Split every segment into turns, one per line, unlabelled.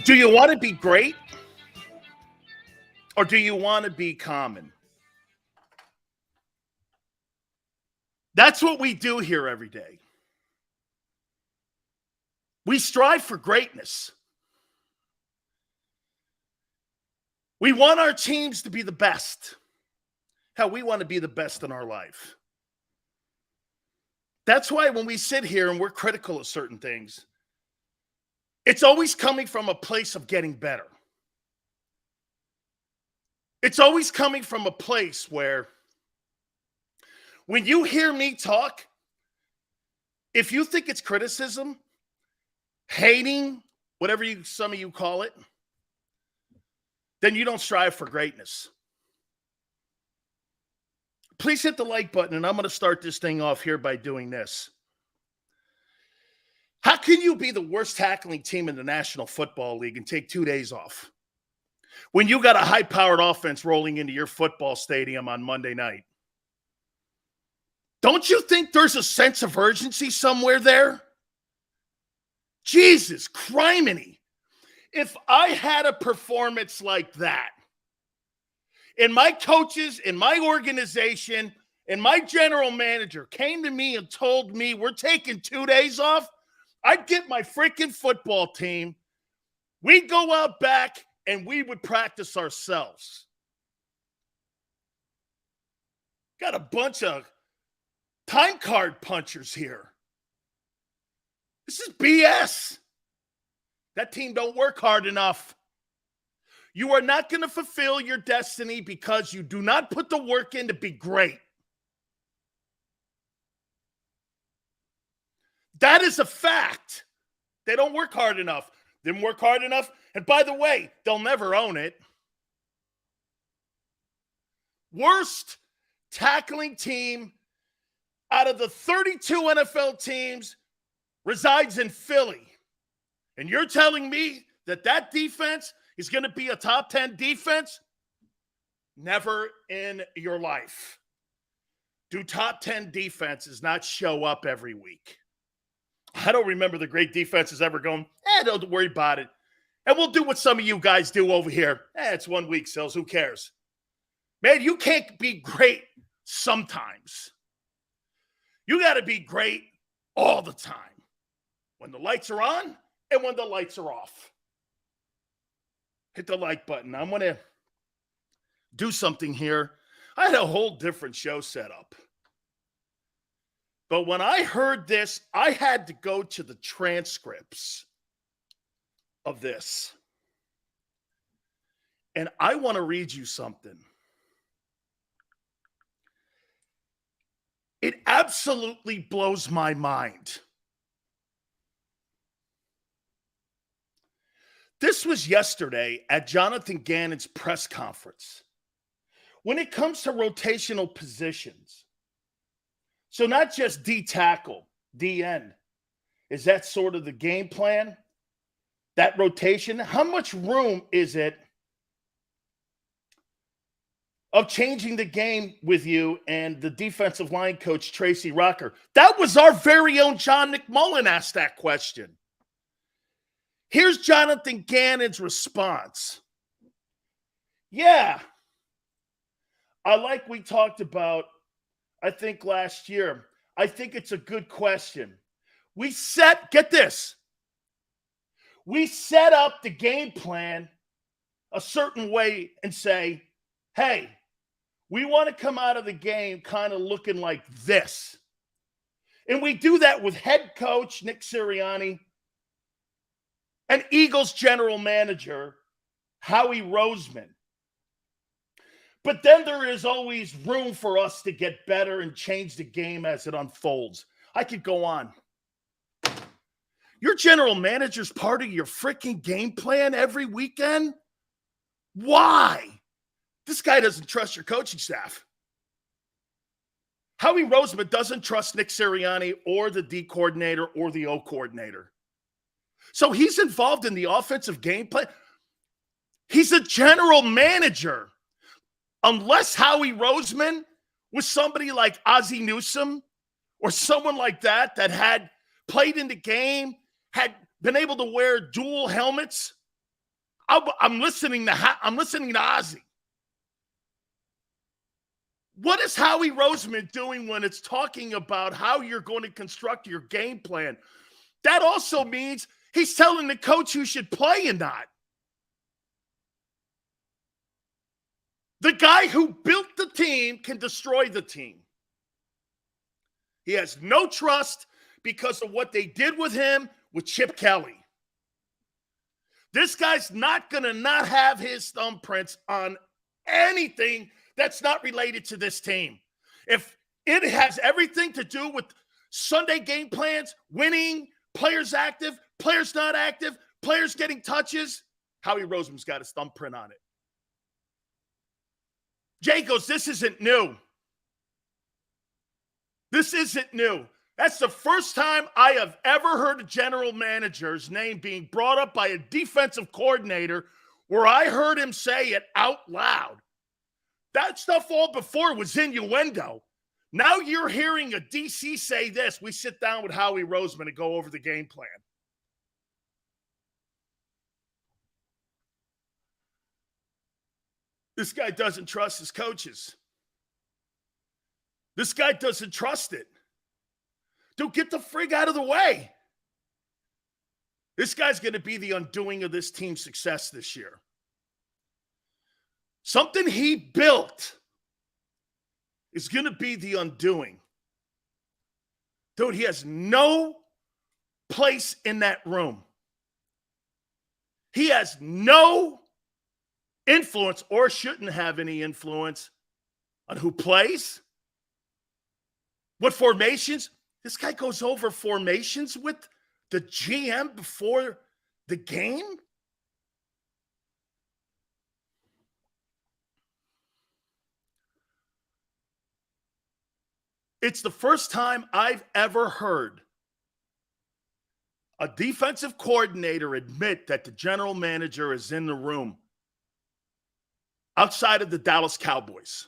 Do you want to be great or do you want to be common? That's what we do here every day. We strive for greatness. We want our teams to be the best. Hell, we want to be the best in our life. That's why when we sit here and we're critical of certain things, it's always coming from a place of getting better. It's always coming from a place where when you hear me talk, if you think it's criticism, hating, whatever some of you call it, then you don't strive for greatness. Please hit the like button, and I'm going to start this thing off here by doing this. How can you be the worst tackling team in the National Football League and take 2 days off when you got a high-powered offense rolling into your football stadium on Monday night? Don't you think there's a sense of urgency somewhere there? Jesus criminy. If I had a performance like that, and my coaches, and my organization, and my general manager came to me and told me we're taking 2 days off, I'd get my freaking football team. We'd go out back and we would practice ourselves. Got a bunch of time card punchers here. This is BS. That team don't work hard enough. You are not going to fulfill your destiny because you do not put the work in to be great. That is a fact. They don't work hard enough. Didn't work hard enough. And by the way, they'll never own it. Worst tackling team out of the 32 NFL teams resides in Philly. And you're telling me that that defense is going to be a top 10 defense? Never in your life. Do top 10 defenses not show up every week? I don't remember the great defenses ever going, don't worry about it. And we'll do what some of you guys do over here. It's 1 week, Sills. Who cares? Man, you can't be great sometimes. You got to be great all the time. When the lights are on and when the lights are off. Hit the like button. I'm going to do something here. I had a whole different show set up. But when I heard this, I had to go to the transcripts of this. And I want to read you something. It absolutely blows my mind. This was yesterday at Jonathan Gannon's press conference. When it comes to rotational positions, so not just D tackle, D end, is that sort of the game plan? That rotation? How much room is it of changing the game with you and the defensive line coach, Tracy Rocker? That was our very own John McMullen asked that question. Here's Jonathan Gannon's response. Yeah, we talked about, I think last year, I think it's a good question. Get this. We set up the game plan a certain way and say, hey, we want to come out of the game kind of looking like this. And we do that with head coach Nick Sirianni and Eagles general manager Howie Roseman. But then there is always room for us to get better and change the game as it unfolds. I could go on. Your general manager's part of your freaking game plan every weekend? Why? This guy doesn't trust your coaching staff. Howie Roseman doesn't trust Nick Sirianni or the D coordinator or the O coordinator. So he's involved in the offensive game plan. He's a general manager. Unless Howie Roseman was somebody like Ozzie Newsome or someone like that had played in the game, had been able to wear dual helmets, I'm listening to Ozzy. What is Howie Roseman doing when it's talking about how you're going to construct your game plan? That also means he's telling the coach who should play and not. The guy who built the team can destroy the team. He has no trust because of what they did with him with Chip Kelly. This guy's not going to not have his thumbprints on anything that's not related to this team. If it has everything to do with Sunday game plans, winning, players active, players not active, players getting touches, Howie Roseman's got his thumbprint on it. Jay goes, this isn't new. This isn't new. That's the first time I have ever heard a general manager's name being brought up by a defensive coordinator where I heard him say it out loud. That stuff all before was innuendo. Now you're hearing a DC say this. We sit down with Howie Roseman and go over the game plan. This guy doesn't trust his coaches. This guy doesn't trust it. Dude, get the frig out of the way. This guy's going to be the undoing of this team's success this year. Something he built is going to be the undoing. Dude, he has no place in that room. He has no influence or shouldn't have any influence on who plays, what formations. This guy goes over formations with the GM before the game. It's the first time I've ever heard a defensive coordinator admit that the general manager is in the room outside of the Dallas Cowboys.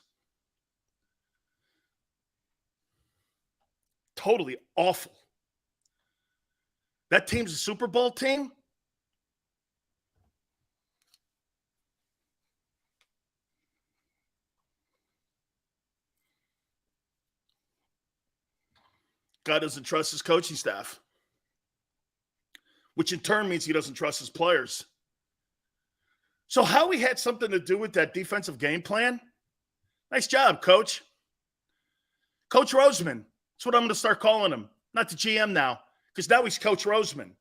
Totally awful. That team's a Super Bowl team. Guy doesn't trust his coaching staff, which in turn means he doesn't trust his players. So Howie had something to do with that defensive game plan. Nice job, Coach. Coach Roseman. That's what I'm going to start calling him. Not the GM now, because now he's Coach Roseman.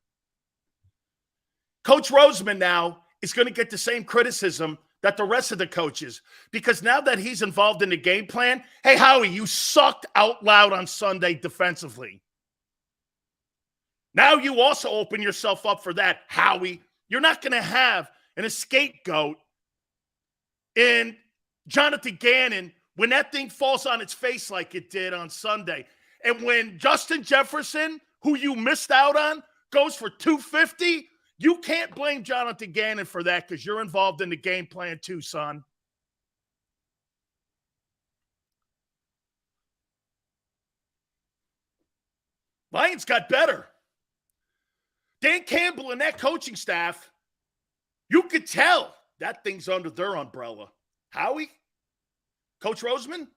Coach Roseman now is going to get the same criticism that the rest of the coaches, because now that he's involved in the game plan, hey, Howie, you sucked out loud on Sunday defensively. Now you also open yourself up for that, Howie. You're not going to have an scapegoat in Jonathan Gannon when that thing falls on its face like it did on Sunday. And when Justin Jefferson, who you missed out on, goes for 250, you can't blame Jonathan Gannon for that because you're involved in the game plan too, son. Lions got better. Dan Campbell and that coaching staff, you could tell that thing's under their umbrella. Howie? Coach Roseman?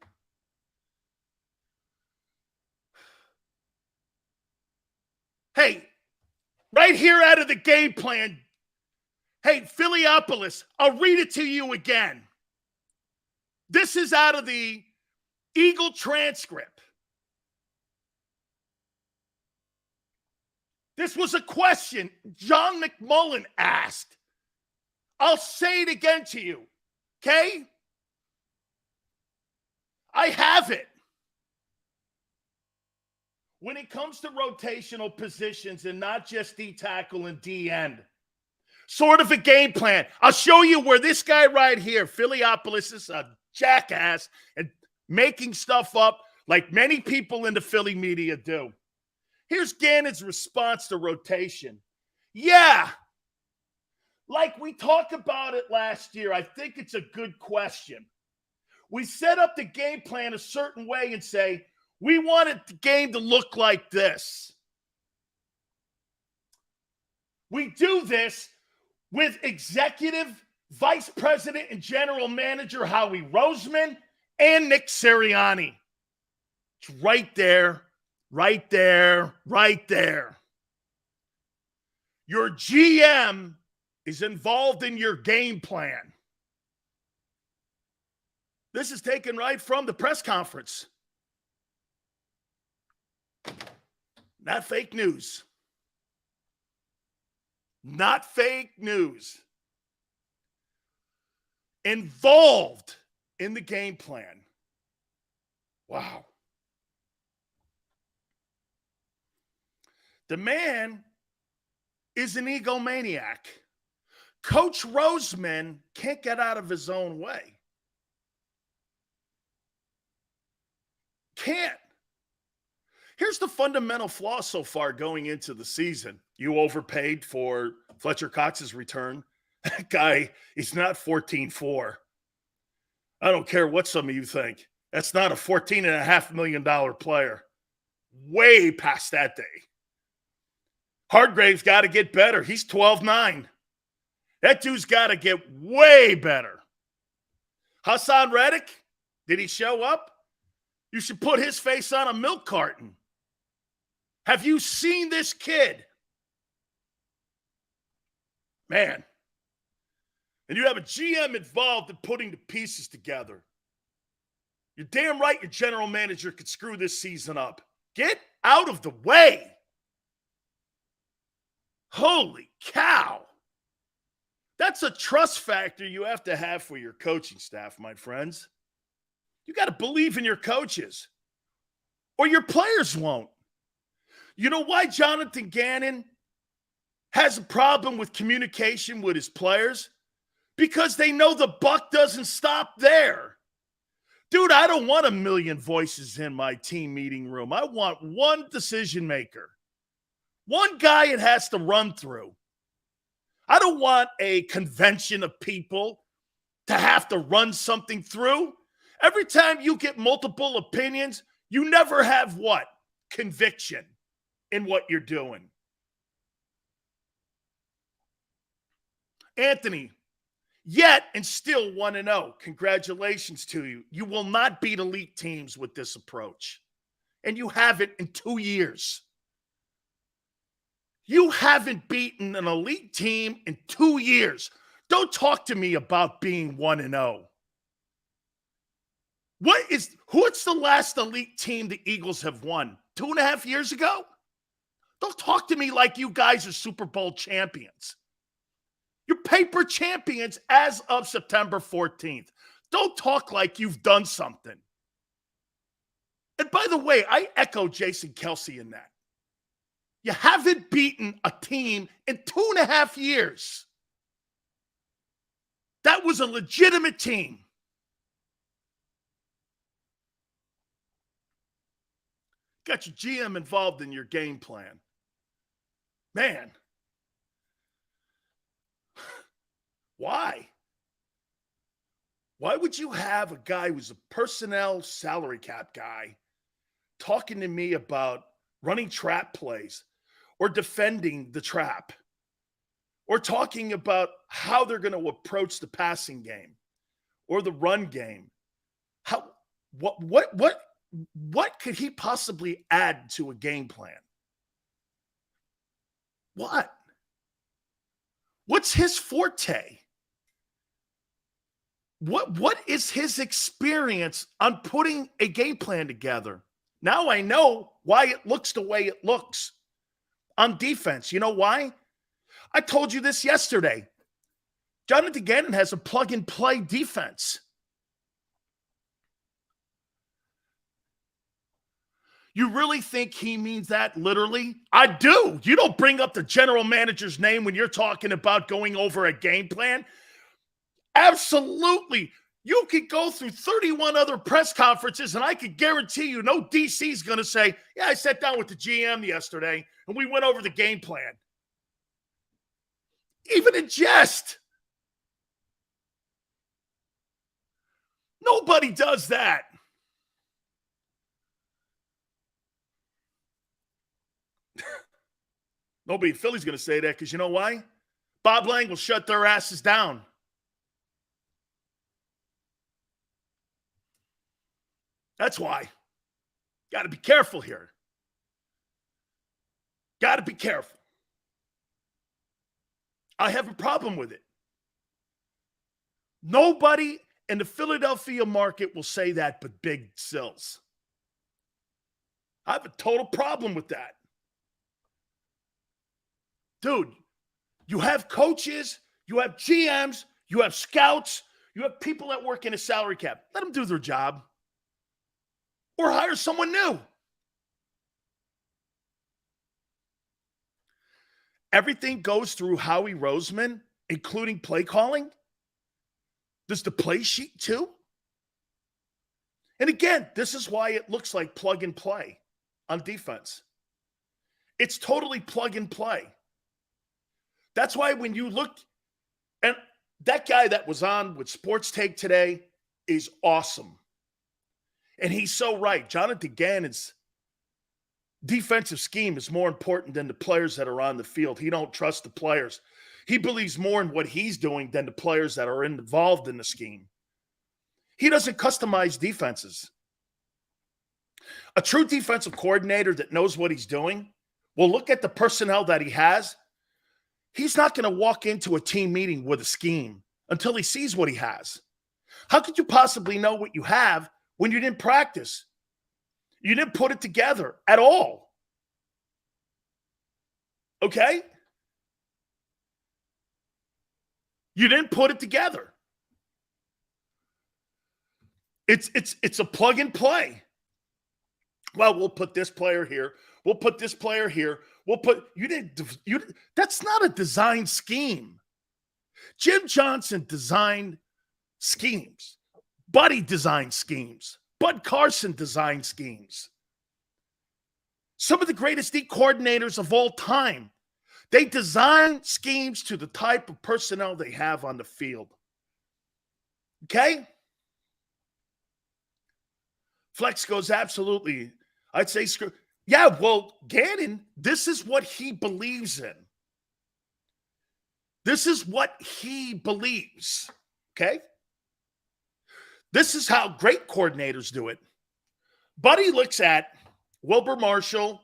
Hey, right here out of the game plan. Hey, Philiopolis, I'll read it to you again. This is out of the Eagle transcript. This was a question John McMullen asked. I'll say it again to you, okay? I have it. When it comes to rotational positions and not just D tackle and D end, sort of a game plan. I'll show you where this guy right here, Philiopolis, is a jackass and making stuff up like many people in the Philly media do. Here's Gannon's response to rotation. Yeah, like we talked about it last year, I think it's a good question. We set up the game plan a certain way and say, we wanted the game to look like this. We do this with Executive Vice President and General Manager Howie Roseman and Nick Sirianni. It's right there, right there, right there. Your GM is involved in your game plan. This is taken right from the press conference. Not fake news. Not fake news. Involved in the game plan. Wow. The man is an egomaniac. Coach Roseman can't get out of his own way. Can't. Here's the fundamental flaw so far going into the season. You overpaid for Fletcher Cox's return. That guy, he's not 14-4. I don't care what some of you think. That's not a $14.5 million player. Way past that day. Hargrave's got to get better. He's 12-9. That dude's got to get way better. Hassan Reddick, did he show up? You should put his face on a milk carton. Have you seen this kid? Man. And you have a GM involved in putting the pieces together. You're damn right your general manager could screw this season up. Get out of the way. Holy cow. That's a trust factor you have to have for your coaching staff, my friends. You got to believe in your coaches, or your players won't. You know why Jonathan Gannon has a problem with communication with his players? Because they know the buck doesn't stop there. Dude, I don't want a million voices in my team meeting room. I want one decision maker. One guy it has to run through. I don't want a convention of people to have to run something through. Every time you get multiple opinions, you never have what? Conviction in what you're doing. Anthony, yet and still 1-0. Congratulations to you. You will not beat elite teams with this approach. And you haven't in 2 years. You haven't beaten an elite team in 2 years. Don't talk to me about being 1-0. What's the last elite team the Eagles have won? 2.5 years ago? Don't talk to me like you guys are Super Bowl champions. You're paper champions as of September 14th. Don't talk like you've done something. And by the way, I echo Jason Kelce in that. You haven't beaten a team in 2.5 years. That was a legitimate team. Got your GM involved in your game plan. Man. Why? Why would you have a guy who's a personnel salary cap guy talking to me about running trap plays or defending the trap or talking about how they're going to approach the passing game or the run game? What could he possibly add to a game plan? What? What's his forte? What is his experience on putting a game plan together? Now I know why it looks the way it looks on defense. You know why? I told you this yesterday. Jonathan Gannon has a plug-and-play defense. You really think he means that literally? I do. You don't bring up the general manager's name when you're talking about going over a game plan. Absolutely. You could go through 31 other press conferences, and I could guarantee you no DC is going to say, yeah, I sat down with the GM yesterday, and we went over the game plan. Even in jest. Nobody does that. Nobody in Philly's going to say that because you know why? Bob Lang will shut their asses down. That's why. Got to be careful here. Got to be careful. I have a problem with it. Nobody in the Philadelphia market will say that but Big Sills. I have a total problem with that. Dude, you have coaches, you have GMs, you have scouts, you have people that work in a salary cap. Let them do their job. Or hire someone new. Everything goes through Howie Roseman, including play calling. Does the play sheet too? And again, this is why it looks like plug and play on defense. It's totally plug and play. That's why when you look, and that guy that was on with Sports Take today is awesome. And he's so right. Jonathan Gannon's defensive scheme is more important than the players that are on the field. He don't trust the players. He believes more in what he's doing than the players that are involved in the scheme. He doesn't customize defenses. A true defensive coordinator that knows what he's doing will look at the personnel that he has. He's not going to walk into a team meeting with a scheme until he sees what he has. How could you possibly know what you have when you didn't practice? You didn't put it together at all. Okay? You didn't put it together. It's a plug and play. Well, we'll put this player here. We'll put this player here. That's not a design scheme. Jim Johnson designed schemes. Buddy designed schemes. Bud Carson designed schemes. Some of the greatest D coordinators of all time, they design schemes to the type of personnel they have on the field. Okay? Flex goes, absolutely. I'd say screw. Yeah, well, Gannon, this is what he believes in. This is what he believes. Okay? This is how great coordinators do it. Buddy looks at Wilbur Marshall,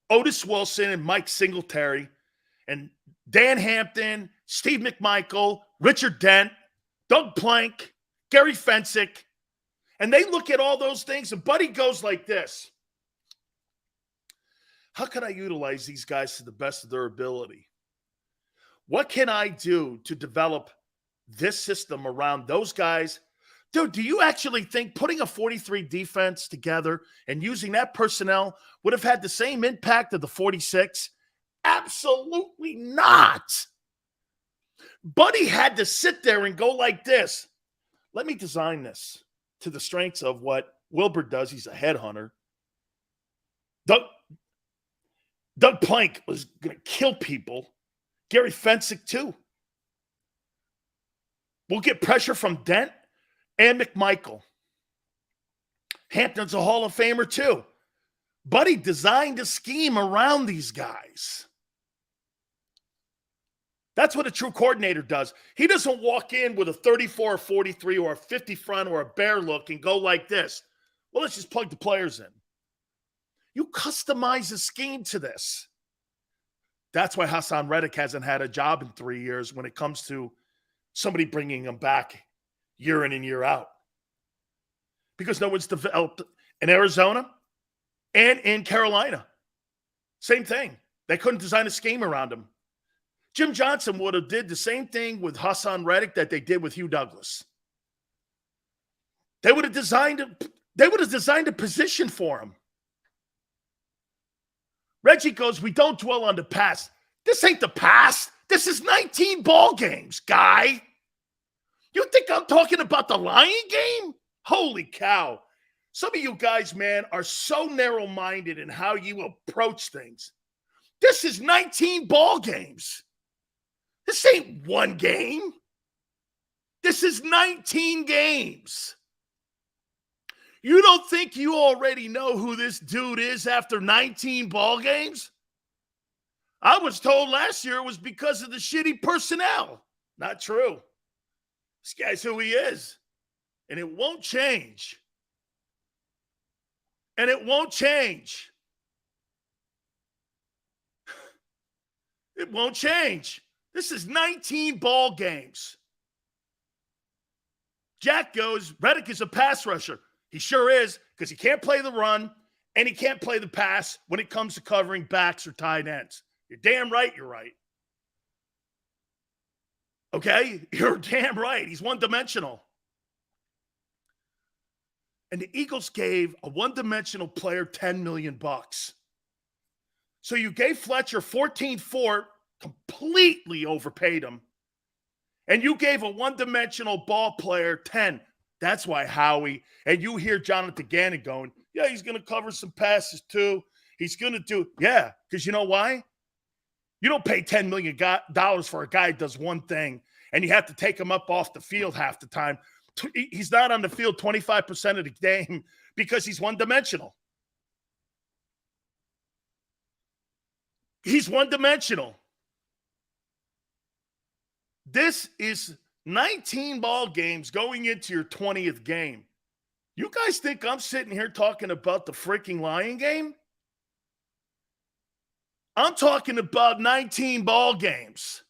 Otis Wilson, and Mike Singletary, and Dan Hampton, Steve McMichael, Richard Dent, Doug Plank, Gary Fensick, and they look at all those things, and Buddy goes like this. How can I utilize these guys to the best of their ability? What can I do to develop this system around those guys? Dude, do you actually think putting a 43 defense together and using that personnel would have had the same impact of the 46? Absolutely not. Buddy had to sit there and go like this. Let me design this to the strengths of what Wilbur does. He's a headhunter. Doug Plank was going to kill people. Gary Fensick, too. We'll get pressure from Dent and McMichael. Hampton's a Hall of Famer, too. Buddy designed a scheme around these guys. That's what a true coordinator does. He doesn't walk in with a 34 or 43 or a 50 front or a bear look and go like this. Well, let's just plug the players in. You customize a scheme to this. That's why Hassan Reddick hasn't had a job in 3 years when it comes to somebody bringing him back year in and year out. Because no one's developed in Arizona and in Carolina. Same thing. They couldn't design a scheme around him. Jim Johnson would have did the same thing with Hassan Reddick that they did with Hugh Douglas. They would have designed a position for him. Reggie goes, we don't dwell on the past. This ain't the past. This is 19 ball games, guy. You think I'm talking about the Lion game? Holy cow. Some of you guys, man, are so narrow-minded in how you approach things. This is 19 ball games. This ain't one game. This is 19 games. You don't think you already know who this dude is after 19 ball games? I was told last year it was because of the shitty personnel. Not true. This guy's who he is. And it won't change. And it won't change. It won't change. This is 19 ball games. Jack goes, Reddick is a pass rusher. He sure is, because he can't play the run and he can't play the pass when it comes to covering backs or tight ends. You're damn right you're right. Okay? You're damn right. He's one-dimensional. And the Eagles gave a one-dimensional player $10 million. So you gave Fletcher 14-4, completely overpaid him. And you gave a one-dimensional ball player 10. That's why Howie, and you hear Jonathan Gannon going, yeah, he's going to cover some passes too. He's going to do, yeah, because you know why? You don't pay $10 million for a guy who does one thing, and you have to take him up off the field half the time. He's not on the field 25% of the game because he's one-dimensional. He's one-dimensional. This is 19 ball games going into your 20th game. You guys think I'm sitting here talking about the freaking Lion game? I'm talking about 19 ball games.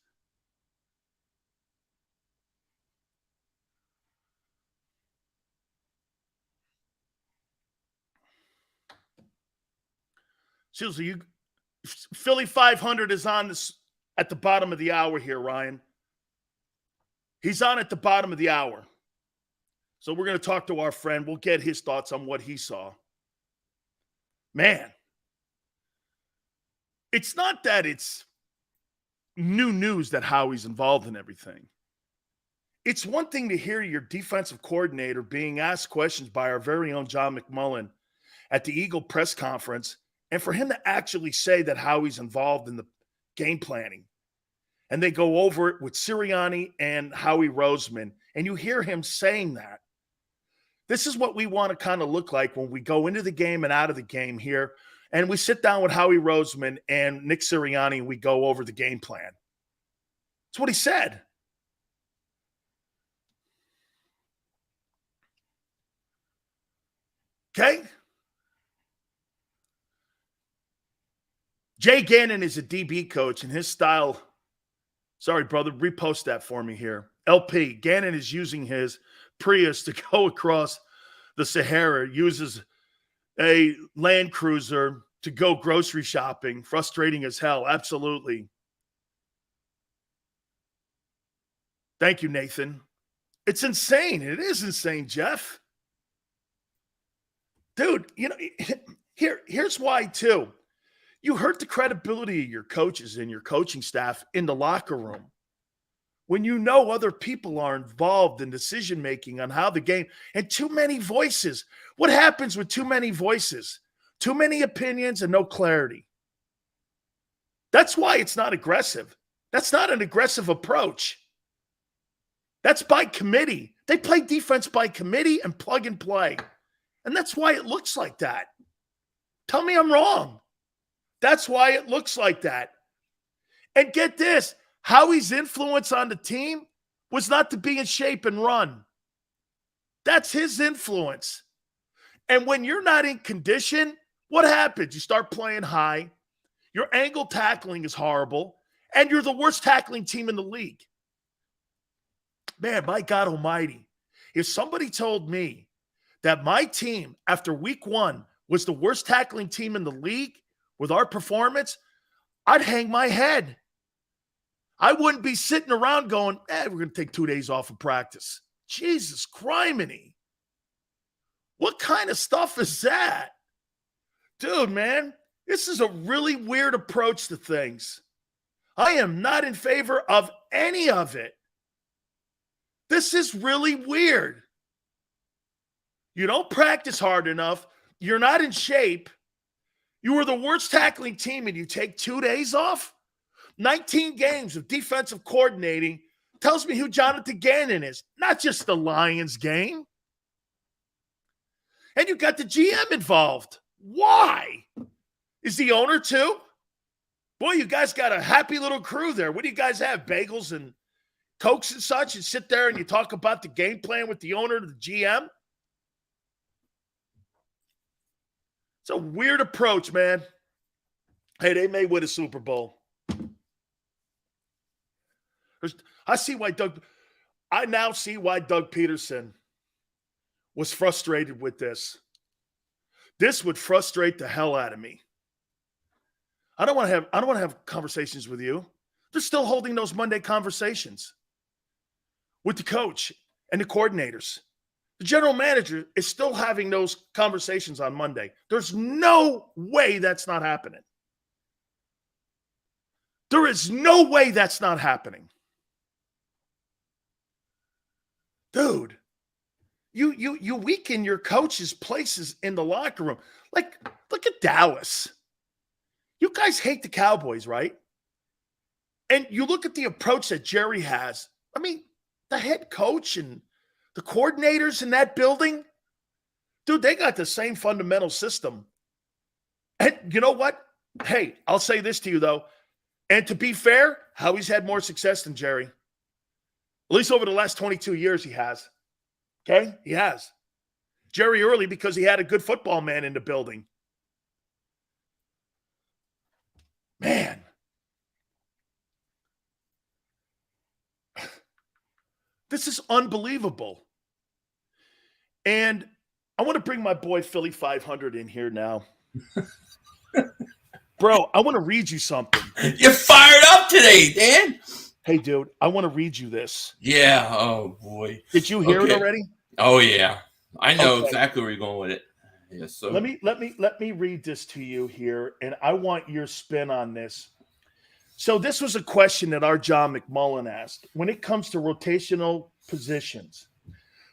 Seriously, Philly 500 is on this at the bottom of the hour here, Ryan. He's on at the bottom of the hour. So we're going to talk to our friend. We'll get his thoughts on what he saw. Man, it's not that it's new news that Howie's involved in everything. It's one thing to hear your defensive coordinator being asked questions by our very own John McMullen at the Eagle press conference, and for him to actually say that Howie's involved in the game planning. And they go over it with Sirianni and Howie Roseman, and you hear him saying that. This is what we want to kind of look like when we go into the game and out of the game here, and we sit down with Howie Roseman and Nick Sirianni, and we go over the game plan. That's what he said. Okay? Jay Gannon is a DB coach, and his style, sorry, brother, repost that for me here. LP, Gannon is using his Prius to go across the Sahara, uses a Land Cruiser to go grocery shopping. Frustrating as hell, absolutely. Thank you, Nathan. It's insane. It is insane, Jeff. Dude, you know, here's why, too. You hurt the credibility of your coaches and your coaching staff in the locker room when you know other people are involved in decision-making on how the game, and too many voices. What happens with too many voices? Too many opinions and no clarity. That's why it's not aggressive. That's not an aggressive approach. That's by committee. They play defense by committee and plug and play. And that's why it looks like that. Tell me I'm wrong. That's why it looks like that. And get this, Howie's influence on the team was not to be in shape and run. That's his influence. And when you're not in condition, what happens? You start playing high, your angle tackling is horrible, and you're the worst tackling team in the league. Man, my God almighty, if somebody told me that my team after week 1 was the worst tackling team in the league with our performance, I'd hang my head. I wouldn't be sitting around going, we're going to take 2 days off of practice. Jesus criminy. What kind of stuff is that? Dude, man, this is a really weird approach to things. I am not in favor of any of it. This is really weird. You don't practice hard enough. You're not in shape. You were the worst tackling team and you take 2 days off? 19 games of defensive coordinating tells me who Jonathan Gannon is, not just the Lions game. And you got the GM involved. Why? Is the owner too? Boy, you guys got a happy little crew there. What do you guys have? Bagels and Cokes and such? And sit there and you talk about the game plan with the owner, the GM? It's a weird approach, man. Hey, they may win a Super Bowl. I now see why Doug Peterson was frustrated with this. This would frustrate the hell out of me. I don't want to have conversations with you. They're still holding those Monday conversations with the coach and the coordinators. The general manager is still having those conversations on Monday. There's no way that's not happening. There is no way that's not happening. Dude, you weaken your coach's places in the locker room. Like, look at Dallas. You guys hate the Cowboys, right? And you look at the approach that Jerry has. I mean, the head coach and the coordinators in that building, dude, they got the same fundamental system. And you know what? Hey, I'll say this to you, though. And to be fair, Howie's had more success than Jerry. At least over the last 22 years he has. Okay? He has. Jerry early because he had a good football man in the building. Man. This is unbelievable. And I want to bring my boy Philly 500 in here now. Bro, I want to read you something.
You're fired up today, Dan.
Hey, dude, I want to read you this.
Yeah. Oh, boy.
Did you hear it already?
Oh, yeah. I know exactly where you're going with it. Yes, so.
Let me read this to you here, and I want your spin on this. So this was a question that our John McMullen asked when it comes to rotational positions.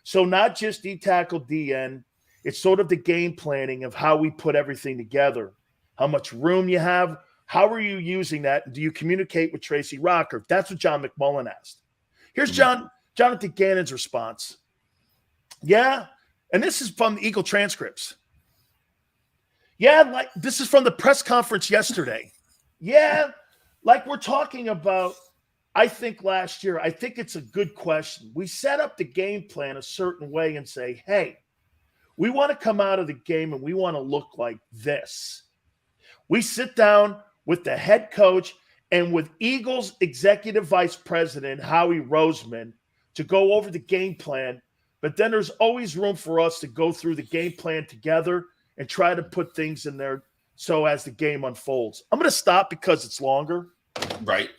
So not just D-tackle, DN, it's sort of the game planning of how we put everything together, how much room you have, how are you using that, do you communicate with Tracy Rocker? That's what John McMullen asked. Here's Jonathan Gannon's response. Yeah, and this is from the Eagle transcripts. Yeah, like this is from the press conference yesterday. Yeah, like we're talking about, I think last year, I think it's a good question. We set up the game plan a certain way and say, hey, we want to come out of the game and we want to look like this. We sit down with the head coach and with Eagles executive vice president, Howie Roseman, to go over the game plan. But then there's always room for us to go through the game plan together and try to put things in there so as the game unfolds. I'm going to stop because it's longer.
Right.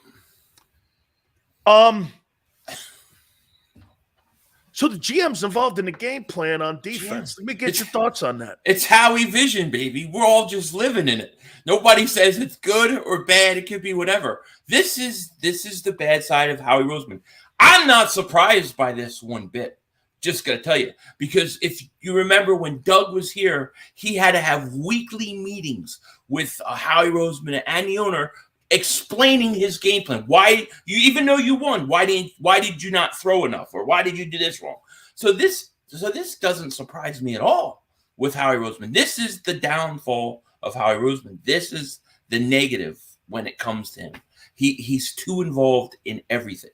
So the GM's involved in the game plan on defense. Let me get your thoughts on that.
It's Howie vision, baby. We're all just living in it. Nobody says it's good or bad. It could be whatever. This is the bad side of Howie Roseman. I'm not surprised by this one bit. Just going to tell you. Because if you remember when Doug was here, he had to have weekly meetings with Howie Roseman and the owner explaining his game plan. Why, you even though you won, why did you not throw enough? Or why did you do this wrong? So this doesn't surprise me at all with Howie Roseman. This is the downfall of Howie Roseman. This is the negative when it comes to him. He's too involved in everything.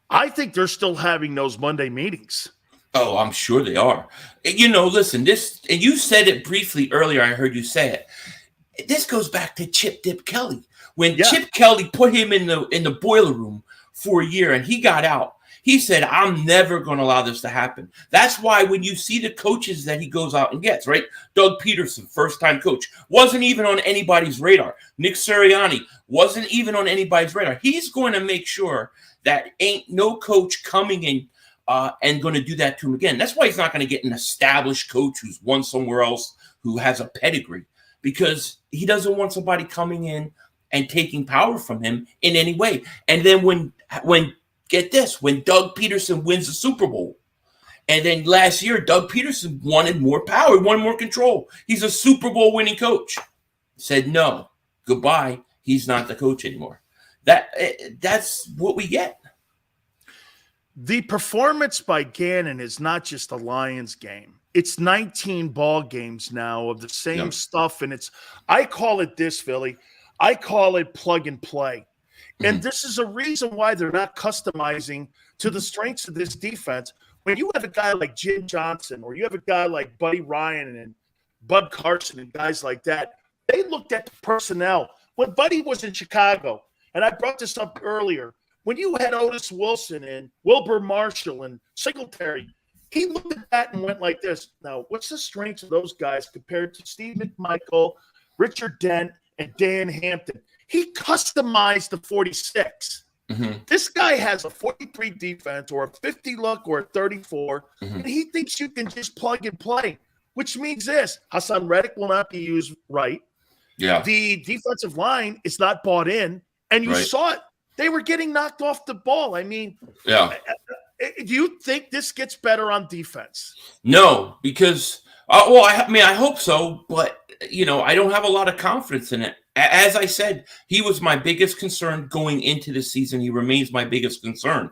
I think they're still having those Monday meetings.
Oh, I'm sure they are. You know, listen, this, and you said it briefly earlier. I heard you say it. This goes back to Chip Dip Kelly. When Chip Kelly put him in the boiler room for a year and he got out, he said, I'm never going to allow this to happen. That's why when you see the coaches that he goes out and gets, right? Doug Peterson, first-time coach, wasn't even on anybody's radar. Nick Sirianni wasn't even on anybody's radar. He's going to make sure that ain't no coach coming in and going to do that to him again. That's why he's not going to get an established coach who's won somewhere else, who has a pedigree, because he doesn't want somebody coming in and taking power from him in any way. And then when get this, when Doug Peterson wins the Super Bowl, and then last year Doug Peterson wanted more power, wanted more control. He's a Super Bowl winning coach. Said no, goodbye. He's not the coach anymore. That's what we get.
The performance by Gannon is not just a Lions game. It's 19 ball games now of the same stuff. And I call it this, Philly. I call it plug and play. And
Mhm.
this is a reason why they're not customizing to the strengths of this defense. When you have a guy like Jim Johnson, or you have a guy like Buddy Ryan and Bud Carson and guys like that, they looked at the personnel. When Buddy was in Chicago, and I brought this up earlier, when you had Otis Wilson and Wilbur Marshall and Singletary, he looked at that and went like this. Now, what's the strengths of those guys compared to Steve McMichael, Richard Dent, and Dan Hampton? He customized the 46.
Mm-hmm.
This guy has a 43 defense or a 50 look or a 34,
Mm-hmm.
and he thinks you can just plug and play, which means this. Hassan Reddick will not be used right.
Yeah.
The defensive line is not bought in, and you
Right.
saw it. They were getting knocked off the ball. I mean,
Yeah.
do you think this gets better on defense?
No, because I hope so, but I don't have a lot of confidence in it. As I said, he was my biggest concern going into the season. He remains my biggest concern.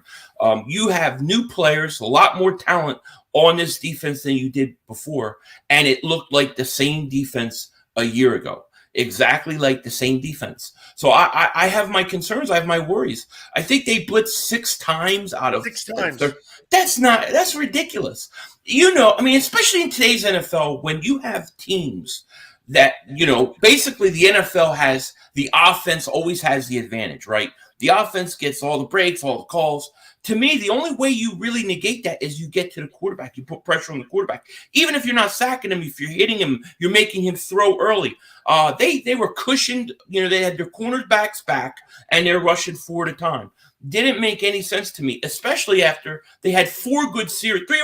You have new players, a lot more talent on this defense than you did before, and it looked like the same defense a year ago. Exactly like the same defense. So I have my concerns. I have my worries. I think they blitzed 6 times out of
6 times.
That's ridiculous. Especially in today's NFL, when you have teams that, basically the NFL has the offense always has the advantage, right? The offense gets all the breaks, all the calls. To me, the only way you really negate that is you get to the quarterback. You put pressure on the quarterback. Even if you're not sacking him, if you're hitting him, you're making him throw early. They were cushioned. They had their cornerbacks back, and they're rushing 4 at a time. Didn't make any sense to me, especially after they had 3 or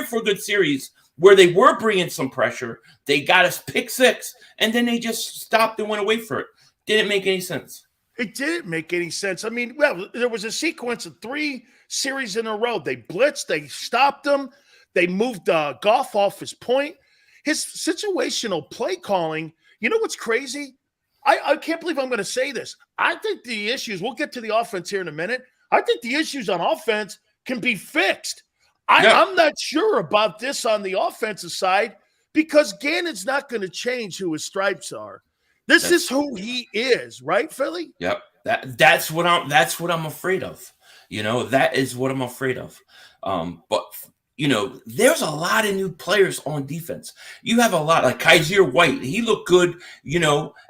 4 good series where they were bringing some pressure. They got us pick 6, and then they just stopped and went away for it. Didn't make any sense.
It didn't make any sense. I mean, well, there was a sequence of 3 series in a row. They blitzed, they stopped him, they moved Goff off his point. His situational play calling, you know what's crazy? I can't believe I'm going to say this. I think the issues, we'll get to the offense here in a minute. I think the issues on offense can be fixed. I'm not sure about this on the offensive side because Gannon's not going to change who his stripes are. This is who he is, right, Philly?
Yep. That's what I'm afraid of. That is what I'm afraid of. But there's a lot of new players on defense. You have a lot like Kaiser White. He looked good.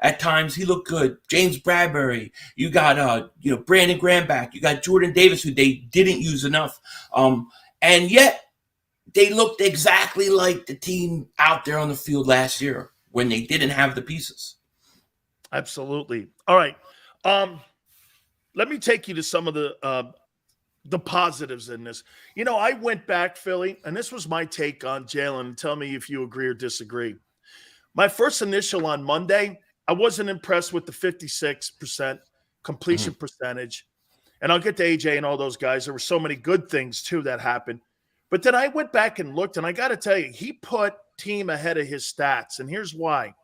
At times he looked good. James Bradbury. You got Brandon Graham back. You got Jordan Davis, who they didn't use enough. And yet they looked exactly like the team out there on the field last year when they didn't have the pieces.
Absolutely. All right. Let me take you to some of the positives in this. I went back, Philly, and this was my take on Jalen. And tell me if you agree or disagree. My first initial on Monday, I wasn't impressed with the 56% completion percentage. And I'll get to AJ and all those guys. There were so many good things, too, that happened. But then I went back and looked, and I got to tell you, he put team ahead of his stats. And here's why.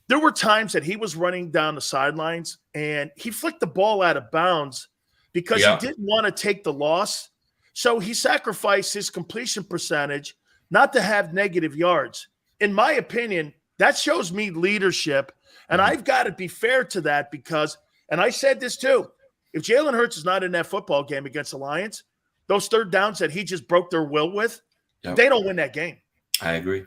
There were times that he was running down the sidelines, and he flicked the ball out of bounds because he didn't want to take the loss. So he sacrificed his completion percentage not to have negative yards. In my opinion, that shows me leadership, and I've got to be fair to that because, and I said this too, if Jalen Hurts is not in that football game against the Lions, those third downs that he just broke their will with, they don't win that game.
I agree.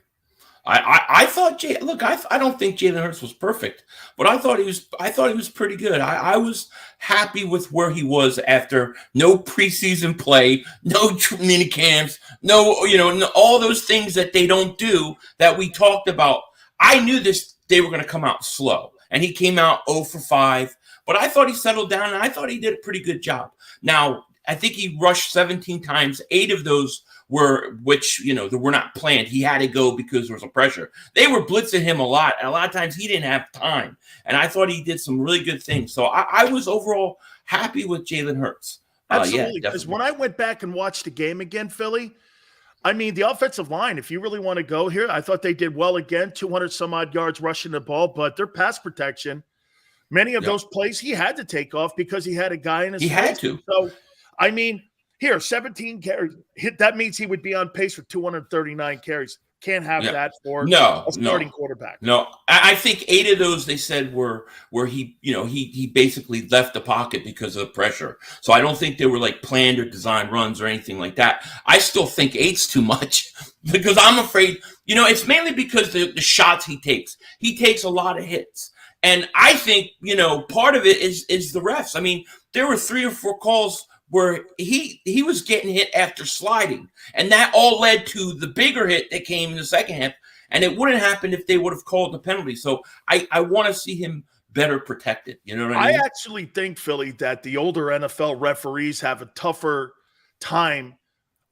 I thought I don't think Jalen Hurts was perfect, but I thought he was pretty good. I was happy with where he was after no preseason play, no mini camps, no all those things that they don't do that we talked about. I knew they were going to come out slow, and he came out 0 for 5. But I thought he settled down, and I thought he did a pretty good job. Now, I think he rushed 17 times. 8 of those were not planned. He had to go because there was a pressure. They were blitzing him a lot, and a lot of times he didn't have time. And I thought he did some really good things. So I was overall happy with Jalen Hurts.
Absolutely. Because when I went back and watched the game again, Philly, I mean, the offensive line, if you really want to go here, I thought they did well again, 200 some odd yards rushing the ball, but their pass protection, many of those plays he had to take off because he had a guy in his face.
He had to.
So, I mean, here, 17 carries. That means he would be on pace for 239 carries. Can't have that for
No,
a starting quarterback.
No, I think 8 of those they said were where he basically left the pocket because of the pressure. So I don't think they were like planned or designed runs or anything like that. I still think 8's too much because I'm afraid, it's mainly because the shots he takes. He takes a lot of hits. And I think, part of it is the refs. I mean, there were 3 or 4 calls where he was getting hit after sliding. And that all led to the bigger hit that came in the second half. And it wouldn't happen if they would have called the penalty. So I want to see him better protected. You know what I mean?
I actually think, Philly, that the older NFL referees have a tougher time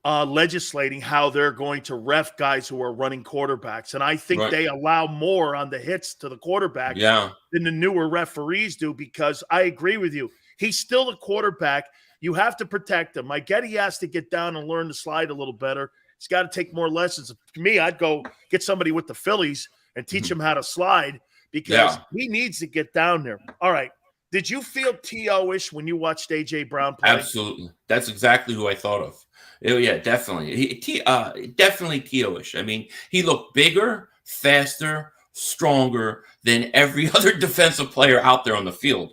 legislating how they're going to ref guys who are running quarterbacks. And I think they allow more on the hits to the quarterback than the newer referees do, because I agree with you. He's still a quarterback. You have to protect him. I get he has to get down and learn to slide a little better. He's got to take more lessons. To me, I'd go get somebody with the Phillies and teach him how to slide, because he needs to get down there. All right. Did you feel T.O.-ish when you watched A.J. Brown play?
Absolutely. That's exactly who I thought of. Yeah, definitely. Definitely T.O.-ish. I mean, he looked bigger, faster, stronger than every other defensive player out there on the field.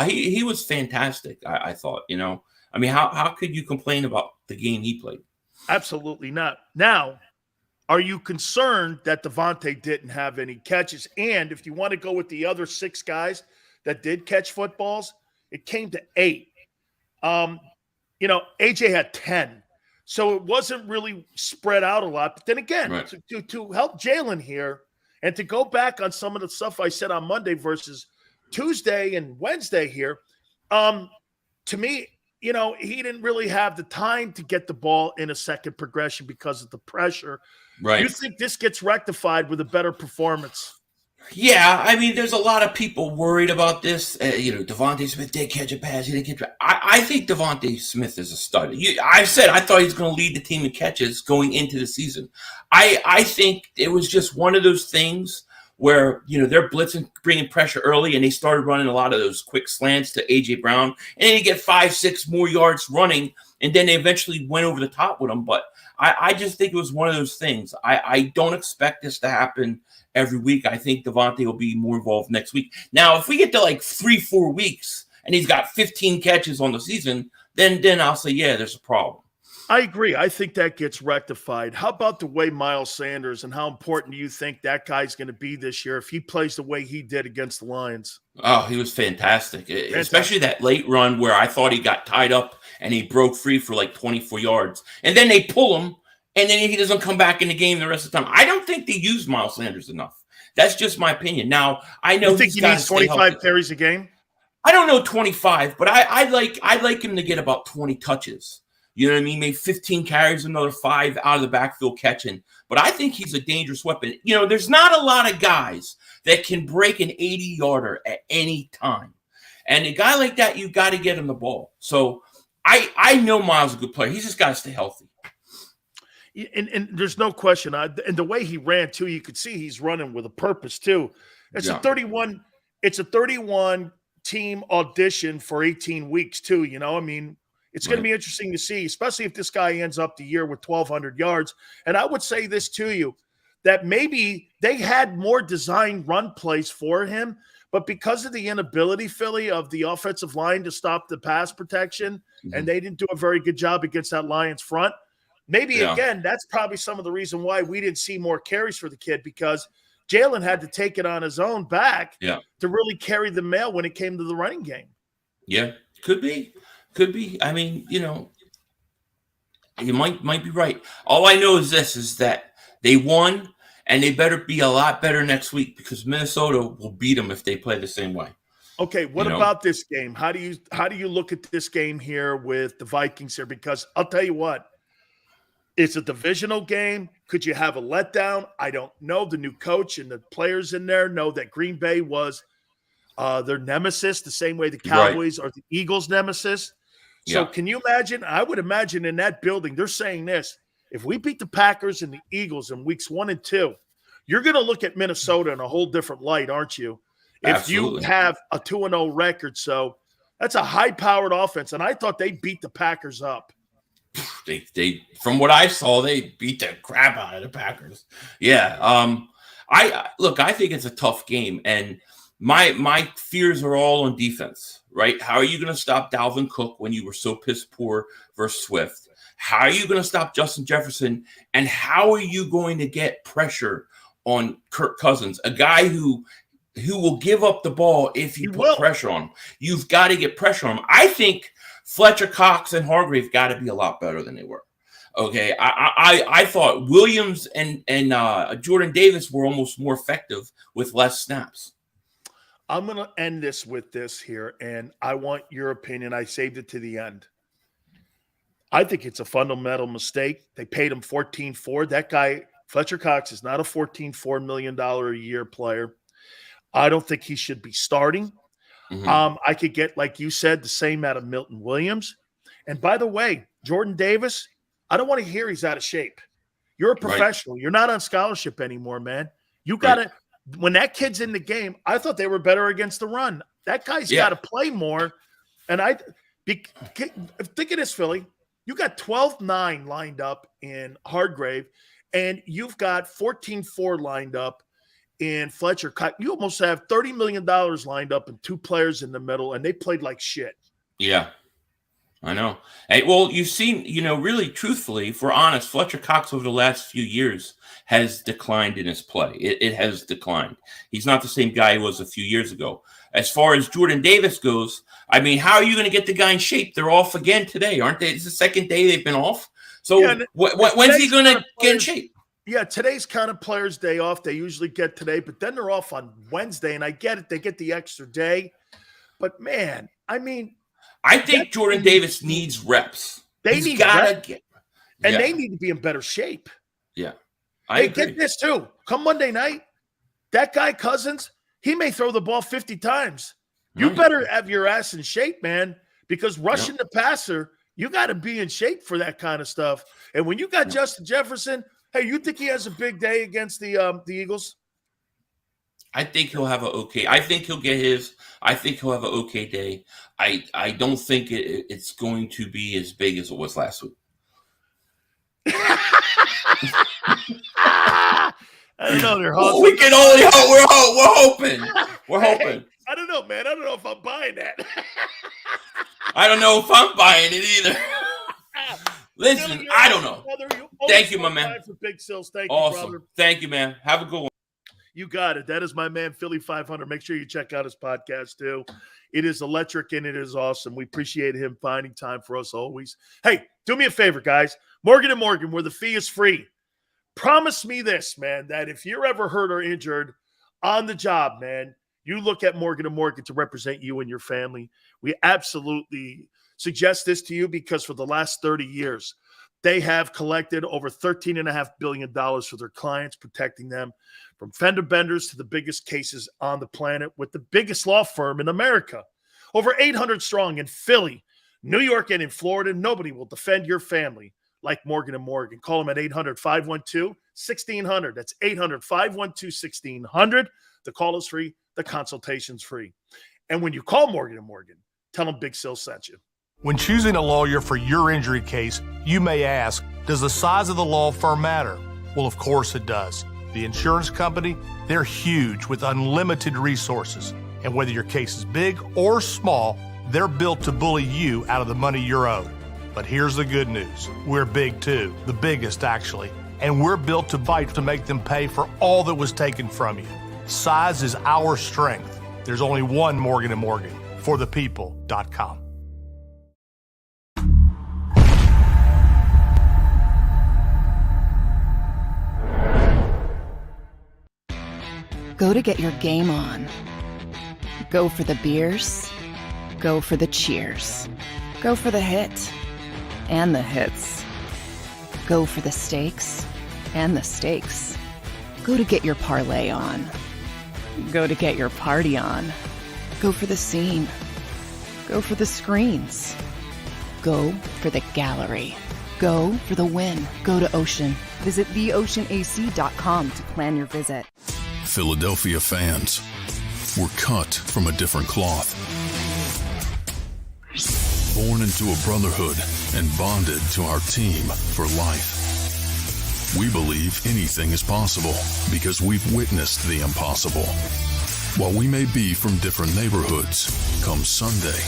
He was fantastic, I thought. I mean, how could you complain about the game he played?
Absolutely not. Now, are you concerned that Devontae didn't have any catches? And if you want to go with the other 6 guys that did catch footballs, it came to 8. AJ had 10. So it wasn't really spread out a lot. But then again, to help Jalen here and to go back on some of the stuff I said on Monday versus Tuesday and Wednesday here, to me, he didn't really have the time to get the ball in a second progression because of the pressure.
Right.
You think this gets rectified with a better performance?
Yeah, I mean, there's a lot of people worried about this. Devontae Smith did catch a pass. He didn't catch. I think Devontae Smith is a stud. I said I thought he was going to lead the team in catches going into the season. I think it was just one of those things where, they're blitzing, bringing pressure early, and they started running a lot of those quick slants to A.J. Brown, and then you get 5-6 more yards running, and then they eventually went over the top with him. But I just think it was one of those things. I don't expect this to happen every week. I think Devontae will be more involved next week. Now, if we get to like 3-4 weeks and he's got 15 catches on the season, then I'll say, yeah, there's a problem.
I agree. I think that gets rectified. How about the way Miles Sanders, and how important do you think that guy's going to be this year if he plays the way he did against the Lions?
Oh, he was fantastic. Especially that late run where I thought he got tied up and he broke free for like 24 yards. And then they pull him, and then he doesn't come back in the game the rest of the time. I don't think they use Miles Sanders enough. That's just my opinion. Now, I know
you think he needs 25 carries a game?
I don't know 25, but I like him to get about 20 touches. You know what I mean? Maybe 15 carries, another 5 out of the backfield catching. But I think he's a dangerous weapon. There's not a lot of guys that can break an 80-yarder at any time. And a guy like that, you got to get him the ball. So I know Miles is a good player. He's just got to stay healthy.
And there's no question. And the way he ran, too, you could see he's running with a purpose, too. It's a 31 team audition for 18 weeks, too. It's going to be interesting to see, especially if this guy ends up the year with 1,200 yards. And I would say this to you, that maybe they had more designed run plays for him, but because of the inability, Philly, of the offensive line to stop the pass protection, and they didn't do a very good job against that Lions front, maybe, again, that's probably some of the reason why we didn't see more carries for the kid, because Jalen had to take it on his own back to really carry the mail when it came to the running game.
Yeah, could be. I mean, you might be right. All I know is that they won, and they better be a lot better next week, because Minnesota will beat them if they play the same way.
Okay, what about this game? How do you look at this game here with the Vikings here? Because I'll tell you what, it's a divisional game. Could you have a letdown? I don't know. The new coach and the players in there know that Green Bay was their nemesis, the same way the Cowboys are the Eagles' nemesis. So can you imagine? I would imagine in that building, they're saying this: if we beat the Packers and the Eagles in weeks 1 and 2, you're going to look at Minnesota in a whole different light, aren't you?
Absolutely.
If you have a 2-0 record. So that's a high-powered offense. And I thought they beat the Packers up.
They from what I saw, they beat the crap out of the Packers. Yeah. I think it's a tough game, and my fears are all on defense, right? How are you going to stop Dalvin Cook when you were so piss poor versus Swift? How are you going to stop Justin Jefferson? And how are you going to get pressure on Kirk Cousins, a guy who will give up the ball if you put pressure on him? You've got to get pressure on him. I think Fletcher Cox and Hargrave got to be a lot better than they were. Okay, I thought Williams and Jordan Davis were almost more effective with less snaps.
I'm going to end this with this here, and I want your opinion. I saved it to the end. I think it's a fundamental mistake. They paid him $14.4. That guy, Fletcher Cox, is not a $14.4 million a year player. I don't think he should be starting. Mm-hmm. I could get, like you said, the same out of Milton Williams. And by the way, Jordan Davis, I don't want to hear he's out of shape. You're a professional. Right. You're not on scholarship anymore, man. You got to – when that kid's in the game, I thought they were better against the run. That guy's got to play more. And think of this, Philly. You got 12-9 lined up in Hargrave, and you've got 14-4 lined up in Fletcher Cox. You almost have $30 million lined up and two players in the middle, and they played like shit. Yeah,
I know. Hey, well, you've seen, really truthfully, if we're honest, Fletcher Cox over the last few years has declined in his play. It has declined. He's not the same guy he was a few years ago. As far as Jordan Davis goes, I mean, how are you going to get the guy in shape? They're off again today, aren't they? It's the second day they've been off. So when's he going to get in shape?
Yeah, today's kind of players' day off. They usually get today, but then they're off on Wednesday, and I get it. They get the extra day. But, man, I mean –
I think Jordan Davis needs reps.
They need reps. And they need to be in better shape.
Yeah.
I agree. Get this, too. Come Monday night, that guy Cousins – he may throw the ball 50 times. You better have your ass in shape, man, because rushing the passer, you got to be in shape for that kind of stuff. And when you got Justin Jefferson, hey, you think he has a big day against the Eagles?
I think he'll have I think he'll get his. I think he'll have an okay day. I don't think it's going to be as big as it was last week.
I don't know.
Well, we can only hope. We're hoping.
Hey, I don't know, man. I don't know if I'm buying that.
I don't know if I'm buying it either. Listen, I don't know. Thank you, my man.
For Big Sills. Thank
awesome.
you, brother.
Thank you, man. Have a good one.
You got it. That is my man, Philly 500. Make sure you check out his podcast, too. It is electric, and it is awesome. We appreciate him finding time for us always. Hey, do me a favor, guys. Morgan & Morgan, where the fee is free. Promise me this, man, that if you're ever hurt or injured on the job, man, you look at Morgan & Morgan to represent you and your family. We absolutely suggest this to you because for the last 30 years, they have collected over $13.5 billion for their clients, protecting them from fender benders to the biggest cases on the planet with the biggest law firm in America. Over 800 strong in Philly, New York, and in Florida. Nobody will defend your family like Morgan & Morgan. Call them at 800-512-1600. That's 800-512-1600. The call is free. The consultation's free. And when you call Morgan & Morgan, tell them Big Sil sent you.
When choosing a lawyer for your injury case, you may ask, does the size of the law firm matter? Well, of course it does. The insurance company, they're huge with unlimited resources. And whether your case is big or small, they're built to bully you out of the money you're owed. But here's the good news. We're big too, the biggest actually, and we're built to fight to make them pay for all that was taken from you. Size is our strength. There's only one Morgan & Morgan, forthepeople.com.
Go to get your game on. Go for the beers. Go for the cheers. Go for the hit and the hits. Go for the stakes and the stakes. Go to get your parlay on. Go to get your party on. Go for the scene. Go for the screens. Go for the gallery. Go for the win. Go to Ocean. Visit theoceanac.com to plan your visit.
Philadelphia fans, we're cut from a different cloth. born into a brotherhood and bonded to our team for life. We believe anything is possible because we've witnessed the impossible. While we may be from different neighborhoods, come Sunday,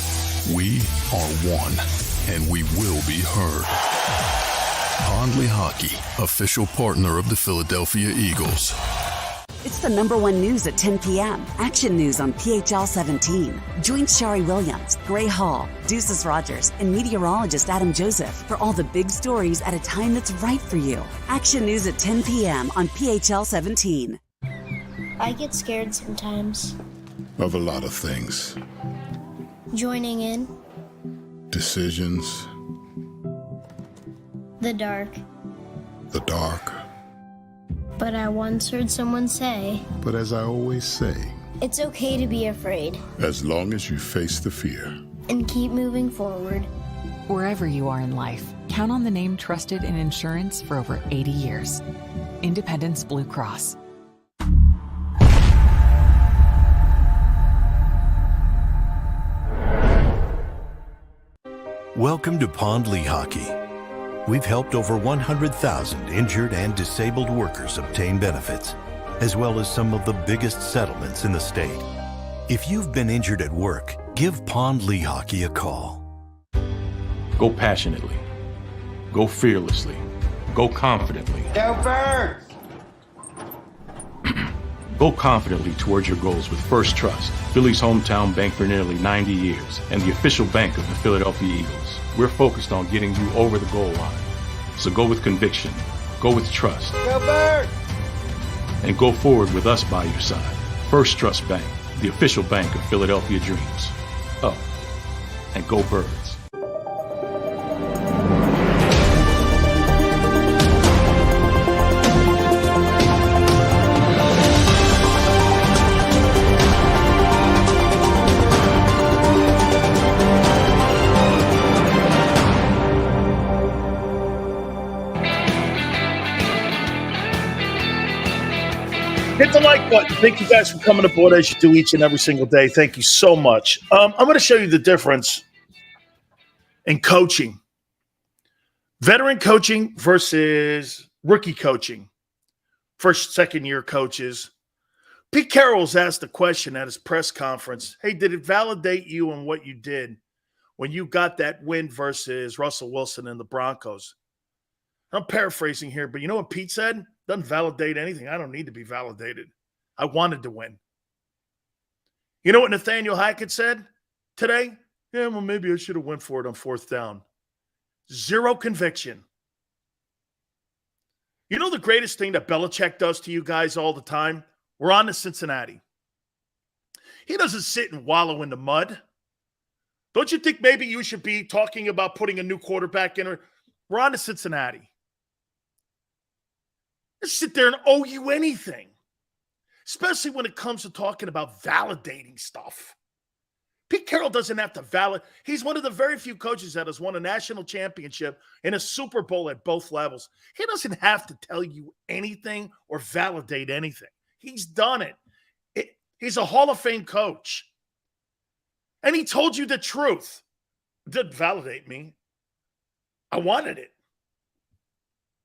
we are one, and we will be heard. Pondley Hockey, official partner of the Philadelphia Eagles.
It's the #1 news at 10 p.m. Action News on PHL 17. Join Shari Williams, Gray Hall, Deuces Rogers, and meteorologist Adam Joseph for all the big stories at a time that's right for you. Action News at 10 p.m. on PHL 17.
I get scared sometimes.
Of a lot of things.
Joining in.
Decisions.
The dark.
The dark.
But I once heard someone say,
But as I always say,
it's okay to be afraid.
as long as you face the fear.
And keep moving forward.
Wherever you are in life, count on the name trusted in insurance for over 80 years. Independence Blue Cross.
Welcome to Pondley Hockey. We've helped over 100,000 injured and disabled workers obtain benefits, as well as some of the biggest settlements in the state. If you've been injured at work, give Pondley Hockey a call.
Go passionately. Go fearlessly. Go confidently.
Go Birds!
Go confidently towards your goals with First Trust, Philly's hometown bank for nearly 90 years, and the official bank of the Philadelphia Eagles. We're focused on getting you over the goal line. So go with conviction, go with trust,
Go Birds!
and go forward with us by your side. First Trust Bank, the official bank of Philadelphia dreams. Oh, and go Birds.
Hit the like button. Thank you guys for coming aboard as you do each and every single day. Thank you so much. I'm going to show you the difference in coaching. Veteran coaching versus rookie coaching. First, second-year coaches. Pete Carroll's asked the question at his press conference, hey, did it validate you in what you did when you got that win versus Russell Wilson and the Broncos? I'm paraphrasing here, but you know what Pete said? Doesn't validate anything. I don't need to be validated. I wanted to win. You know what Nathaniel Hackett said today? Yeah, well, maybe I should have went for it on fourth down. Zero conviction. You know the greatest thing that Belichick does to you guys all the time? We're on to Cincinnati. He doesn't sit and wallow in the mud. Don't you think maybe you should be talking about putting a new quarterback in? We're on to Cincinnati. Just sit there and owe you anything, especially when it comes to talking about validating stuff. Pete Carroll doesn't have to validate. He's one of the very few coaches that has won a national championship and a Super Bowl at both levels. He doesn't have to tell you anything or validate anything. He's done it. He's a Hall of Fame coach. And he told you the truth. It didn't validate me. I wanted it.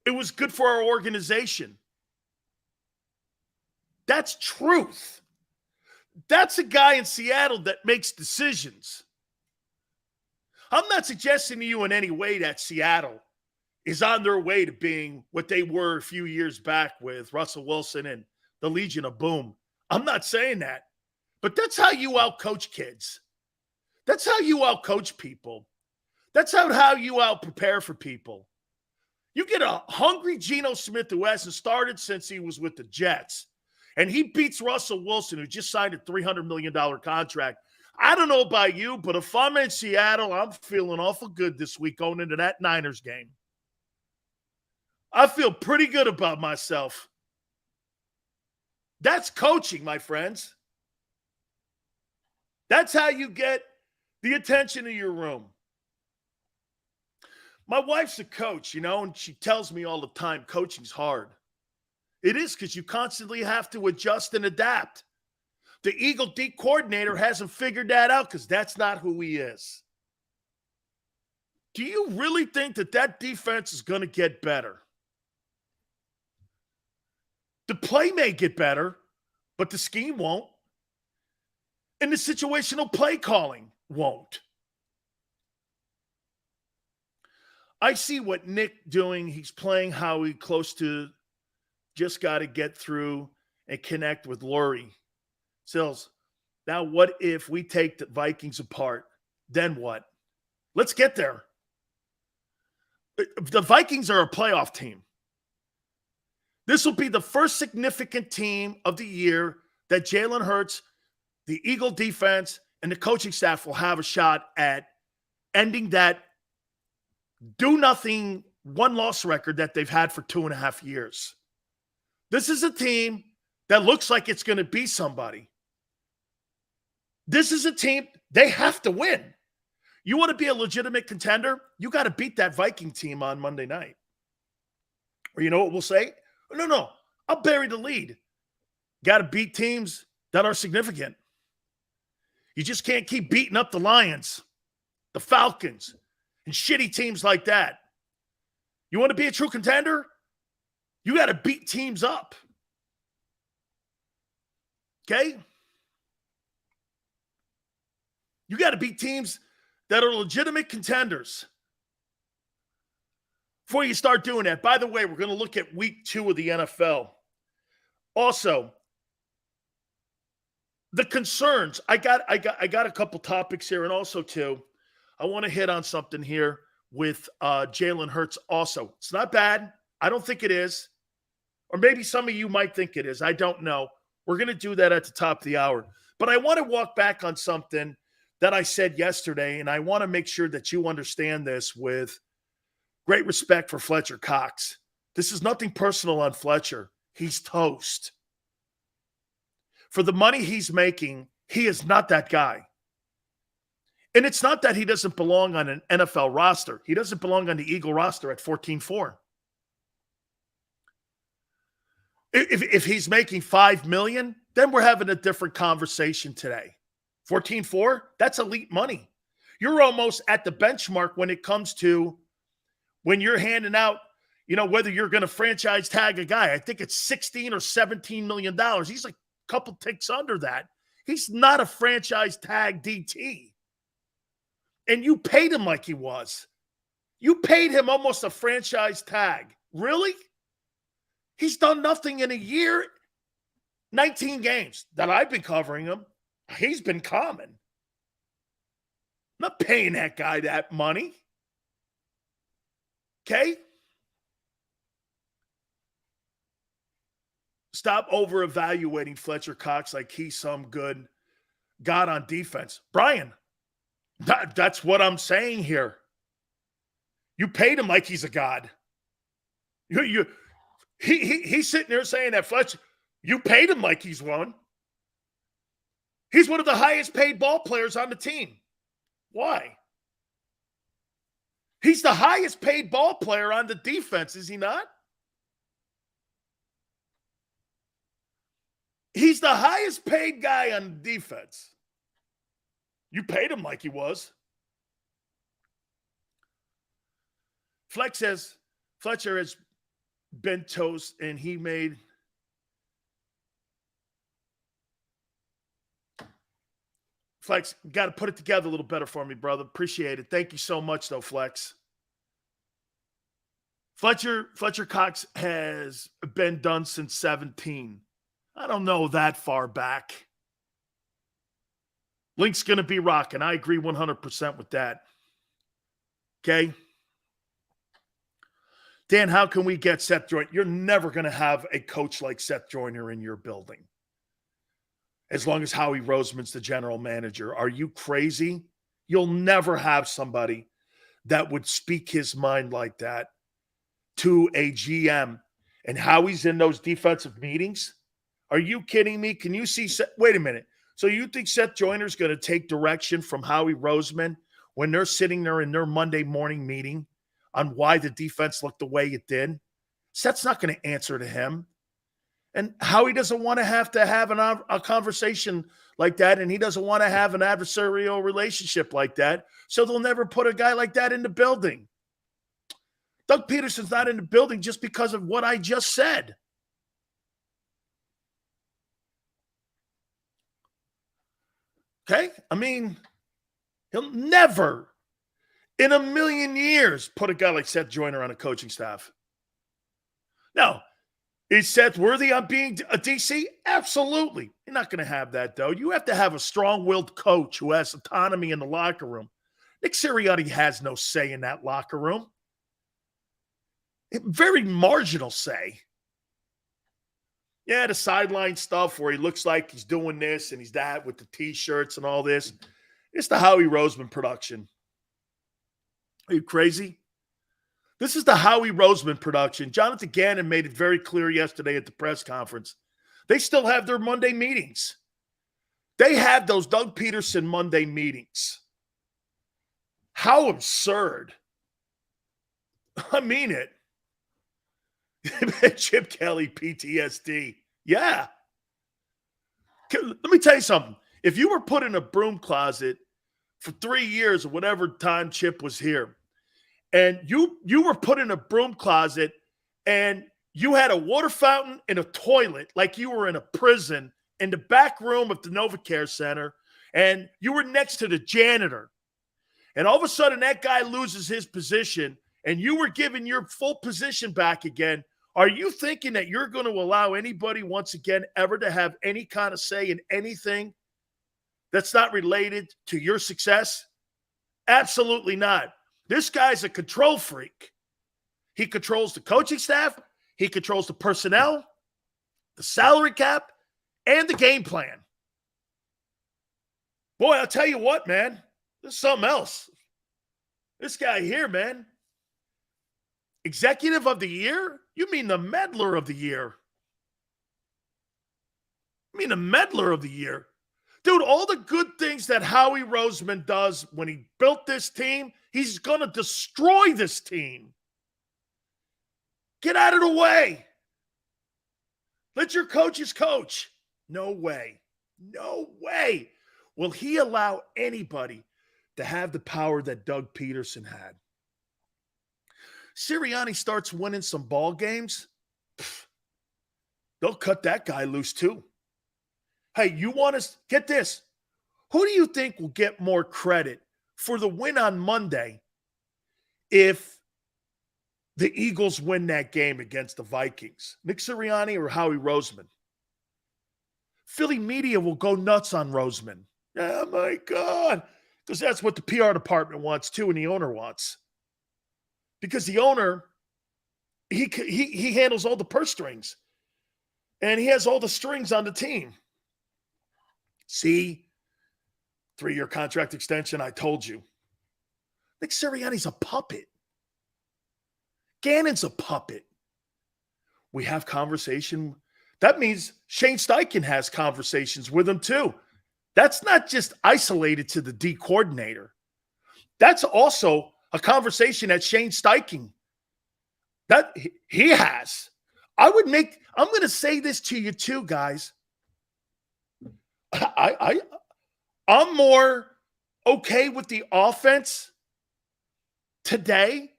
It was good for our organization. That's truth. That's a guy in Seattle that makes decisions. I'm not suggesting to you in any way that Seattle is on their way to being what they were a few years back with Russell Wilson and the Legion of Boom. I'm not saying that. But that's how you out-coach kids. That's how you out-coach people. That's how you out-prepare for people. You get a hungry Geno Smith who hasn't started since he was with the Jets, and he beats Russell Wilson, who just signed a $300 million contract. I don't know about you, but if I'm in Seattle, I'm feeling awful good this week going into that Niners game. I feel pretty good about myself. That's coaching, my friends. That's how you get the attention of your room. My wife's a coach, and she tells me all the time, coaching's hard. It is, because you constantly have to adjust and adapt. The Eagle D coordinator hasn't figured that out because that's not who he is. Do you really think that defense is going to get better? The play may get better, but the scheme won't. And the situational play calling won't. I see what Nick doing. He's playing Howie close to just got to get through and connect with Lurie. Sills, now what if we take the Vikings apart? Then what? Let's get there. The Vikings are a playoff team. This will be the first significant team of the year that Jalen Hurts, the Eagle defense, and the coaching staff will have a shot at ending that do-nothing one-loss record that they've had for 2.5 years. This is a team that looks like it's going to be somebody. This is a team, they have to win. You want to be a legitimate contender, you got to beat that Viking team on Monday night. Or you know what we'll say? No, I'll bury the lead. Got to beat teams that are significant. You just can't keep beating up the Lions, the Falcons, and shitty teams like that. You want to be a true contender? You got to beat teams up. Okay? You got to beat teams that are legitimate contenders before you start doing that. By the way, we're going to look at week 2 of the NFL. Also, the concerns. I got a couple topics here, and also too, I want to hit on something here with Jalen Hurts. Also, it's not bad. I don't think it is, or maybe some of you might think it is. I don't know. We're going to do that at the top of the hour. But I want to walk back on something that I said yesterday, and I want to make sure that you understand this with great respect for Fletcher Cox. This is nothing personal on Fletcher. He's toast. For the money he's making, he is not that guy. And it's not that he doesn't belong on an NFL roster. He doesn't belong on the Eagle roster at 14-4. If he's making $5 million, then we're having a different conversation today. 14-4, that's elite money. You're almost at the benchmark when it comes to when you're handing out, whether you're going to franchise tag a guy. I think it's $16 or $17 million. He's like a couple ticks under that. He's not a franchise tag DT. And you paid him like he was. You paid him almost a franchise tag. Really? He's done nothing in a year, 19 games that I've been covering him. He's been common. I'm not paying that guy that money. Okay? Stop over-evaluating Fletcher Cox like he's some good god on defense. Brian, that's what I'm saying here. You paid him like he's a god. He's sitting there saying that, Fletcher, you paid him like he's one. He's one of the highest paid ball players on the team. Why? He's the highest paid ball player on the defense, is he not? He's the highest paid guy on defense. You paid him like he was. Flex says Fletcher has been toast and he made Flex, got to put it together a little better for me, brother. Appreciate it. Thank you so much, though, Flex. Fletcher Cox has been done since 17. I don't know that far back. Link's going to be rocking. I agree 100% with that. Okay? Dan, how can we get Seth Joyner? You're never going to have a coach like Seth Joyner in your building. As long as Howie Roseman's the general manager. Are you crazy? You'll never have somebody that would speak his mind like that to a GM. And Howie's in those defensive meetings? Are you kidding me? Can you see wait a minute. So you think Seth Joyner's going to take direction from Howie Roseman when they're sitting there in their Monday morning meeting on why the defense looked the way it did? Seth's not going to answer to him. And Howie doesn't want to have a conversation like that, and he doesn't want to have an adversarial relationship like that, so they'll never put a guy like that in the building. Doug Peterson's not in the building just because of what I just said. Okay? I mean, he'll never in a million years put a guy like Seth Joyner on a coaching staff. Now, is Seth worthy on being a DC? Absolutely. You're not going to have that, though. You have to have a strong-willed coach who has autonomy in the locker room. Nick Sirianni has no say in that locker room. Very marginal say. Yeah, the sideline stuff where he looks like he's doing this and he's that with the T-shirts and all this. It's the Howie Roseman production. Are you crazy? This is the Howie Roseman production. Jonathan Gannon made it very clear yesterday at the press conference. They still have their Monday meetings. They have those Doug Peterson Monday meetings. How absurd. I mean it. Chip Kelly PTSD. Yeah. Let me tell you something. If you were put in a broom closet for 3 years or whatever time Chip was here, and you were put in a broom closet and you had a water fountain and a toilet like you were in a prison in the back room of the NovaCare Center, and you were next to the janitor, and all of a sudden that guy loses his position and you were given your full position back again, are you thinking that you're going to allow anybody once again ever to have any kind of say in anything that's not related to your success? Absolutely not. This guy's a control freak. He controls the coaching staff. He controls the personnel, the salary cap, and the game plan. Boy, I'll tell you what, man. This is something else. This guy here, man. Executive of the year? You mean the meddler of the year? You mean the meddler of the year? Dude, all the good things that Howie Roseman does when he built this team, he's going to destroy this team. Get out of the way. Let your coaches coach. No way. No way will he allow anybody to have the power that Doug Peterson had. Sirianni starts winning some ball games, they'll cut that guy loose too. Hey, you want to get this? Who do you think will get more credit for the win on Monday if the Eagles win that game against the Vikings? Nick Sirianni or Howie Roseman? Philly media will go nuts on Roseman. Oh, my God. Because that's what the PR department wants, too, and the owner wants. Because the owner, he handles all the purse strings. And he has all the strings on the team. See? 3-year contract extension, I told you. Nick Sirianni's a puppet. Gannon's a puppet. We have conversation. That means Shane Steichen has conversations with him too. That's not just isolated to the D coordinator. That's also a conversation that Shane Steichen that he has. I'm going to say this to you too, guys. I'm more okay with the offense today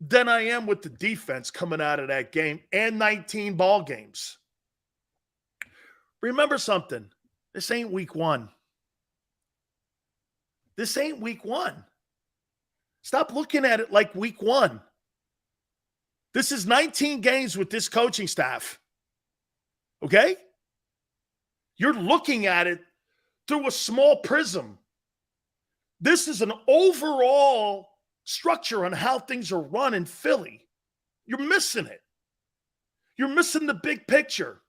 than I am with the defense coming out of that game and 19 ball games. Remember something. This ain't week one. This ain't week one. Stop looking at it like week one. This is 19 games with this coaching staff. Okay? You're looking at it through a small prism. This is an overall structure on how things are run in Philly. You're missing it. You're missing the big picture.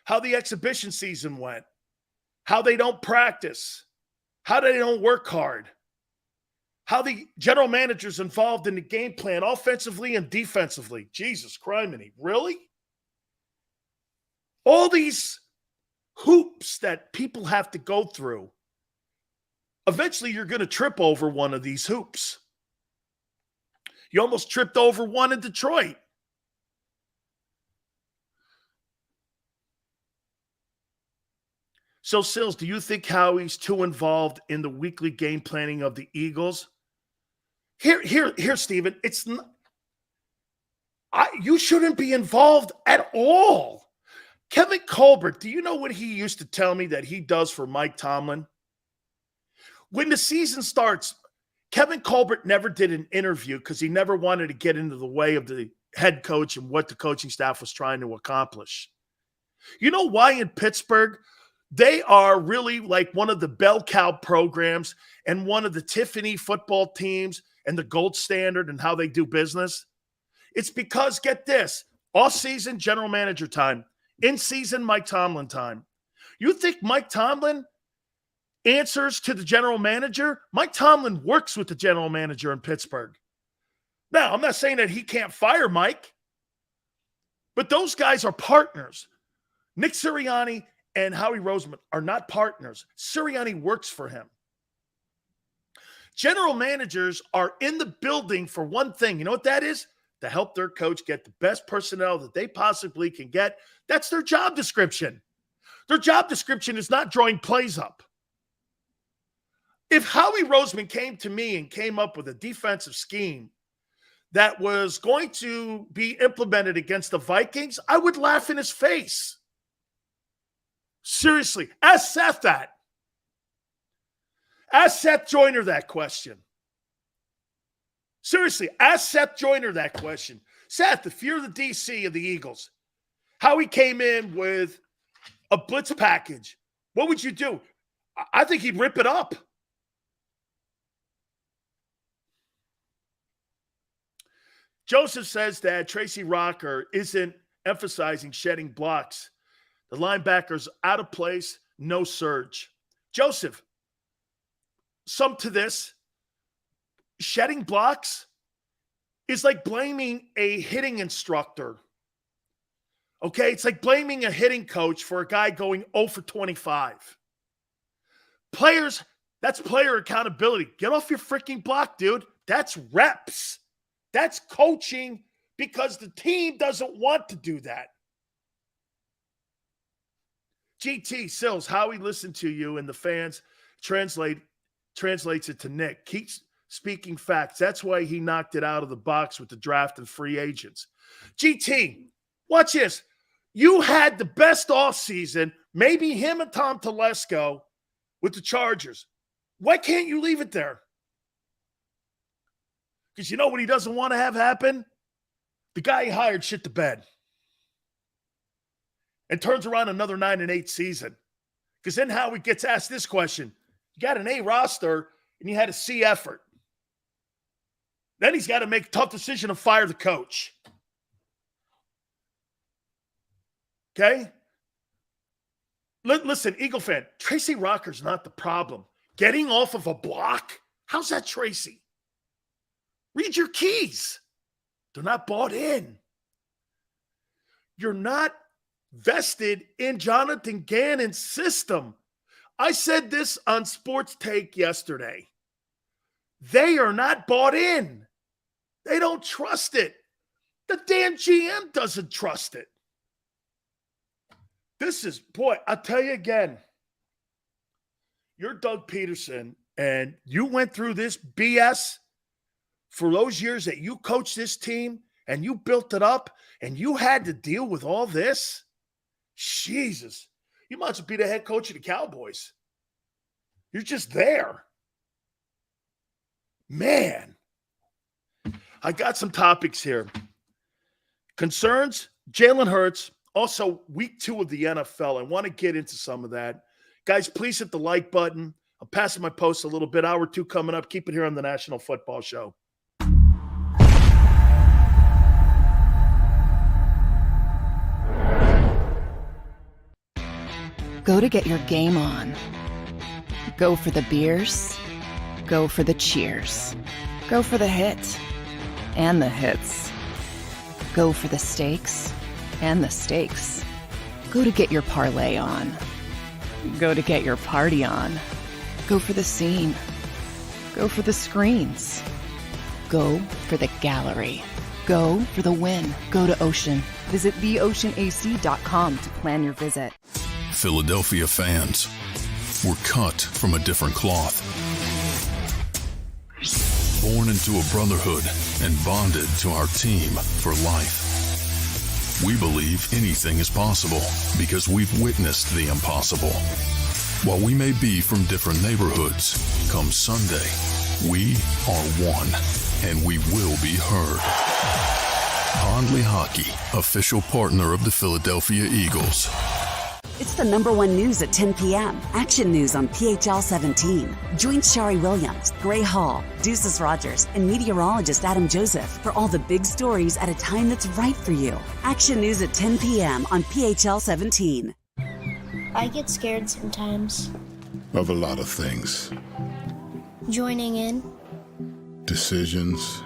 How the exhibition season went. How they don't practice. How they don't work hard. How the general manager's involved in the game plan offensively and defensively. Jesus criminy. Really? All these hoops that people have to go through. Eventually, you're going to trip over one of these hoops. You almost tripped over one in Detroit. So, Sills, do you think Howie's too involved in the weekly game planning of the Eagles? Here, Steven, it's not, you shouldn't be involved at all. Kevin Colbert, do you know what he used to tell me that he does for Mike Tomlin? When the season starts, Kevin Colbert never did an interview because he never wanted to get into the way of the head coach and what the coaching staff was trying to accomplish. You know why in Pittsburgh? They are really like one of the bell cow programs and one of the Tiffany football teams and the gold standard and how they do business. It's because, get this, off-season general manager time, in-season Mike Tomlin time. You think Mike Tomlin answers to the general manager? Mike Tomlin works with the general manager in Pittsburgh. Now, I'm not saying that he can't fire Mike, but those guys are partners. Nick Sirianni and Howie Roseman are not partners. Sirianni works for him. General managers are in the building for one thing. You know what that is? To help their coach get the best personnel that they possibly can get. That's their job description. Their job description is not drawing plays up. If Howie Roseman came to me and came up with a defensive scheme that was going to be implemented against the Vikings, I would laugh in his face. Seriously, ask Seth that. Ask Seth Joyner that question. Seriously, ask Seth Joyner that question. Seth, if you're the DC of the Eagles, Howie came in with a blitz package, what would you do? I think he'd rip it up. Joseph says that Tracy Rocker isn't emphasizing shedding blocks. The linebacker's out of place, no surge. Joseph, some to this. Shedding blocks is like blaming a hitting instructor. Okay? It's like blaming a hitting coach for a guy going 0 for 25. Players, that's player accountability. Get off your freaking block, dude. That's reps. That's coaching because the team doesn't want to do that. GT, Sills, Howie listened to you and the fans translates it to Nick. Keeps speaking facts. That's why he knocked it out of the box with the draft and free agents. GT, watch this. You had the best offseason, maybe him and Tom Telesco with the Chargers. Why can't you leave it there? Because you know what he doesn't want to have happen? The guy he hired shit the bed. And turns around another 9-8 season. Because then Howie gets asked this question. You got an A roster and you had a C effort. Then he's got to make a tough decision to fire the coach. Okay? Listen, Eagle fan, Tracy Rocker's not the problem. Getting off of a block? How's that Tracy? Read your keys. They're not bought in. You're not vested in Jonathan Gannon's system. I said this on Sports Take yesterday. They are not bought in. They don't trust it. The damn GM doesn't trust it. This is, boy, I'll tell you again. You're Doug Peterson, and you went through this BS for those years that you coached this team and you built it up and you had to deal with all this. Jesus, you might as well be the head coach of the Cowboys. You're just there. Man, I got some topics here. Concerns, Jalen Hurts, also week 2 of the NFL. I want to get into some of that. Guys, please hit the like button. I'm passing my post a little bit. Hour 2 coming up. Keep it here on the National Football Show.
Go to get your game on. Go for the beers. Go for the cheers. Go for the hit and the hits. Go for the stakes and the stakes. Go to get your parlay on. Go to get your party on. Go for the scene. Go for the screens. Go for the gallery. Go for the win. Go to Ocean. Visit theoceanac.com to plan your visit.
Philadelphia fans. We're cut from a different cloth. Born into a brotherhood and bonded to our team for life. We believe anything is possible because we've witnessed the impossible. While we may be from different neighborhoods, come Sunday, we are one, and we will be heard. Pondley Hockey, official partner of the Philadelphia Eagles.
It's the #1 news at 10 p.m. Action News on PHL 17. Join Shari Williams, Gray Hall, Deuces Rogers, and meteorologist Adam Joseph for all the big stories at a time that's right for you. Action News at 10 p.m. on PHL 17.
I get scared sometimes.
Of a lot of things.
Joining in.
Decisions.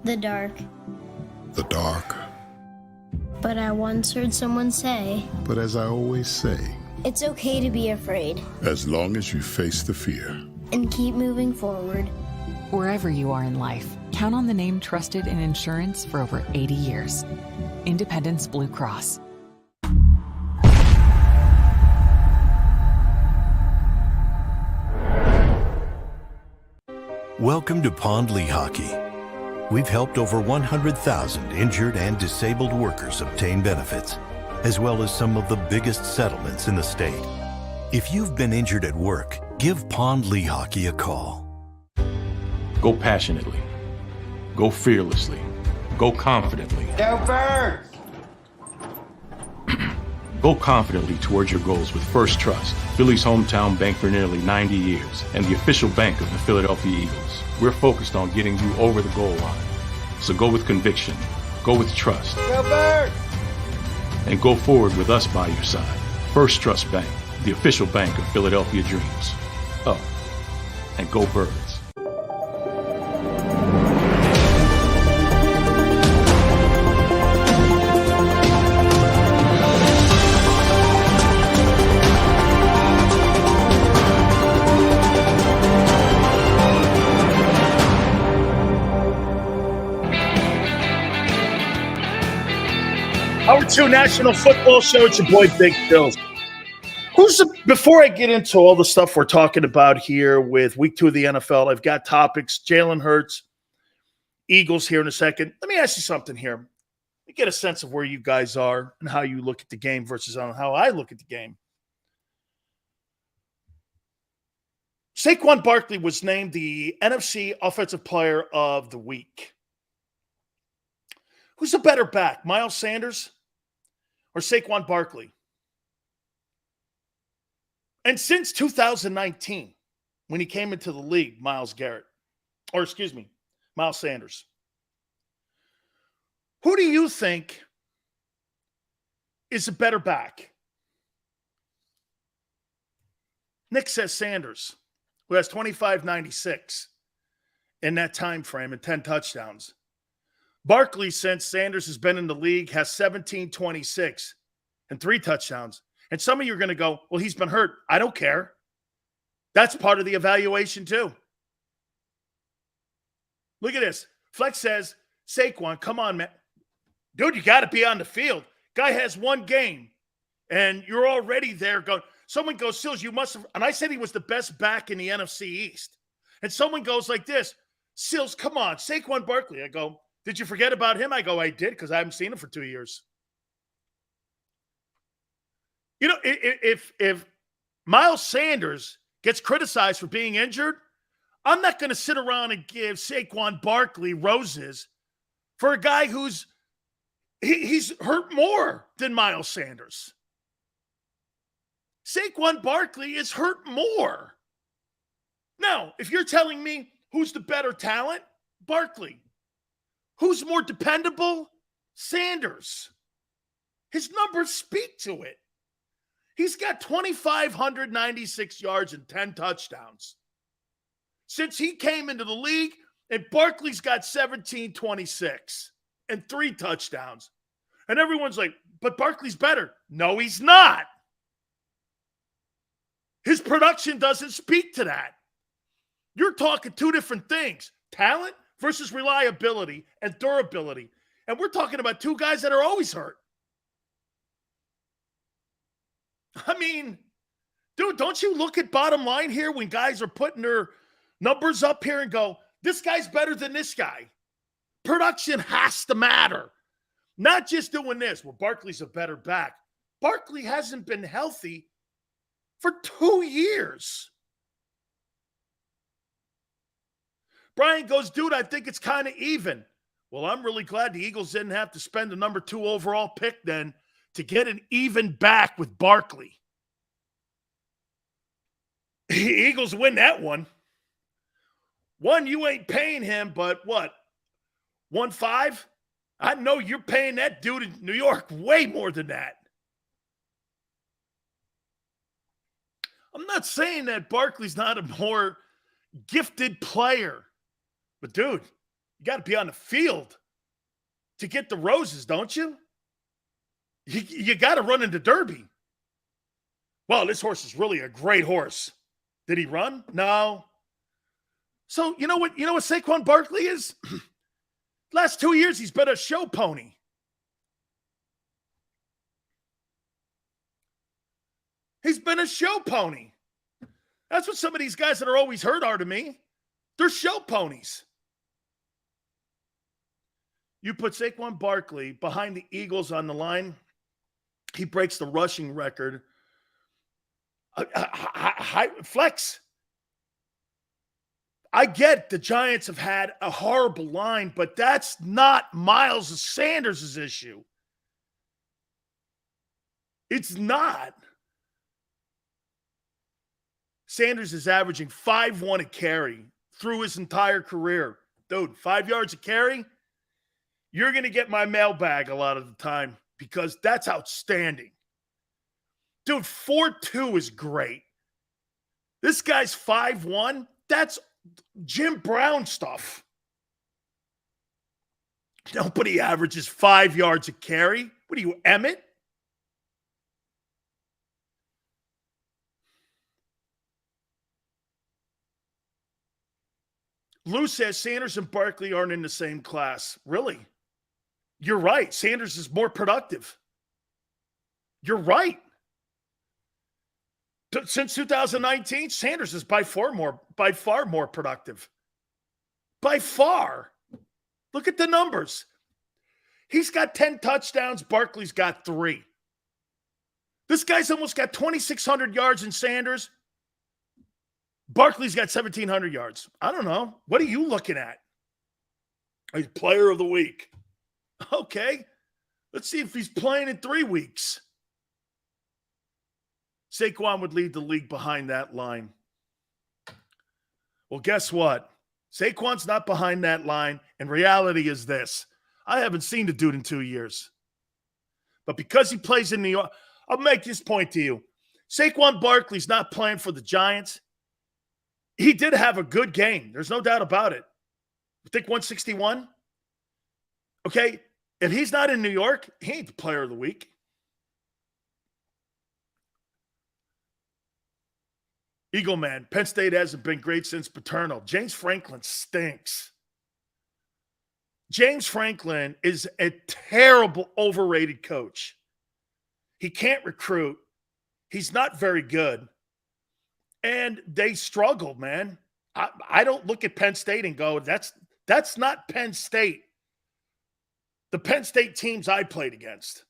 The dark.
The dark.
But I once heard someone say,
But as I always say,
it's okay to be afraid.
as long as you face the fear.
And keep moving forward.
Wherever you are in life, count on the name trusted in insurance for over 80 years. Independence Blue Cross.
Welcome to Pondley Hockey. We've helped over 100,000 injured and disabled workers obtain benefits, as well as some of the biggest settlements in the state. If you've been injured at work, give Pondley Hockey a call.
Go passionately. Go fearlessly. Go confidently.
Go Birds!
Go confidently towards your goals with First Trust, Philly's hometown bank for nearly 90 years, and the official bank of the Philadelphia Eagles. We're focused on getting you over the goal line. So go with conviction, go with trust,
Go Birds!
and go forward with us by your side. First Trust Bank, the official bank of Philadelphia dreams. Up and go Birds.
Hour 2 National Football Show. It's your boy Big Bills. Before I get into all the stuff we're talking about here with week 2 of the NFL, I've got topics. Jalen Hurts, Eagles here in a second. Let me ask you something here. Let me get a sense of where you guys are and how you look at the game versus on how I look at the game. Saquon Barkley was named the NFC Offensive Player of the Week. Who's a better back, Miles Sanders or Saquon Barkley? And since 2019, when he came into the league, Miles Sanders. Who do you think is a better back? Nick says Sanders, who has 25.96 in that time frame and 10 touchdowns. Barkley, since Sanders has been in the league, has 17.26 and 3 touchdowns. And some of you are going to go, well, he's been hurt. I don't care. That's part of the evaluation too. Look at this. Flex says, Saquon, come on, man. Dude, you got to be on the field. Guy has one game, and you're already there going. Someone goes, Sills, you must have. And I said he was the best back in the NFC East. And someone goes like this, Sills, come on, Saquon Barkley. I go, did you forget about him? I go, I did, because I haven't seen him for 2 years. You know, if Miles Sanders gets criticized for being injured, I'm not going to sit around and give Saquon Barkley roses for a guy who's he's hurt more than Miles Sanders. Saquon Barkley is hurt more. Now, if you're telling me who's the better talent, Barkley. Who's more dependable? Sanders. His numbers speak to it. He's got 2,596 yards and 10 touchdowns since he came into the league, and Barkley's got 17.26 and 3 touchdowns. And everyone's like, but Barkley's better. No, he's not. His production doesn't speak to that. You're talking 2 different things. Talent versus reliability and durability. And we're talking about 2 guys that are always hurt. I mean, dude, don't you look at bottom line here when guys are putting their numbers up here and go, this guy's better than this guy? Production has to matter. Not just doing this. Well, Barkley's a better back. Barkley hasn't been healthy for 2 years. Brian goes, dude, I think it's kind of even. Well, I'm really glad the Eagles didn't have to spend the number 2 overall pick then to get an even back with Barkley. The Eagles win that one. One, you ain't paying him, but what? 1.5? I know you're paying that dude in New York way more than that. I'm not saying that Barkley's not a more gifted player. But, dude, you got to be on the field to get the roses, don't you? You got to run into Derby. Well, this horse is really a great horse. Did he run? No. So, you know what Saquon Barkley is? Last 2 years, he's been a show pony. He's been a show pony. That's what some of these guys that are always hurt are to me. They're show ponies. You put Saquon Barkley behind the Eagles on the line, he breaks the rushing record. Flex. I get the Giants have had a horrible line, but that's not Miles Sanders' issue. It's not. Sanders is averaging 5.1 a carry through his entire career. Dude, 5 yards a carry, you're going to get my mailbag a lot of the time because that's outstanding. Dude, 4.2 is great. This guy's 5'1", that's Jim Brown stuff. Nobody averages 5 yards a carry. What are you, Emmett? Lou says Sanders and Barkley aren't in the same class. Really? You're right. Sanders is more productive. You're right. Since 2019, Sanders is by far more productive. By far. Look at the numbers. He's got 10 touchdowns. Barkley's got 3. This guy's almost got 2,600 yards in Sanders. Barkley's got 1,700 yards. I don't know. What are you looking at? He's player of the week. Okay. Let's see if he's playing in 3 weeks. Saquon would lead the league behind that line. Well, guess what? Saquon's not behind that line, and reality is this. I haven't seen the dude in 2 years. But because he plays in New York, I'll make this point to you. Saquon Barkley's not playing for the Giants. He did have a good game. There's no doubt about it. I think 161. Okay, if he's not in New York, he ain't the player of the week. Eagle Man, Penn State hasn't been great since Paterno. James Franklin stinks. James Franklin is a terrible, overrated coach. He can't recruit. He's not very good. And they struggled, man. I don't look at Penn State and go, that's not Penn State. The Penn State teams I played against.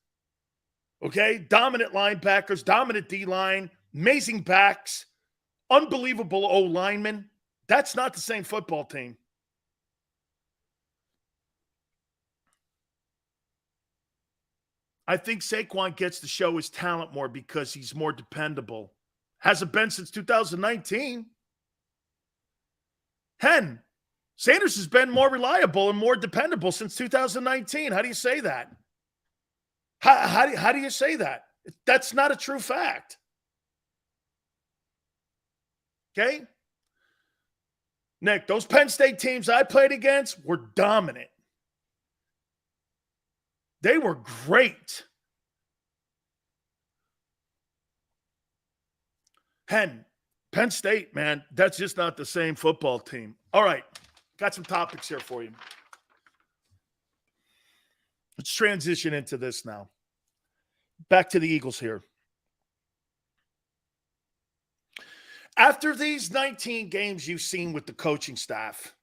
Okay? Dominant linebackers, dominant D-line, amazing backs, unbelievable O-linemen. That's not the same football team. I think Saquon gets to show his talent more because he's more dependable. Hasn't been since 2019. Sanders has been more reliable and more dependable since 2019. How do you say that? How do you say that? That's not a true fact. Okay? Nick, those Penn State teams I played against were dominant. They were great. Penn State, man, that's just not the same football team. All right, got some topics here for you. Let's transition into this now. Back to the Eagles here. After these 19 games you've seen with the coaching staff,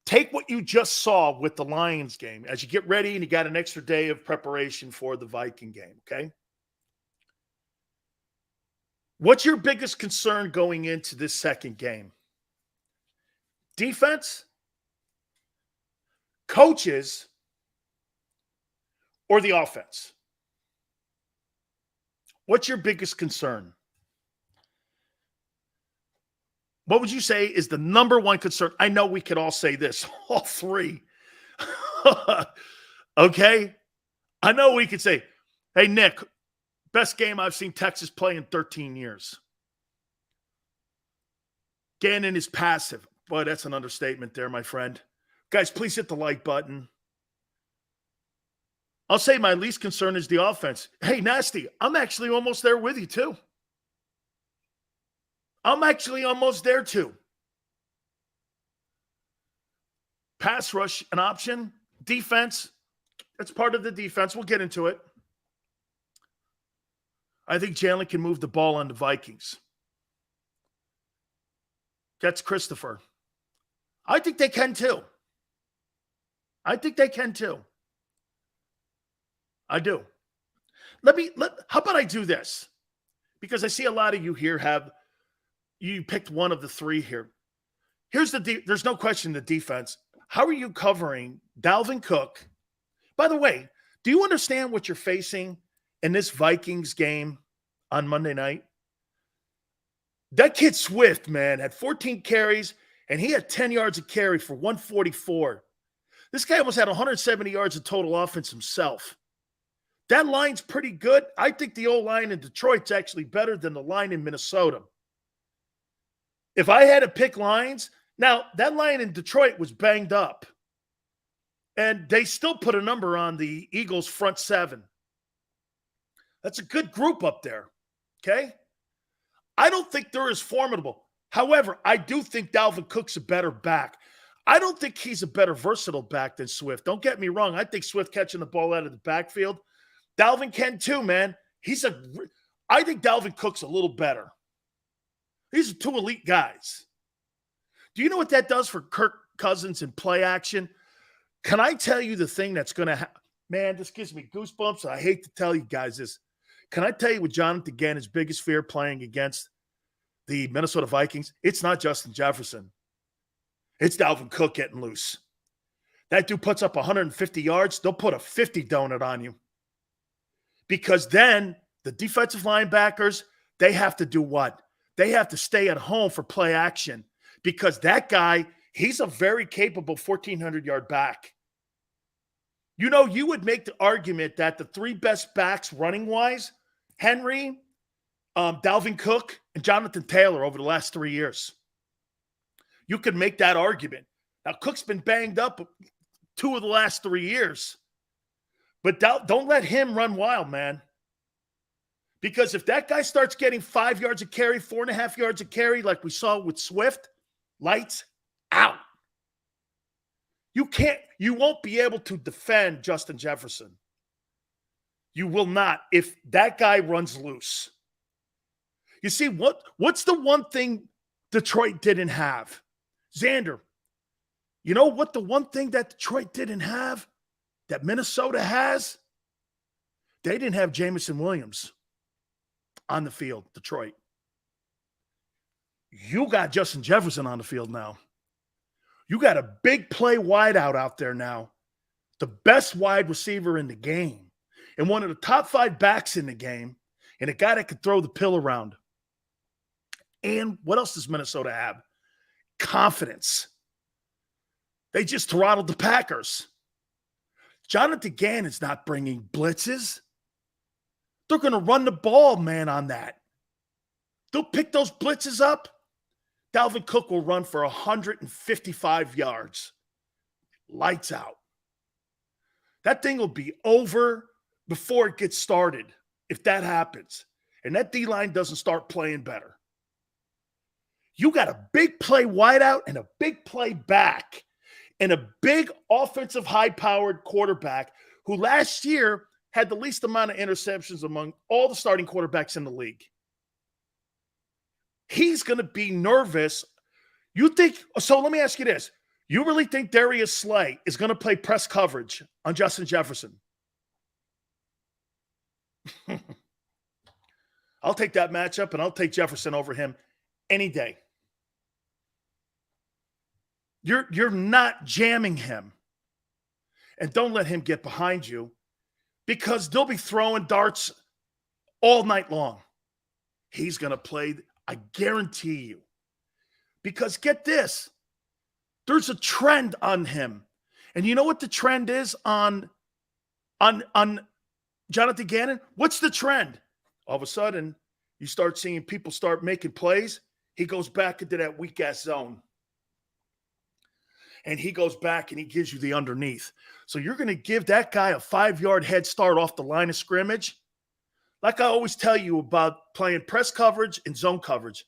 take what you just saw with the Lions game as you get ready and you got an extra day of preparation for the Viking game, okay? What's your biggest concern going into this second game? Defense, coaches, or the offense? What's your biggest concern? What would you say is the number one concern? I know we could all say this, all three. Okay? I know we could say, hey, Nick, best game I've seen Texas play in 13 years. Gannon is passive. Boy, that's an understatement there, my friend. Guys, please hit the like button. I'll say my least concern is the offense. Hey, Nasty, I'm actually almost there with you, too. I'm actually almost there, too. Pass rush, an option. Defense, that's part of the defense. We'll get into it. I think Jalen can move the ball on the Vikings. That's Christopher. I think they can, too. I think they can, too. I do. How about I do this? Because I see a lot of you here you picked one of the three here. There's no question the defense. How are you covering Dalvin Cook? By the way, do you understand what you're facing in this Vikings game on Monday night? That kid Swift, man, had 14 carries, and he had 10 yards a carry for 144. This guy almost had 170 yards of total offense himself. That line's pretty good. I think the old line in Detroit's actually better than the line in Minnesota. If I had to pick lines, now that line in Detroit was banged up. And they still put a number on the Eagles' front seven. That's a good group up there, okay? I don't think they're as formidable. However, I do think Dalvin Cook's a better back. I don't think he's a better versatile back than Swift. Don't get me wrong. I think Swift catching the ball out of the backfield. Dalvin can too, man. I think Dalvin Cook's a little better. These are two elite guys. Do you know what that does for Kirk Cousins in play action? Can I tell you the thing that's going to happen? Man, this gives me goosebumps. I hate to tell you guys this. Can I tell you what Jonathan Gannon's biggest fear playing against the Minnesota Vikings? It's not Justin Jefferson. It's Dalvin Cook getting loose. That dude puts up 150 yards, they'll put a 50 donut on you. Because then the defensive linebackers, they have to do what? They have to stay at home for play action. Because that guy, he's a very capable 1,400-yard back. You know, you would make the argument that the three best backs running-wise, Henry, Dalvin Cook, and Jonathan Taylor over the last 3 years. You could make that argument. Now, Cook's been banged up 2 of the last 3 years. But don't let him run wild, man. Because if that guy starts getting 5 yards a carry, 4.5 yards a carry, like we saw with Swift, lights out. You won't be able to defend Justin Jefferson. You will not if that guy runs loose. You see, what's the one thing Detroit didn't have? Xander, you know what the one thing that Detroit didn't have that Minnesota has? They didn't have Jameson Williams on the field, Detroit. You got Justin Jefferson on the field now. You got a big play wideout out there now. The best wide receiver in the game. And one of the top 5 backs in the game. And a guy that could throw the pill around. And what else does Minnesota have? Confidence. They just throttled the Packers. Jonathan Gannon's not bringing blitzes. They're going to run the ball, man, on that. They'll pick those blitzes up. Dalvin Cook will run for 155 yards. Lights out. That thing will be over before it gets started if that happens. And that D-line doesn't start playing better. You got a big play wideout and a big play back and a big offensive high-powered quarterback who last year had the least amount of interceptions among all the starting quarterbacks in the league. he's going to be nervous. You think – so let me ask you this. You really think Darius Slay is going to play press coverage on Justin Jefferson? I'll take that matchup, and I'll take Jefferson over him any day. You're not jamming him. And don't let him get behind you because they'll be throwing darts all night long. He's going to play, I guarantee you. Because get this, there's a trend on him. And you know what the trend is on Jonathan Gannon? What's the trend? All of a sudden, you start seeing people start making plays. He goes back into that weak-ass zone. And he goes back and he gives you the underneath. So you're going to give that guy a 5-yard head start off the line of scrimmage? Like I always tell you about playing press coverage and zone coverage.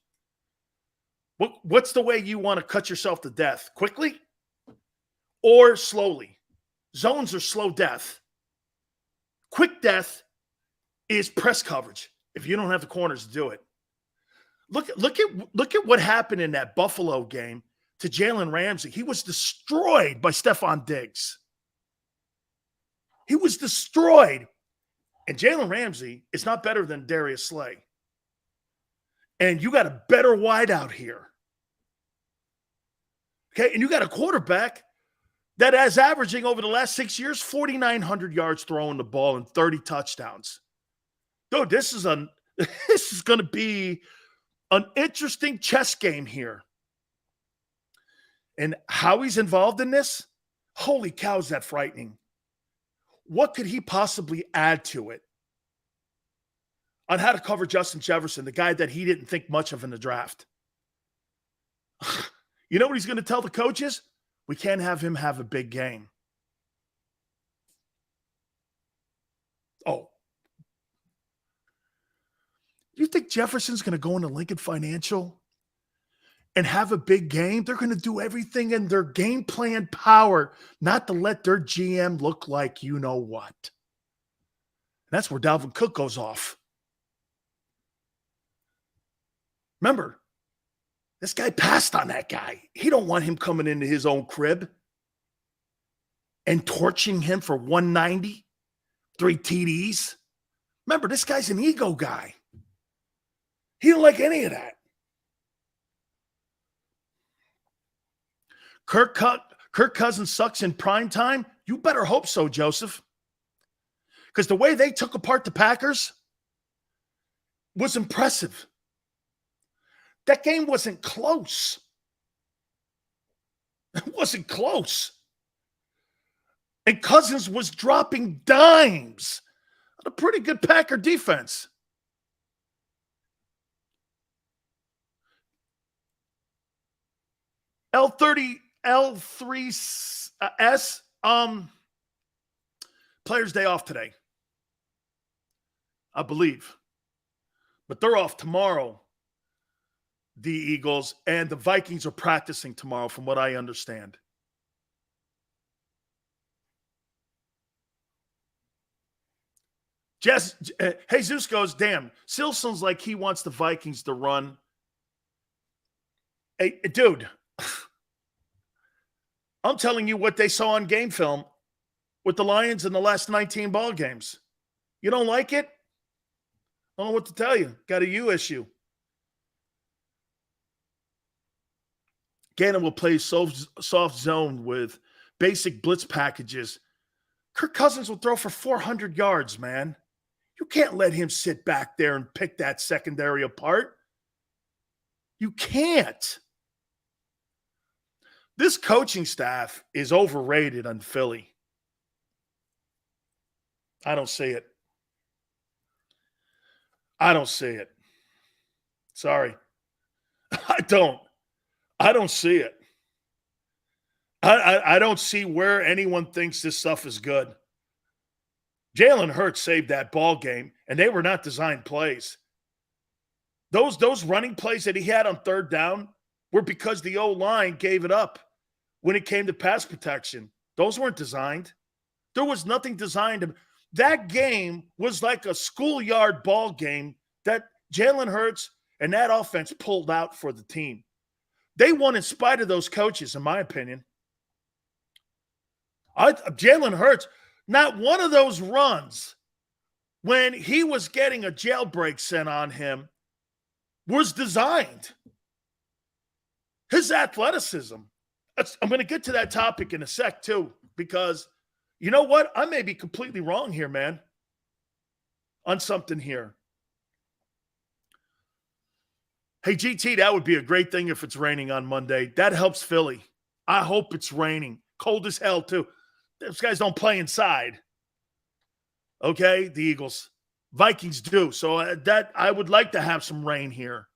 What's the way you want to cut yourself to death? Quickly or slowly? Zones are slow death. Quick death is press coverage if you don't have the corners to do it. Look at what happened in that Buffalo game to Jalen Ramsey. He was destroyed by Stephon Diggs. He was destroyed. And Jalen Ramsey is not better than Darius Slay. And you got a better wideout here. Okay, and you got a quarterback that is averaging over the last 6 years 4,900 yards throwing the ball and 30 touchdowns. Dude, this is going to be an interesting chess game here. And how he's involved in this, holy cow, is that frightening. What could he possibly add to it on how to cover Justin Jefferson, the guy that he didn't think much of in the draft? You know what he's going to tell the coaches? We can't have him have a big game. Oh. You think Jefferson's going to go into Lincoln Financial and have a big game? They're going to do everything in their game plan power not to let their GM look like you know what. That's where Dalvin Cook goes off. Remember, this guy passed on that guy. He don't want him coming into his own crib and torching him for 190, 3 TDs. Remember, this guy's an ego guy. He don't like any of that. Kirk Cousins sucks in prime time? You better hope so, Joseph. Because the way they took apart the Packers was impressive. That game wasn't close. It wasn't close. And Cousins was dropping dimes on a pretty good Packer defense. L3S, Players' Day off today, I believe. But they're off tomorrow, the Eagles, and the Vikings are practicing tomorrow, from what I understand. Jesus goes, damn, still sounds like he wants the Vikings to run. Hey, dude, I'm telling you what they saw on game film with the Lions in the last 19 ball games. You don't like it? I don't know what to tell you. Got a U issue. Gannon will play soft zone with basic blitz packages. Kirk Cousins will throw for 400 yards, man. You can't let him sit back there and pick that secondary apart. You can't. This coaching staff is overrated on Philly. I don't see it. I don't see it. Sorry. I don't see it. I don't see where anyone thinks this stuff is good. Jalen Hurts saved that ball game, and they were not designed plays. Those running plays that he had on third down were because the O-line gave it up when it came to pass protection. Those weren't designed. There was nothing designed. That game was like a schoolyard ball game that Jalen Hurts and that offense pulled out for the team. They won in spite of those coaches, in my opinion. Jalen Hurts, not one of those runs when he was getting a jailbreak sent on him was designed. His athleticism. I'm going to get to that topic in a sec, too, because you know what? I may be completely wrong here, man, on something here. Hey, GT, that would be a great thing if it's raining on Monday. That helps Philly. I hope it's raining. Cold as hell, too. Those guys don't play inside. Okay, the Eagles. Vikings do. So that I would like to have some rain here.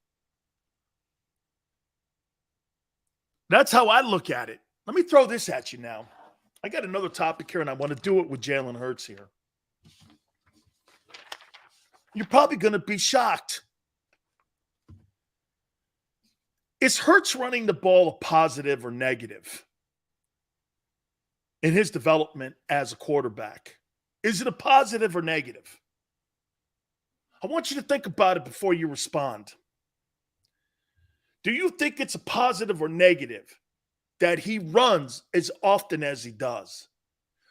That's how I look at it. Let me throw this at you now. I got another topic here, and I want to do it with Jalen Hurts here. You're probably going to be shocked. Is Hurts running the ball a positive or negative in his development as a quarterback? Is it a positive or negative? I want you to think about it before you respond. Do you think it's a positive or negative that he runs as often as he does?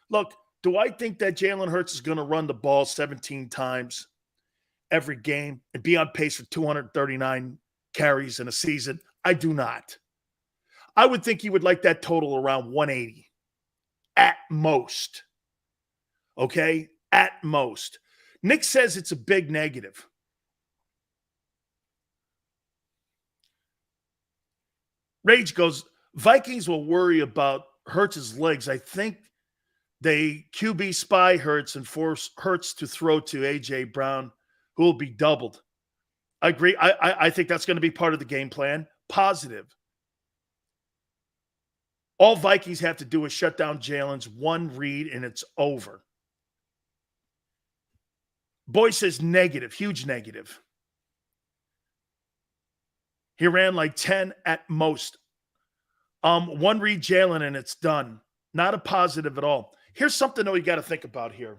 Look, do I think that Jalen Hurts is going to run the ball 17 times every game and be on pace for 239 carries in a season? I do not. I would think he would like that total around 180 at most. Okay? At most. Nick says it's a big negative. Rage goes, Vikings will worry about Hurts' legs. I think they QB spy Hurts and force Hurts to throw to A.J. Brown, who will be doubled. I agree. I think that's going to be part of the game plan. Positive. All Vikings have to do is shut down Jalen's one read, and it's over. Boy says negative, huge negative. He ran like 10 at most. One read Jalen, and it's done. Not a positive at all. Here's something, though, you got to think about here.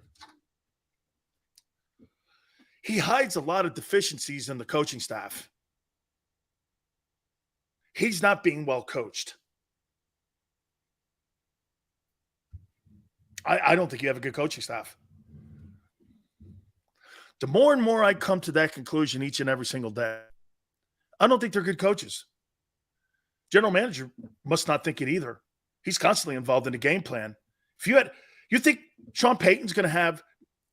He hides a lot of deficiencies in the coaching staff. He's not being well coached. I don't think you have a good coaching staff. The more and more I come to that conclusion each and every single day, I don't think they're good coaches. General manager must not think it either. He's constantly involved in the game plan. If you think Sean Payton's going to have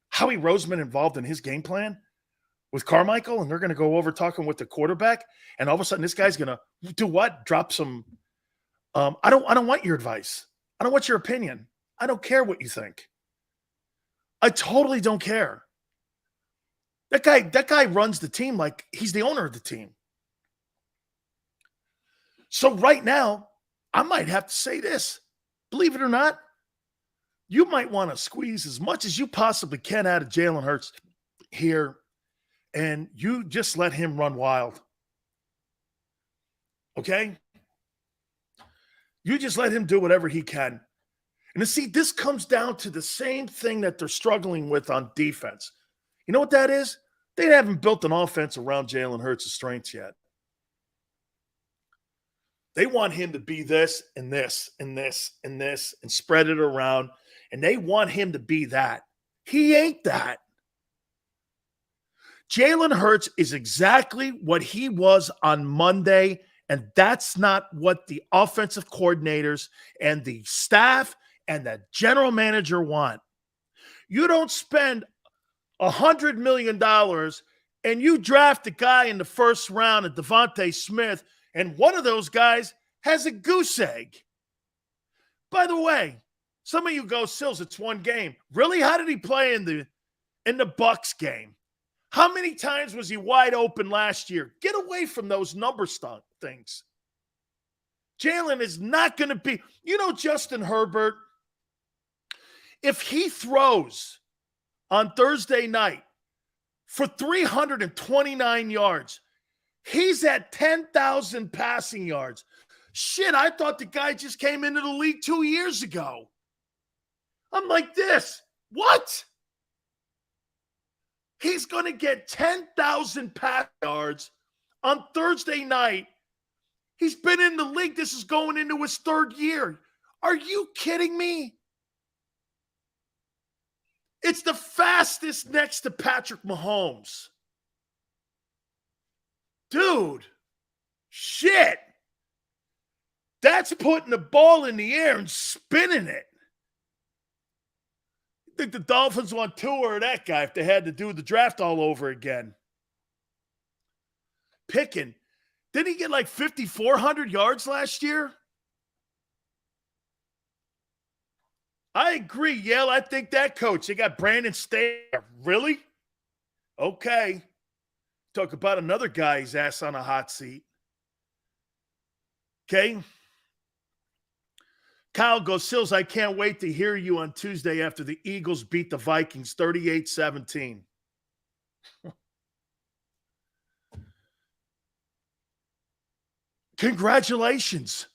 Howie Roseman involved in his game plan with Carmichael, and they're going to go over talking with the quarterback, and all of a sudden this guy's going to do what? Drop some. I don't want your advice. I don't want your opinion. I don't care what you think. I totally don't care. That guy runs the team like he's the owner of the team. So right now, I might have to say this. Believe it or not, you might want to squeeze as much as you possibly can out of Jalen Hurts here, and you just let him run wild. Okay? You just let him do whatever he can. And to see, this comes down to the same thing that they're struggling with on defense. You know what that is? They haven't built an offense around Jalen Hurts' strengths yet. They want him to be this and this and this and this and spread it around, and they want him to be that. He ain't that. Jalen Hurts is exactly what he was on Monday, and that's not what the offensive coordinators and the staff and the general manager want. You don't spend $100 million and you draft a guy in the first round at Devontae Smith, and one of those guys has a goose egg. By the way, some of you go, Sills, it's one game. Really? How did he play in the Bucks game? How many times was he wide open last year? Get away from those number things. Jalen is not going to be, Justin Herbert, if he throws on Thursday night for 329 yards, he's at 10,000 passing yards. Shit, I thought the guy just came into the league 2 years ago. I'm like this. What? He's going to get 10,000 pass yards on Thursday night. He's been in the league. This is going into his third year. Are you kidding me? It's the fastest next to Patrick Mahomes. Dude, shit. That's putting the ball in the air and spinning it. I think the Dolphins want Tua or that guy if they had to do the draft all over again. Picking. Didn't he get like 5,400 yards last year? I agree, Yale. I think that coach. They got Brandon Staley. Really? Okay. Talk about another guy's ass on a hot seat. Okay. Kyle goes, Sills, I can't wait to hear you on Tuesday after the Eagles beat the Vikings 38-17. Congratulations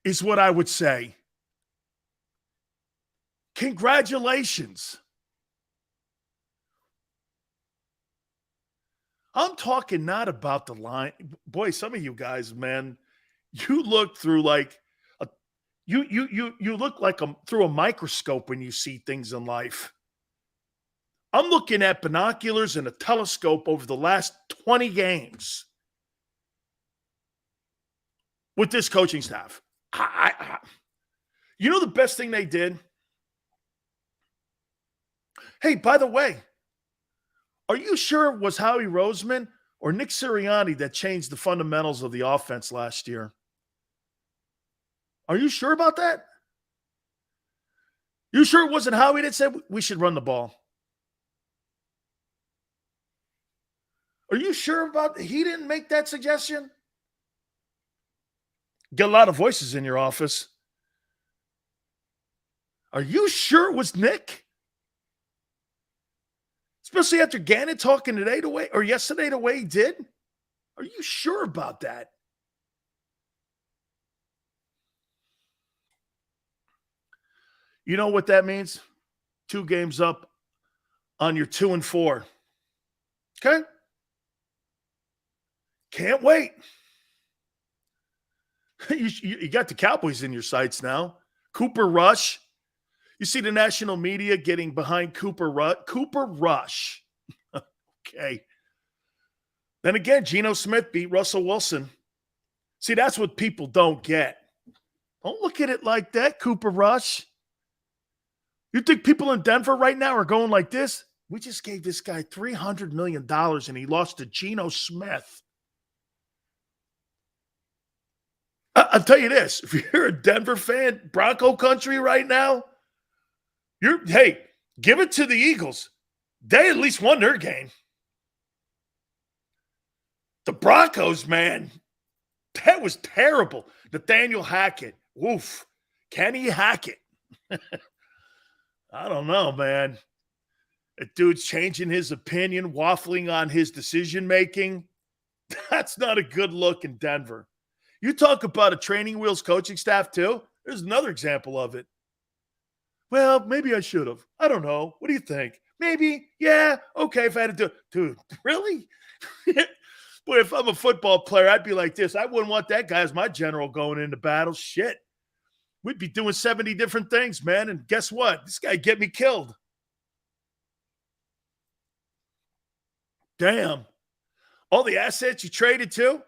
is what I would say. Congratulations. I'm talking not about the line. Boy, some of you guys, man, you look through like you look like through a microscope when you see things in life. I'm looking at binoculars and a telescope over the last 20 games with this coaching staff. You know the best thing they did? Hey, by the way, are you sure it was Howie Roseman or Nick Sirianni that changed the fundamentals of the offense last year? Are you sure about that? You sure it wasn't Howie that said we should run the ball? Are you sure about he didn't make that suggestion? Get a lot of voices in your office. Are you sure it was Nick? Especially after Gannon talking today or yesterday the way he did? Are you sure about that? You know what that means? 2 games up on your 2-4. Okay? Can't wait. You got the Cowboys in your sights now. Cooper Rush. You see the national media getting behind Cooper Rush. Okay. Then again, Geno Smith beat Russell Wilson. See, that's what people don't get. Don't look at it like that, Cooper Rush. You think people in Denver right now are going like this? We just gave this guy $300 million and he lost to Geno Smith. I'll tell you this. If you're a Denver fan, Bronco country right now, hey, give it to the Eagles. They at least won their game. The Broncos, man, that was terrible. Nathaniel Hackett. Woof. Kenny Hackett. I don't know, man. That dude's changing his opinion, waffling on his decision-making. That's not a good look in Denver. You talk about a training wheels coaching staff, too. There's another example of it. Well, maybe I should have. I don't know. What do you think? Maybe. Yeah. Okay, if I had to do it. Dude, really? Boy, if I'm a football player, I'd be like this. I wouldn't want that guy as my general going into battle. Shit. We'd be doing 70 different things, man. And guess what? This guy get me killed. Damn. All the assets you traded to?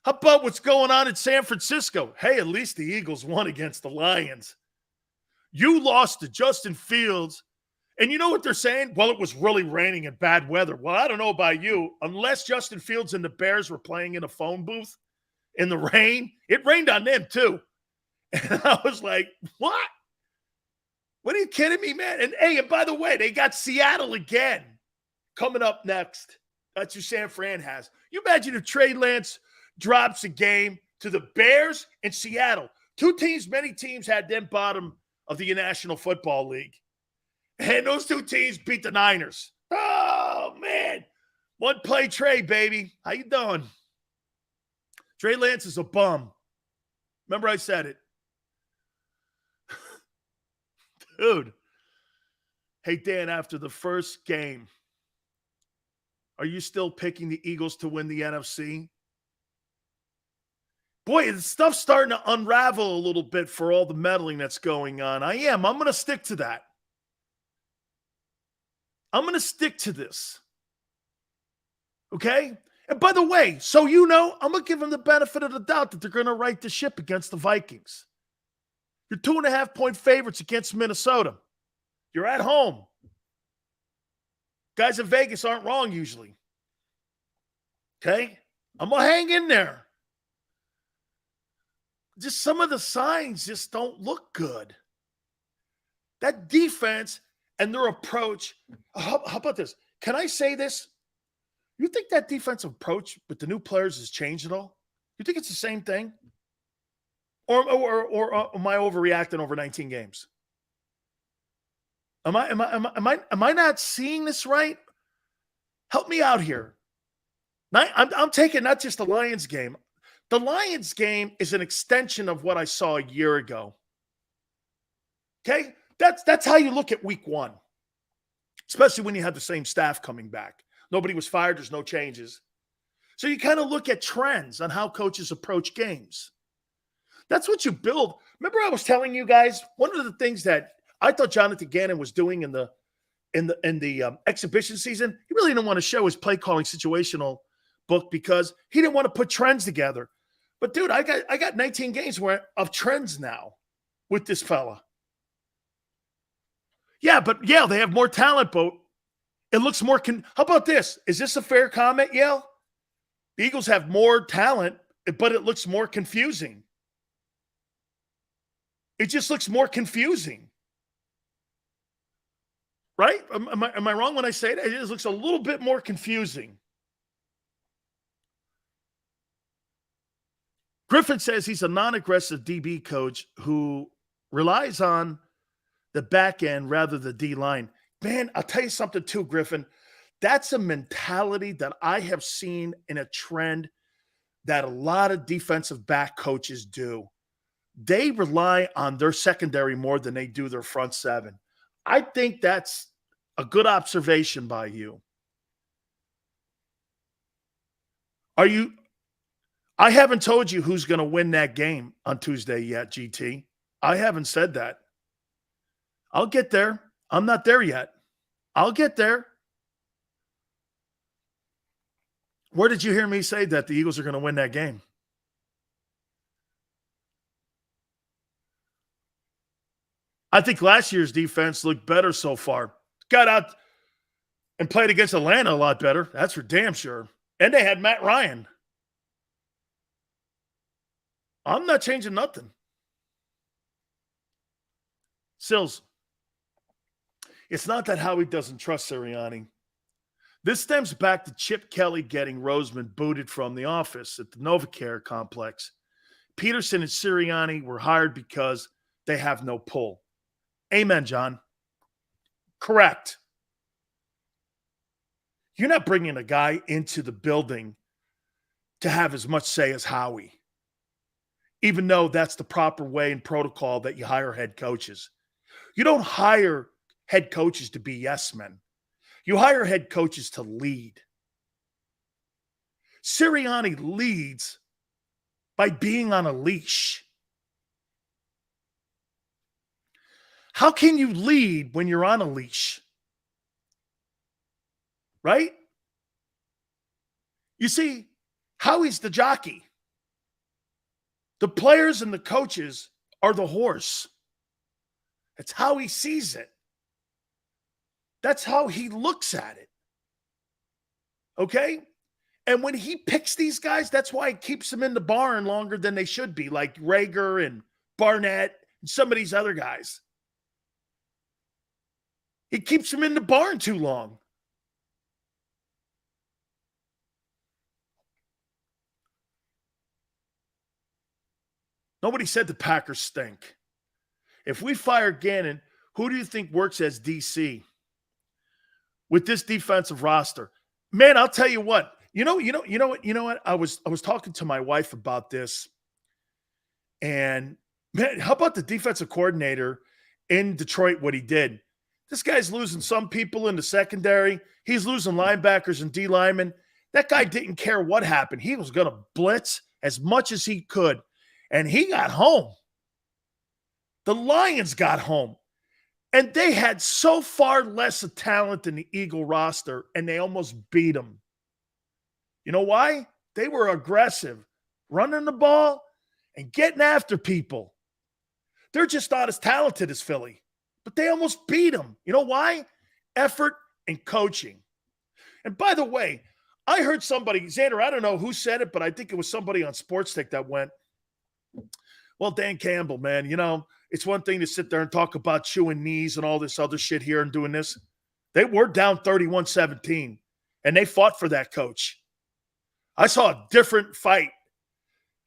How about what's going on in San Francisco? Hey, at least the Eagles won against the Lions. You lost to Justin Fields. And you know what they're saying? Well, it was really raining and bad weather. Well, I don't know about you. Unless Justin Fields and the Bears were playing in a phone booth in the rain, it rained on them too. And I was like, what? What are you kidding me, man? And hey, and by the way, they got Seattle again coming up next. That's who San Fran has. You imagine if Trey Lance drops a game to the Bears and Seattle. 2 teams, many teams had them bottom of the National Football League. And those 2 teams beat the Niners. Oh, man. One play Trey, baby. How you doing? Trey Lance is a bum. Remember I said it. Dude. Hey, Dan, after the first game, Are you still picking the Eagles to win the NFC? Boy, the stuff's starting to unravel a little bit for all the meddling that's going on. I am. I'm going to stick to that. I'm going to stick to this. Okay? And by the way, so you know, I'm going to give them the benefit of the doubt that they're going to right the ship against the Vikings. You're 2.5-point favorites against Minnesota. You're at home. Guys in Vegas aren't wrong usually. Okay? I'm going to hang in there. Just some of the signs just don't look good. That defense and their approach. How about this? Can I say this? You think that defensive approach with the new players has changed at all? You think it's the same thing? Or am I overreacting over 19 games? Am I not seeing this right? Help me out here. I'm taking not just the Lions game. The Lions game is an extension of what I saw a year ago. Okay? That's how you look at week one, especially when you have the same staff coming back. Nobody was fired. There's no changes. So you kind of look at trends on how coaches approach games. That's what you build. Remember I was telling you guys, one of the things that I thought Jonathan Gannon was doing in the exhibition season, he really didn't want to show his play calling situational book because he didn't want to put trends together. But dude, I got 19 games of trends now with this fella. Yeah, they have more talent, but it looks more. How about this? Is this a fair comment, Yale? The Eagles have more talent, but it looks more confusing. It just looks more confusing. Right? Am I wrong when I say that? It just looks a little bit more confusing. Griffin says he's a non-aggressive DB coach who relies on the back end rather than the D-line. Man, I'll tell you something too, Griffin. That's a mentality that I have seen in a trend that a lot of defensive back coaches do. They rely on their secondary more than they do their front seven. I think that's a good observation by you. I haven't told you who's going to win that game on Tuesday yet, GT. I haven't said that. I'll get there. I'm not there yet. I'll get there. Where did you hear me say that the Eagles are going to win that game? I think last year's defense looked better so far. Got out and played against Atlanta a lot better. That's for damn sure. And they had Matt Ryan. I'm not changing nothing. Sills, it's not that Howie doesn't trust Sirianni. This stems back to Chip Kelly getting Roseman booted from the office at the NovaCare complex. Peterson and Sirianni were hired because they have no pull. Amen, John. Correct. You're not bringing a guy into the building to have as much say as Howie, even though that's the proper way and protocol that you hire head coaches. You don't hire head coaches to be yes men. You hire head coaches to lead. Sirianni leads by being on a leash. How can you lead when you're on a leash? Right? You see, Howie's the jockey. The players and the coaches are the horse. That's how he sees it. That's how he looks at it. Okay? And when he picks these guys, that's why he keeps them in the barn longer than they should be, like Rager and Barnett and some of these other guys. He keeps them in the barn too long. Nobody said the Packers stink. If we fire Gannon, who do you think works as DC with this defensive roster? Man, I'll tell you what. You know what? I was talking to my wife about this, and man, how about the defensive coordinator in Detroit? What he did? This guy's losing some people in the secondary. He's losing linebackers and D linemen. That guy didn't care what happened. He was going to blitz as much as he could. And he got home. The Lions got home. And they had so far less of talent than the Eagle roster, and they almost beat them. You know why? They were aggressive, running the ball and getting after people. They're just not as talented as Philly, but they almost beat them. You know why? Effort and coaching. And by the way, I heard somebody, Xander, I don't know who said it, but I think it was somebody on Sports Tech that went, well, Dan Campbell, man, you know, it's one thing to sit there and talk about chewing knees and all this other shit here and doing this. They were down 31-17, and they fought for that coach. I saw a different fight.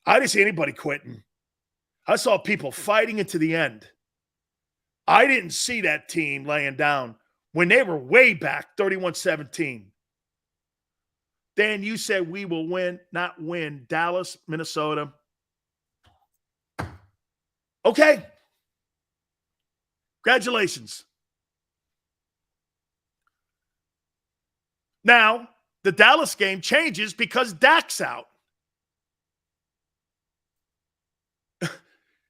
I didn't see anybody quitting. I saw people fighting it to the end. I didn't see that team laying down when they were way back 31-17. Dan, you said we will win, not win. Dallas, Minnesota. Okay. Congratulations. Now, the Dallas game changes because Dak's out.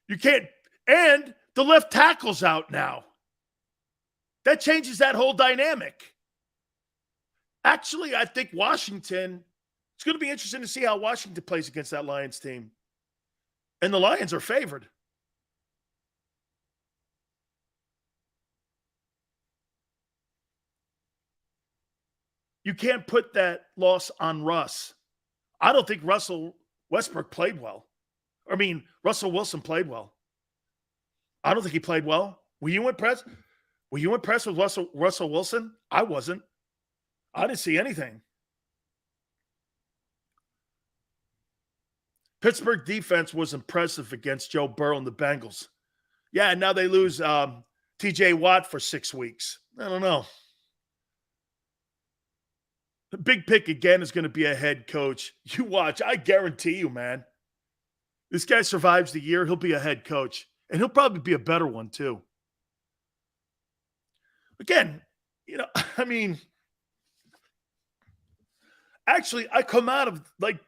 You can't, and the left tackle's out now. That changes that whole dynamic. Actually, I think Washington, it's going to be interesting to see how Washington plays against that Lions team. And the Lions are favored. You can't put that loss on Russ. I don't think Russell Westbrook played well. I mean, Russell Wilson played well. I don't think he played well. Were you impressed? Were you impressed with Russell Wilson? I wasn't. I didn't see anything. Pittsburgh defense was impressive against Joe Burrow and the Bengals. Yeah, and now they lose TJ Watt for 6 weeks. I don't know. The big pick again is going to be a head coach. You watch. I guarantee you, man. This guy survives the year, he'll be a head coach. And he'll probably be a better one, too. Again, you know, I mean, actually, I come out of, like,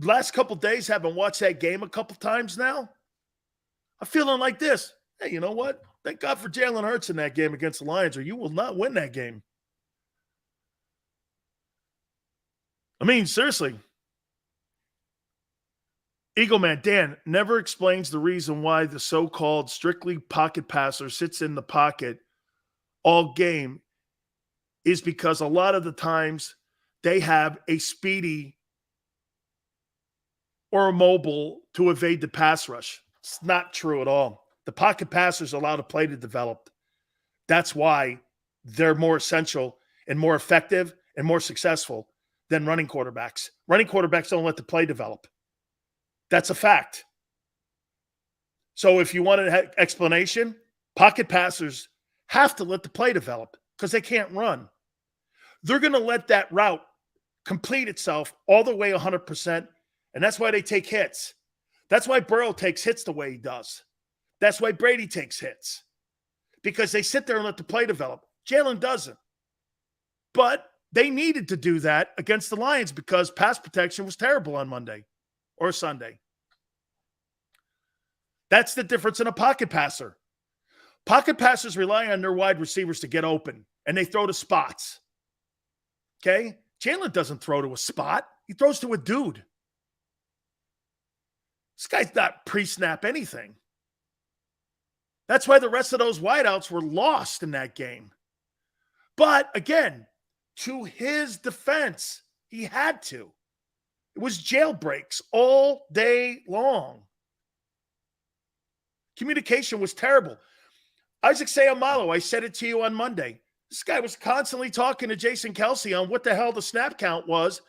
last couple days, having watched that game a couple times now. I'm feeling like this. Hey, you know what? Thank God for Jalen Hurts in that game against the Lions, or you will not win that game. I mean, seriously. Eagle Man Dan never explains the reason why the so-called strictly pocket passer sits in the pocket all game is because a lot of the times they have a speedy or a mobile to evade the pass rush. It's not true at all. The pocket passers allow the play to develop. That's why they're more essential and more effective and more successful than running quarterbacks. Running quarterbacks don't let the play develop. That's a fact. So if you want an explanation, pocket passers have to let the play develop because they can't run. They're going to let that route complete itself all the way 100%, and that's why they take hits. That's why Burrow takes hits the way he does. That's why Brady takes hits, because they sit there and let the play develop. Jalen doesn't. But they needed to do that against the Lions because pass protection was terrible on Monday or Sunday. That's the difference in a pocket passer. Pocket passers rely on their wide receivers to get open, and they throw to spots. Okay? Jalen doesn't throw to a spot. He throws to a dude. This guy's not pre-snap anything. That's why the rest of those wideouts were lost in that game. But, again, to his defense, he had to. It was jailbreaks all day long. Communication was terrible. Isaac Seumalo, I said it to you on Monday. This guy was constantly talking to Jason Kelsey on what the hell the snap count was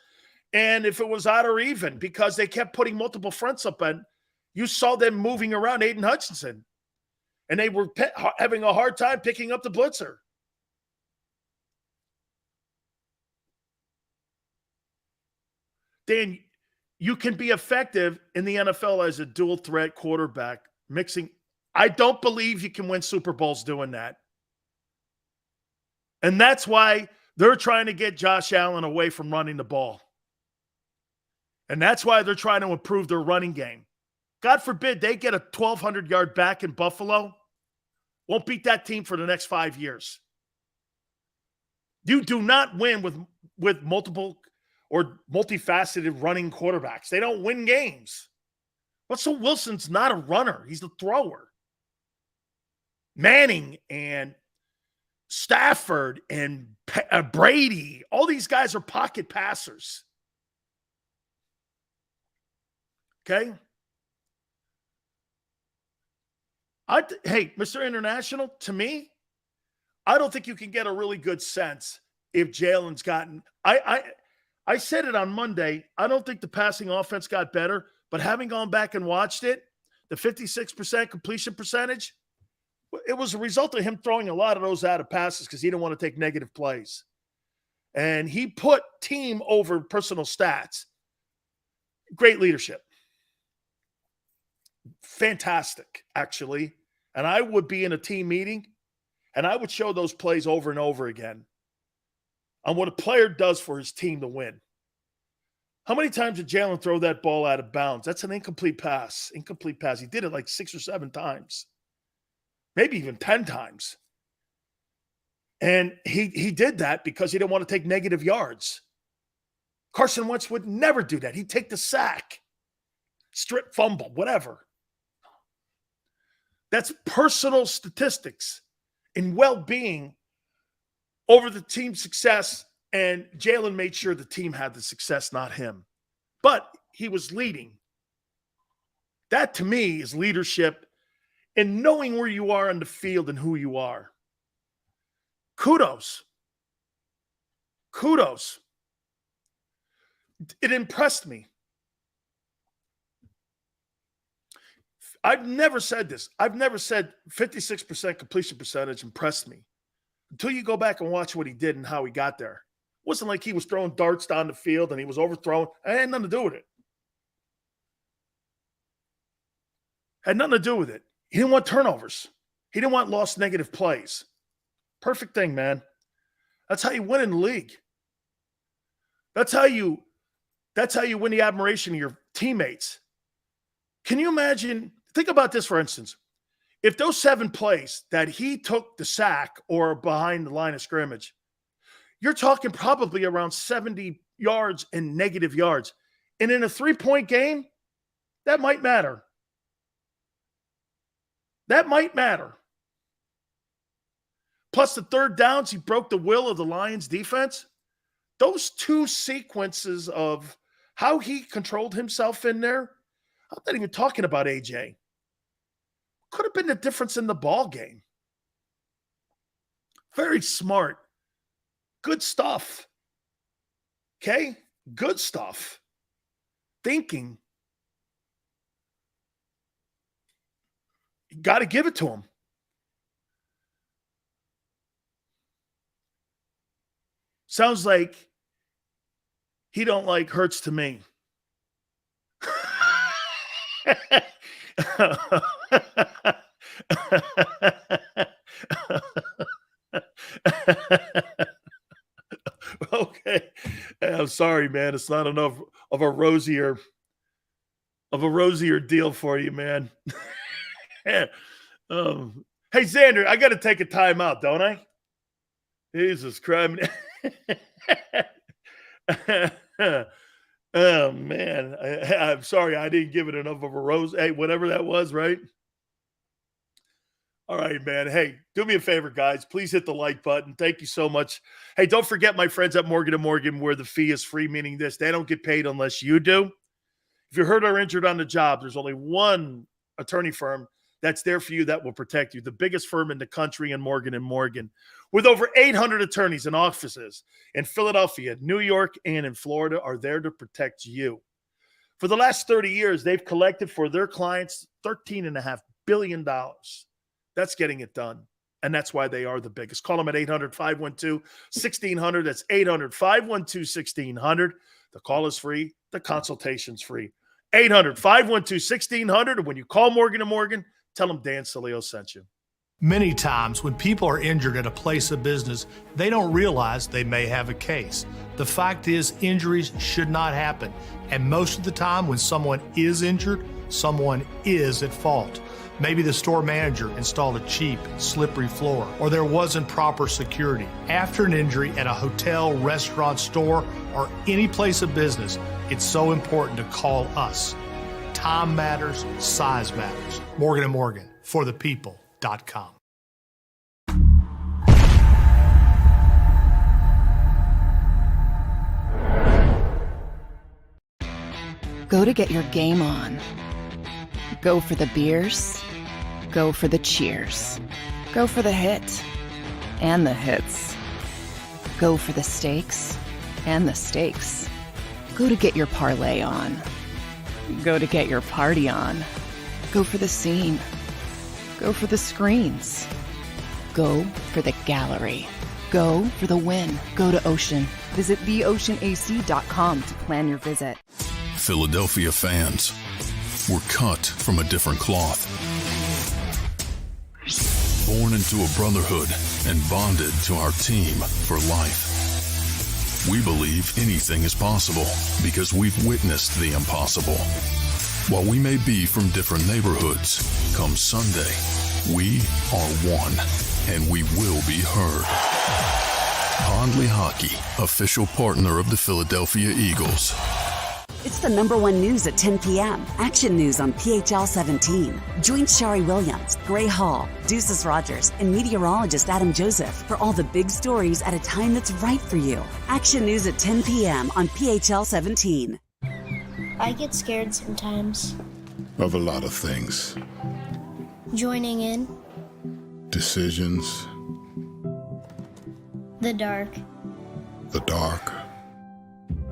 and if it was odd or even, because they kept putting multiple fronts up, and you saw them moving around Aiden Hutchinson, and they were having a hard time picking up the blitzer. Dan, you can be effective in the NFL as a dual threat quarterback, mixing. I don't believe you can win Super Bowls doing that. And that's why they're trying to get Josh Allen away from running the ball. And that's why they're trying to improve their running game. God forbid they get a 1,200-yard back in Buffalo. Won't beat that team for the next 5 years. You do not win with multiple or multifaceted running quarterbacks. They don't win games. Russell Wilson's not a runner. He's a thrower. Manning and Stafford and Brady, all these guys are pocket passers. Okay? Hey, Mr. International, to me, I don't think you can get a really good sense if Jalen's gotten – I said it on Monday. I don't think the passing offense got better, but having gone back and watched it, the 56% completion percentage, it was a result of him throwing a lot of those out of passes because he didn't want to take negative plays. And he put team over personal stats. Great leadership. Fantastic, actually. And I would be in a team meeting, and I would show those plays over and over again on what a player does for his team to win. How many times did Jalen throw that ball out of bounds? That's an incomplete pass. Incomplete pass. He did it like 6 or 7 times. Maybe even 10 times. And he did that because he didn't want to take negative yards. Carson Wentz would never do that. He'd take the sack, strip fumble, whatever. That's personal statistics and well-being over the team's success, and Jalen made sure the team had the success, not him. But he was leading. That, to me, is leadership and knowing where you are on the field and who you are. Kudos. Kudos. It impressed me. I've never said this. I've never said 56% completion percentage impressed me until you go back and watch what he did and how he got there. It wasn't like he was throwing darts down the field and he was overthrown. It had nothing to do with it. Had nothing to do with it. He didn't want turnovers. He didn't want lost negative plays. Perfect thing, man. That's how you win in the league. That's how you win the admiration of your teammates. Can you imagine? Think about this, for instance. If those 7 plays that he took the sack or behind the line of scrimmage, you're talking probably around 70 yards and negative yards. And in a 3-point game, that might matter. That might matter. Plus the third downs, he broke the will of the Lions defense. Those 2 sequences of how he controlled himself in there, I'm not even talking about AJ. Could have been the difference in the ball game. Very smart. Good stuff. Okay? Good stuff. Thinking. You got to give it to him. Sounds like he don't like Hurts to me. Okay. I'm sorry, man. It's not enough of a rosier deal for you, man. Hey, Xander, I got to take a time out, don't I? Jesus Christ. Oh, man. I'm sorry I didn't give it enough of a rose. Hey, whatever that was, right? All right, man. Hey, do me a favor, guys. Please hit the like button. Thank you so much. Hey, don't forget my friends at Morgan & Morgan, where the fee is free, meaning this. They don't get paid unless you do. If you're hurt or injured on the job, there's only one attorney firm that's there for you that will protect you. The biggest firm in the country in Morgan & Morgan, with over 800 attorneys and offices in Philadelphia, New York, and in Florida, are there to protect you. For the last 30 years, they've collected for their clients $13.5 billion. That's getting it done. And that's why they are the biggest. Call them at 800-512-1600. That's 800-512-1600. The call is free. The consultation's free. 800-512-1600. And when you call Morgan & Morgan, tell them Dan Sileo sent you.
Many times when people are injured at a place of business, they don't realize they may have a case. The fact is, injuries should not happen. And most of the time when someone is injured, someone is at fault. Maybe the store manager installed a cheap, slippery floor, or there wasn't proper security. After an injury at a hotel, restaurant, store, or any place of business, it's so important to call us. Time matters, size matters. Morgan & Morgan, for the people.com.
Go to get your game on. Go for the beers. Go for the cheers. Go for the hit and the hits. Go for the stakes and the stakes. Go to get your parlay on. Go to get your party on. Go for the scene. Go for the screens. Go for the gallery. Go for the win. Go to Ocean. Visit theoceanac.com to plan your visit.
Philadelphia fans, we're cut from a different cloth. Born into a brotherhood and bonded to our team for life. We believe anything is possible because we've witnessed the impossible. While we may be from different neighborhoods, come Sunday, we are one, and we will be heard. Pondley Hockey, official partner of the Philadelphia Eagles.
It's the #1 news at 10 p.m. Action News on PHL 17. Join Shari Williams, Gray Hall, Deuces Rogers, and meteorologist Adam Joseph for all the big stories at a time that's right for you. Action News at 10 p.m. on PHL 17.
I get scared sometimes.
Of a lot of things.
Joining in.
Decisions.
The dark.
The dark.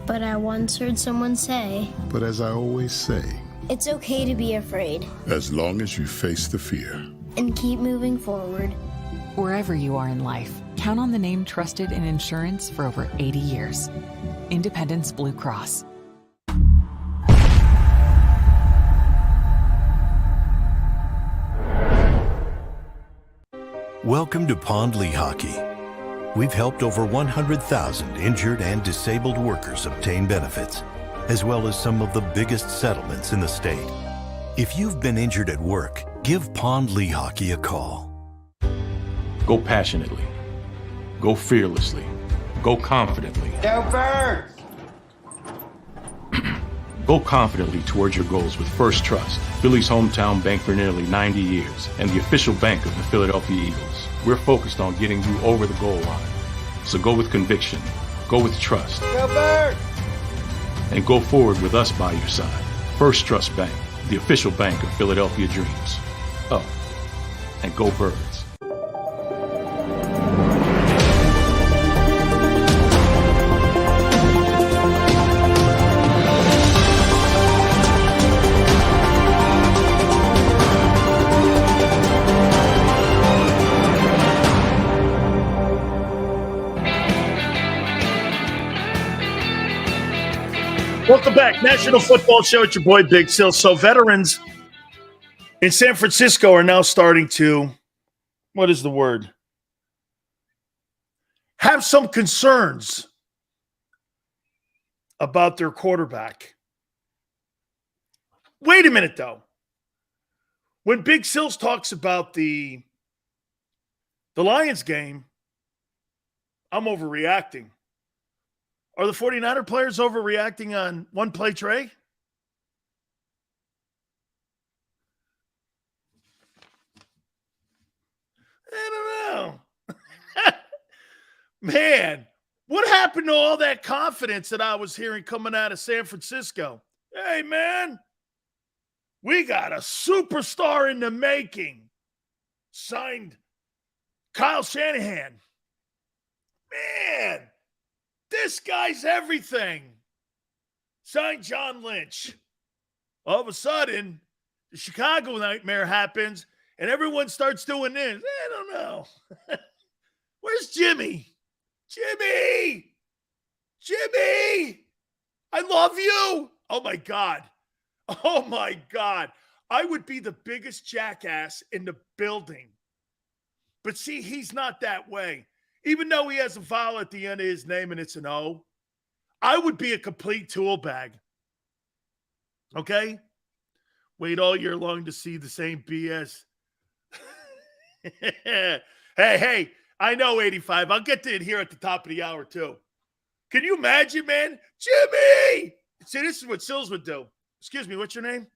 But I once heard someone say,
But as I always say,
it's okay to be afraid.
as long as you face the fear.
And keep moving forward.
Wherever you are in life, count on the name trusted in insurance for over 80 years. Independence Blue Cross.
Welcome to Pondley Hockey. We've helped over 100,000 injured and disabled workers obtain benefits, as well as some of the biggest settlements in the state. If you've been injured at work, give Pondley Hockey a call.
Go passionately. Go fearlessly. Go confidently.
Go Birds!
Go confidently towards your goals with First Trust, Philly's hometown bank for nearly 90 years, and the official bank of the Philadelphia Eagles. We're focused on getting you over the goal line. So go with conviction, go with trust,
Go Birds!
and go forward with us by your side. First Trust Bank, the official bank of Philadelphia dreams. Oh, and go Birds.
Welcome back. National Football Show. It's your boy, Big Sil. So veterans in San Francisco are now starting to, what is the word? Have some concerns about their quarterback. Wait a minute, though. When Big Sills talks about the Lions game, I'm overreacting. Are the 49er players overreacting on one play, Trey? I don't know. Man, what happened to all that confidence that I was hearing coming out of San Francisco? Hey, man, we got a superstar in the making. Signed Kyle Shanahan. Man. This guy's everything. Signed John Lynch. All of a sudden, the Chicago nightmare happens, and everyone starts doing this. I don't know. Where's Jimmy? Jimmy! Jimmy! I love you! Oh, my God. Oh, my God. I would be the biggest jackass in the building But see, he's not that way. Even though he has a vowel at the end of his name and it's an O, I would be a complete tool bag. Okay? Wait all year long to see the same BS. Hey, I know 85. I'll get to it here at the top of the hour, too. Can you imagine, man? Jimmy! See, this is what Sills would do. Excuse me, what's your name?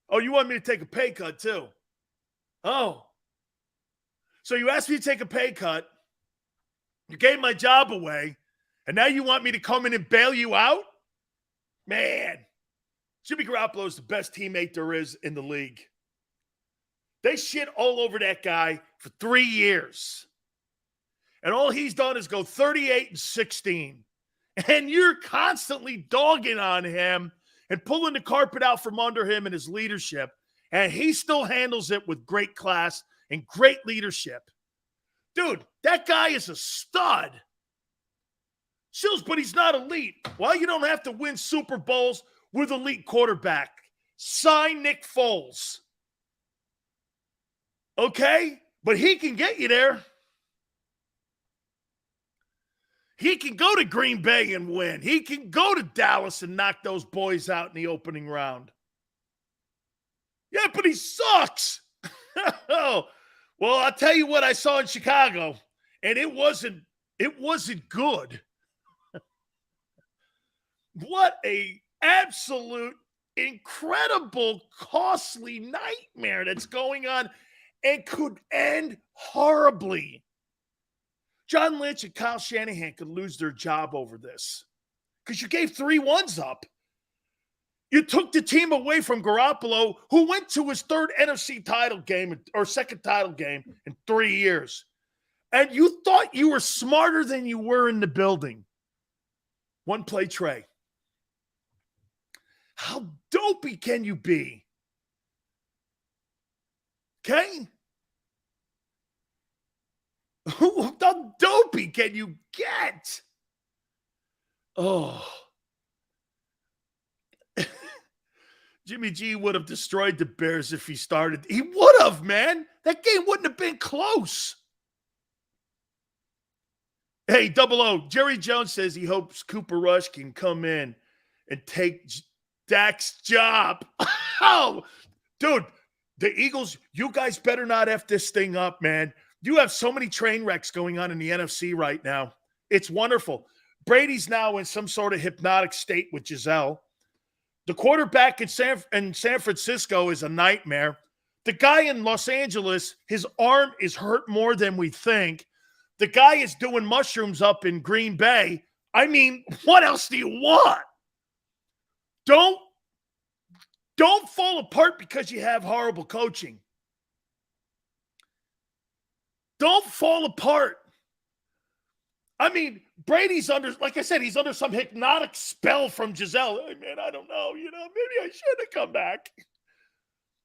Oh, you want me to take a pay cut, too? Oh. So you asked me to take a pay cut. You gave my job away. And now you want me to come in and bail you out? Man. Jimmy Garoppolo is the best teammate there is in the league. They shit all over that guy for 3 years. And all he's done is go 38-16. And you're constantly dogging on him and pulling the carpet out from under him and his leadership. And he still handles it with great class and great leadership. Dude, that guy is a stud. Sills, but he's not elite. Well, you don't have to win Super Bowls with elite quarterback. Sign Nick Foles. Okay? But he can get you there. He can go to Green Bay and win. He can go to Dallas and knock those boys out in the opening round. Yeah, but he sucks. Well, I'll tell you what I saw in Chicago, and it wasn't good. What a absolute incredible, costly nightmare that's going on and could end horribly. John Lynch and Kyle Shanahan could lose their job over this because you gave 3 ones up. You took the team away from Garoppolo, who went to his third NFC title game or second title game in 3 years. And you thought you were smarter than you were in the building. One play Trey. How dopey can you be? Okay? How dopey can you get? Oh. Jimmy G would have destroyed the Bears if he started. He would have, man. That game wouldn't have been close. Hey, 00, Jerry Jones says he hopes Cooper Rush can come in and take Dak's job. Oh, dude, the Eagles, you guys better not F this thing up, man. You have so many train wrecks going on in the NFC right now. It's wonderful. Brady's now in some sort of hypnotic state with Giselle. The quarterback in San Francisco is a nightmare. The guy in Los Angeles, his arm is hurt more than we think. The guy is doing mushrooms up in Green Bay. I mean, what else do you want? Don't fall apart because you have horrible coaching. Don't fall apart. I mean, Brady's under, like I said, he's under some hypnotic spell from Giselle. Hey, man, I don't know. Maybe I should have come back.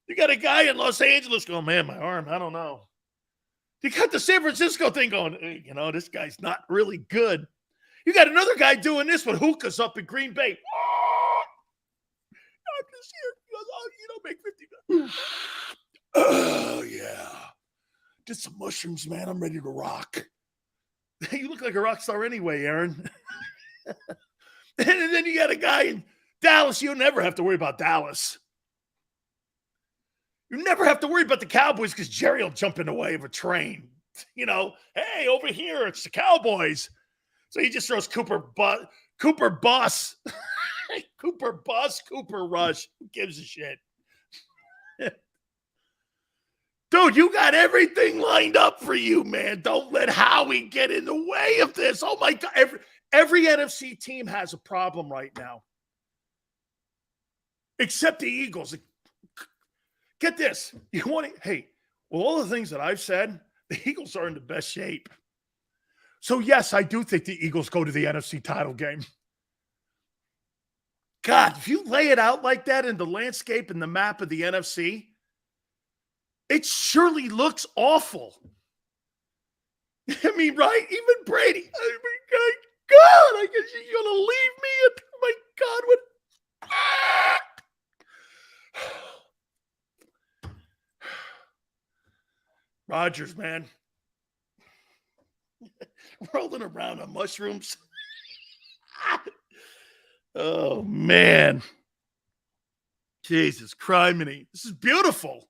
You got a guy in Los Angeles going, man, my arm, I don't know. You got the San Francisco thing going, hey, this guy's not really good. You got another guy doing this with hookahs up in Green Bay. I'm just here. He goes, oh, you don't make 50. Oh, yeah. Did some mushrooms, man. I'm ready to rock. You look like a rock star anyway, Aaron. And then you got a guy in Dallas. You'll never have to worry about Dallas. You never have to worry about the Cowboys because Jerry will jump in the way of a train. Hey, over here, it's the Cowboys. So he just throws Cooper Bus, Cooper Rush. Who gives a shit? Dude, you got everything lined up for you, man. Don't let Howie get in the way of this. Oh, my God. Every NFC team has a problem right now. Except the Eagles. Get this. You want to, hey, well, all the things that I've said, the Eagles are in the best shape. So, yes, I do think the Eagles go to the NFC title game. God, if you lay it out like that in the landscape and the map of the NFC, it surely looks awful. I mean, right? Even Brady. I mean, God, I guess you're going to leave me. Oh, my God. What? Rodgers, man. Rolling around on mushrooms. Oh, man. Jesus, criminy. This is beautiful.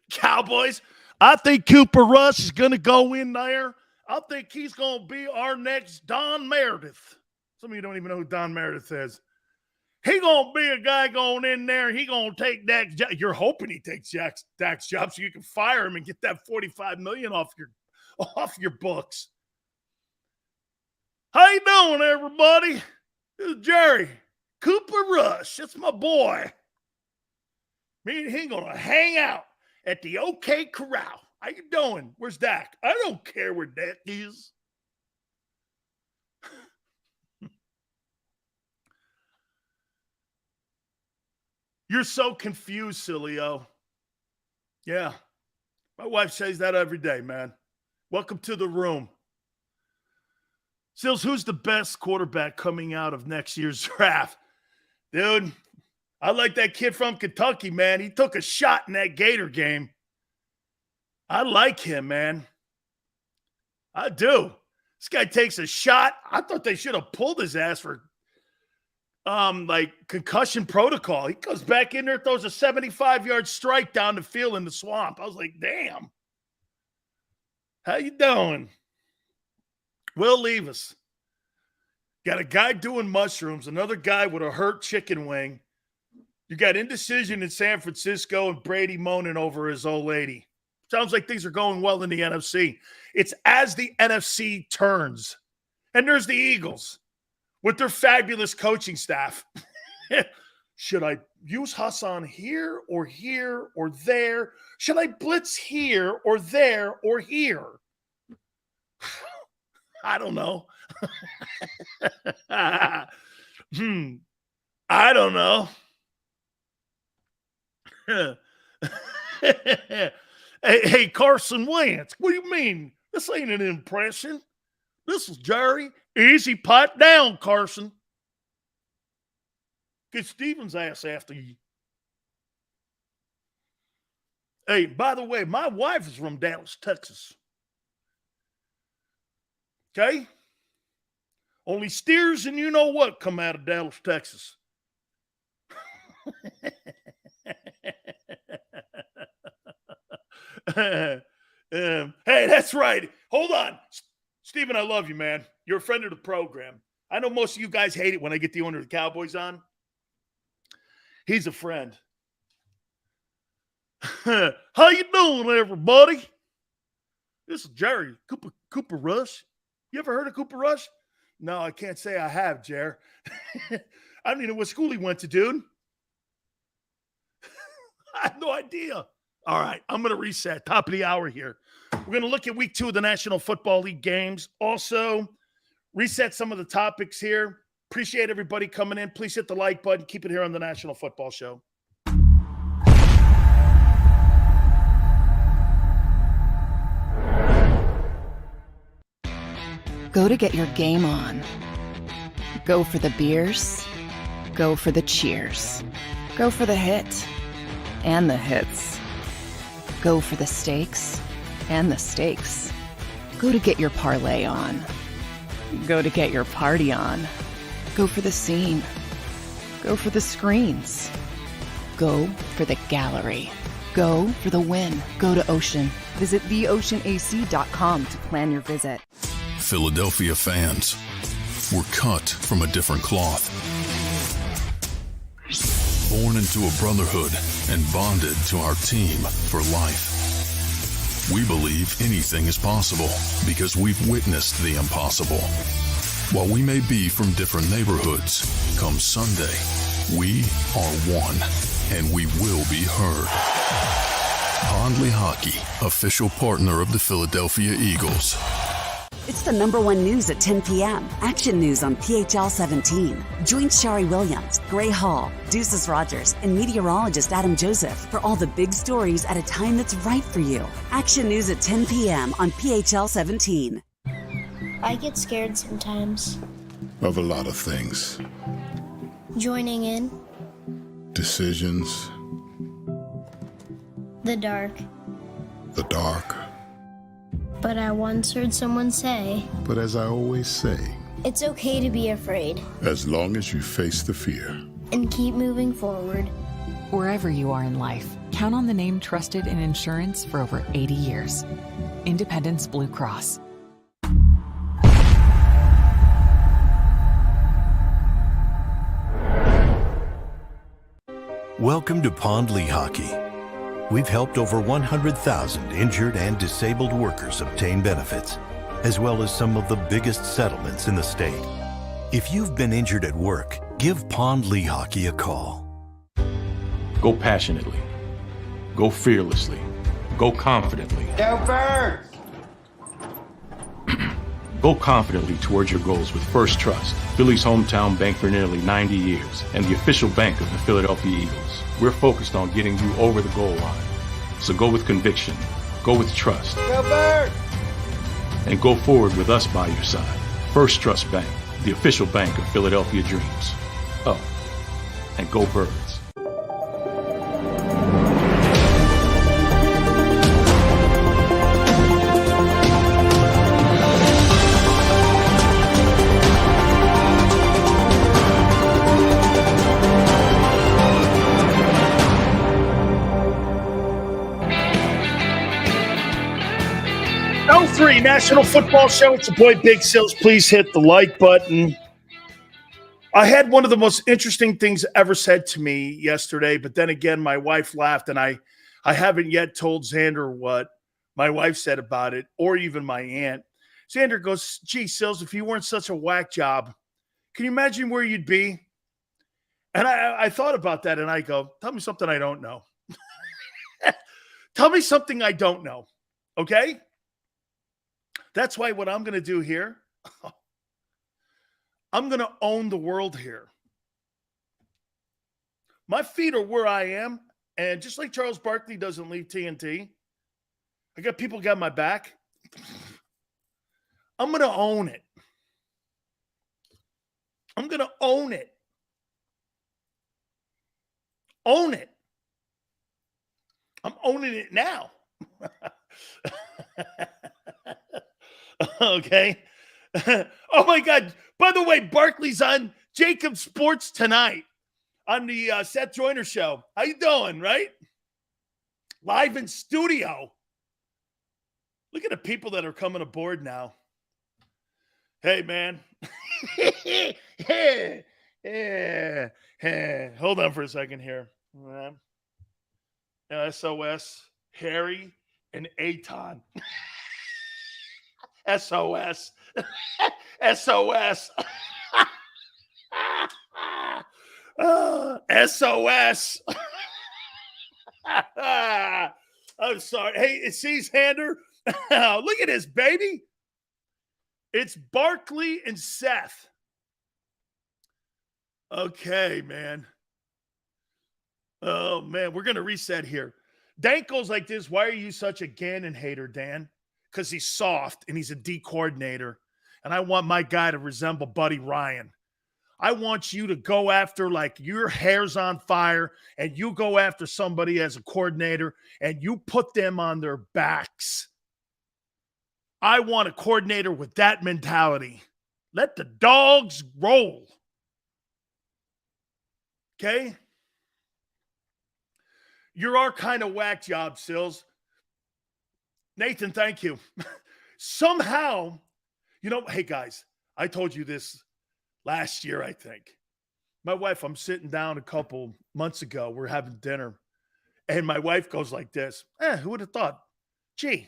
Cowboys, I think Cooper Rush is going to go in there. I think he's going to be our next Don Meredith. Some of you don't even know who Don Meredith is. He going to be a guy going in there. He going to take Dak's job. You're hoping he takes Dak's job so you can fire him and get that $45 million off your books. How you doing, everybody? This is Jerry. Cooper Rush. That's my boy. Me and he going to hang out at the OK Corral. How you doing? Where's Dak? I don't care where Dak is. You're so confused, Sileo. Yeah. My wife says that every day, man. Welcome to the room. Sills, who's the best quarterback coming out of next year's draft? Dude, I like that kid from Kentucky, man. He took a shot in that Gator game. I like him, man. I do. This guy takes a shot. I thought they should have pulled his ass for concussion protocol. He goes back in there, throws a 75-yard strike down the field in the swamp. I was like, damn. How you doing? Will Levis. Got a guy doing mushrooms, another guy with a hurt chicken wing. You got indecision in San Francisco and Brady moaning over his old lady. Sounds like things are going well in the NFC. It's as the NFC turns. And there's the Eagles with their fabulous coaching staff. Should I use Hassan here or there? Should I blitz here or there or here? I don't know. I don't know. Hey, Carson Wentz, what do you mean? This ain't an impression. This is Jerry. Easy, pipe down, Carson. Get Steven's ass after you. Hey, by the way, my wife is from Dallas, Texas. Okay? Only steers and you know what come out of Dallas, Texas. Hey, that's right. Hold on. Steven, I love you, man. You're a friend of the program. I know most of you guys hate it when I get the owner of the Cowboys on. He's a friend. How you doing, everybody? This is Jerry, Cooper Rush. You ever heard of Cooper Rush? No, I can't say I have, Jer. I don't even know what school he went to, dude. I have no idea. All right, I'm going to reset. Top of the hour here. We're going to look at week 2 of the National Football League games. Also, reset some of the topics here. Appreciate everybody coming in. Please hit the like button. Keep it here on the National Football Show.
Go to get your game on. Go for the beers. Go for the cheers. Go for the hit and the hits. Go for the stakes and the stakes. Go to get your parlay on. Go to get your party on. Go for the scene. Go for the screens. Go for the gallery. Go for the win. Go to Ocean. Visit theoceanac.com to plan your visit.
Philadelphia fans, we're cut from a different cloth. Born into a brotherhood and bonded to our team for life. We believe anything is possible because we've witnessed the impossible. While we may be from different neighborhoods, come Sunday, we are one, and we will be heard. Pondley Hockey, official partner of the Philadelphia Eagles.
It's the #1 news at 10 p.m. Action News on PHL 17. Join Shari Williams, Gray Hall, Deuces Rogers, and meteorologist Adam Joseph for all the big stories at a time that's right for you. Action News at 10 p.m. on PHL 17.
I get scared sometimes.
Of a lot of things.
Joining in.
Decisions.
The dark.
The dark.
But I once heard someone say,
But as I always say,
it's okay to be afraid
as long as you face the fear.
and keep moving forward.
Wherever you are in life, count on the name trusted in insurance for over 80 years. Independence Blue Cross.
Welcome to Pond Hockey. We've helped over 100,000 injured and disabled workers obtain benefits, as well as some of the biggest settlements in the state. If you've been injured at work, give Pond Hockey a call.
Go passionately. Go fearlessly. Go confidently.
Go Birds!
Go confidently towards your goals with First Trust, Philly's hometown bank for nearly 90 years, and the official bank of the Philadelphia Eagles. We're focused on getting you over the goal line. So go with conviction, go with trust,
Go Birds!
and go forward with us by your side. First Trust Bank, the official bank of Philadelphia Dreams. Oh, and go Birds.
L3 National Football Show. It's your boy Big Sills. Please hit the like button. I had one of the most interesting things ever said to me yesterday, but then again, my wife laughed, and I haven't yet told Xander what my wife said about it, or even my aunt. Xander goes, gee, Sills, if you weren't such a whack job, can you imagine where you'd be? And I thought about that, and I go, tell me something I don't know. Tell me something I don't know, okay? That's why what I'm going to do here, I'm going to own the world here. My feet are where I am, and just like Charles Barkley doesn't leave TNT, I got people got my back. I'm going to own it. I'm going to own it. Own it. I'm owning it now. Okay. Oh my God. By the way, Barkley's on JAKIB Sports tonight on the Seth Joyner show. How you doing, right? Live in studio. Look at the people that are coming aboard now. Hey, man. Hold on for a second here. SOS, Harry, and Aton. SOS. SOS. SOS. I'm sorry. Hey, it sees Hander. Look at this, baby. It's Barkley and Seth. Okay, man. Oh, man. We're going to reset here. Dan goes like this. Why are you such a Gannon hater, Dan? Because he's soft and he's a D coordinator. And I want my guy to resemble Buddy Ryan. I want you to go after like your hair's on fire and you go after somebody as a coordinator and you put them on their backs. I want a coordinator with that mentality. Let the dogs roll. Okay? You're our kind of whack job, Sills. Nathan, thank you. Somehow, you know, hey guys, I told you this last year, I think. My wife, I'm sitting down a couple months ago. We're having dinner. And my wife goes like this. Who would have thought? Gee,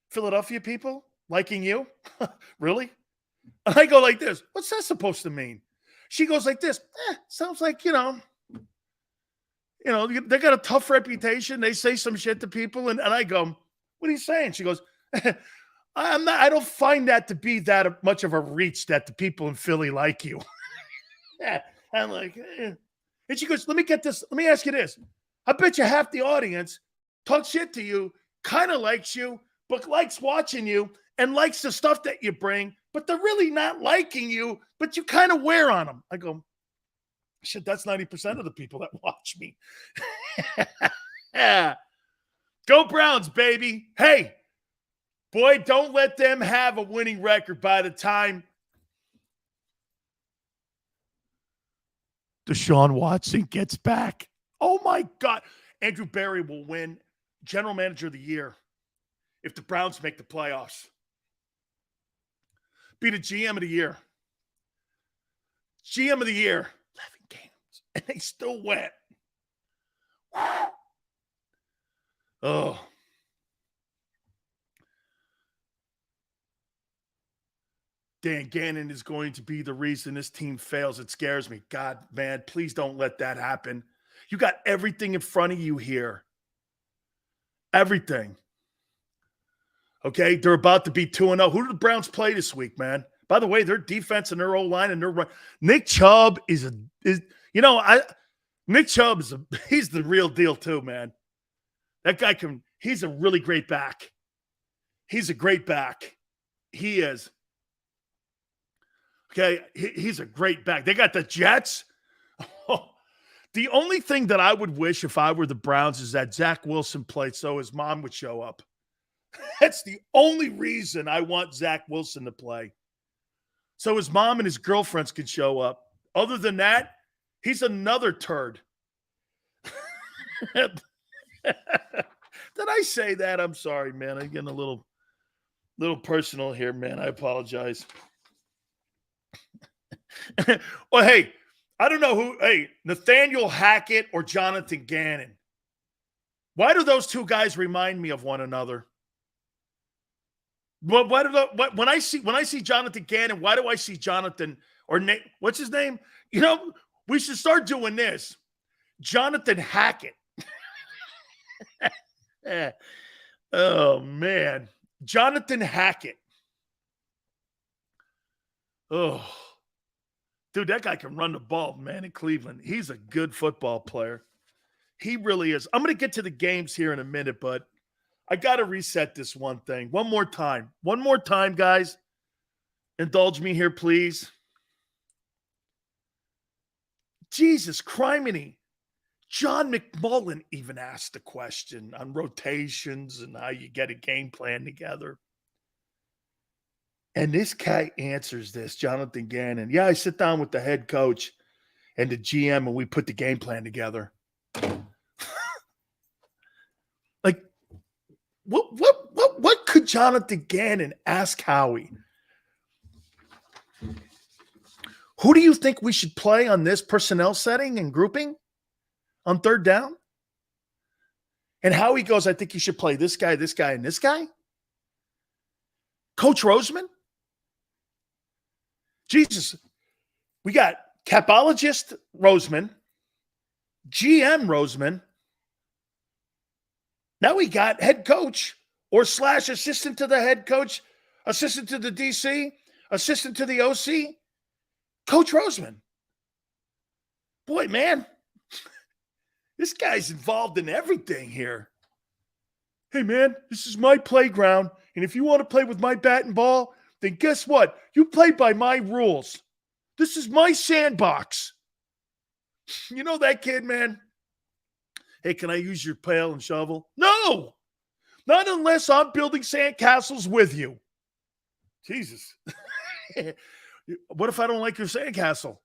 Philadelphia people liking you? Really? And I go like this. What's that supposed to mean? She goes like this. Sounds like, you know, they got a tough reputation. They say some shit to people. And I go, what are you saying? She goes, I don't find that to be that much of a reach that the people in Philly like you. I'm like, And she goes, let me ask you this. I bet you half the audience talks shit to you, kind of likes you, but likes watching you and likes the stuff that you bring, but they're really not liking you, but you kind of wear on them. I go, shit, that's 90% of the people that watch me. Yeah. Go Browns, baby. Hey, boy, don't let them have a winning record by the time Deshaun Watson gets back. Oh, my God. Andrew Berry will win General Manager of the Year if the Browns make the playoffs. Be the GM of the Year. GM of the Year. 11 games. And they still went. Oh. Dan Gannon is going to be the reason this team fails. It scares me. God, man, please don't let that happen. You got everything in front of you here. Everything. Okay, they're about to be 2-0. Who did the Browns play this week, man? By the way, their defense and their O-line and their run. Nick Chubb he's the real deal too, man. That guy he's a really great back. He's a great back. He is. Okay, he's a great back. They got the Jets. The only thing that I would wish if I were the Browns is that Zach Wilson played so his mom would show up. That's the only reason I want Zach Wilson to play. So his mom and his girlfriends could show up. Other than that, he's another turd. Did I say that? I'm sorry, man. I'm getting a little personal here, man. I apologize. Well, hey, I don't know who. Hey, Nathaniel Hackett or Jonathan Gannon. Why do those two guys remind me of one another? When I see Jonathan Gannon, why do I see Jonathan or Nate? What's his name? You know, we should start doing this. Jonathan Hackett. Oh man, Jonathan Hackett. Oh. Dude, that guy can run the ball, man, in Cleveland. He's a good football player. He really is. I'm going to get to the games here in a minute, but I got to reset this one thing. One more time. One more time, guys. Indulge me here, please. Jesus, criminy. John McMullen even asked a question on rotations and how you get a game plan together. And this guy answers this, Jonathan Gannon. Yeah, I sit down with the head coach and the GM and we put the game plan together. Like, what could Jonathan Gannon ask Howie? Who do you think we should play on this personnel setting and grouping on third down? And Howie goes, I think you should play this guy, and this guy? Coach Roseman? Jesus, we got capologist Roseman, GM Roseman. Now we got head coach or / assistant to the head coach, assistant to the DC, assistant to the OC, Coach Roseman. Boy, man, this guy's involved in everything here. Hey, man, this is my playground, and if you want to play with my bat and ball, then guess what? You play by my rules. This is my sandbox. You know that kid, man? Hey, can I use your pail and shovel? No! Not unless I'm building sandcastles with you. Jesus. What if I don't like your sandcastle?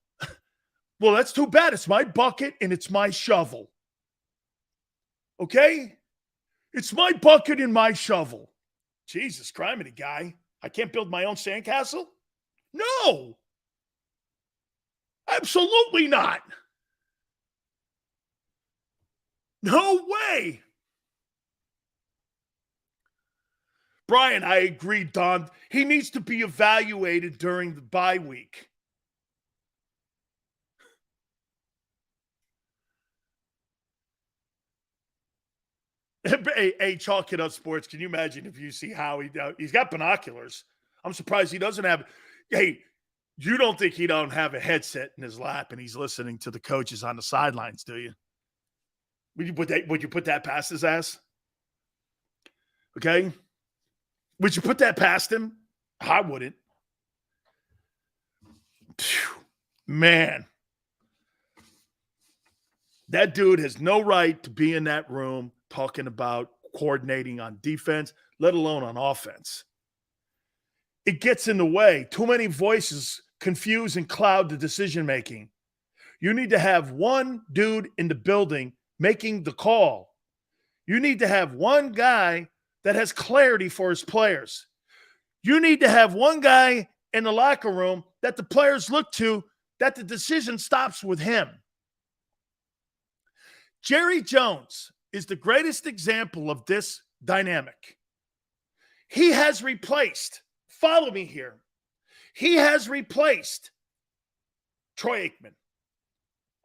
Well, that's too bad. It's my bucket and it's my shovel. Okay? It's my bucket and my shovel. Jesus, criminy guy. I can't build my own sandcastle? No. Absolutely not. No way. Brian, I agree, Don. He needs to be evaluated during the bye week. Hey, Chalk It Up Sports, can you imagine if you see Howie? He's got binoculars. I'm surprised he doesn't have. Hey, you don't think he don't have a headset in his lap and he's listening to the coaches on the sidelines, do you? Would you put that past his ass? Okay? Would you put that past him? I wouldn't. Phew, man. That dude has no right to be in that room talking about coordinating on defense, let alone on offense. It gets in the way. Too many voices confuse and cloud the decision-making. You need to have one dude in the building making the call. You need to have one guy that has clarity for his players. You need to have one guy in the locker room that the players look to, that the decision stops with him. Jerry Jones is the greatest example of this dynamic. He has replaced, follow me here, he has replaced Troy Aikman,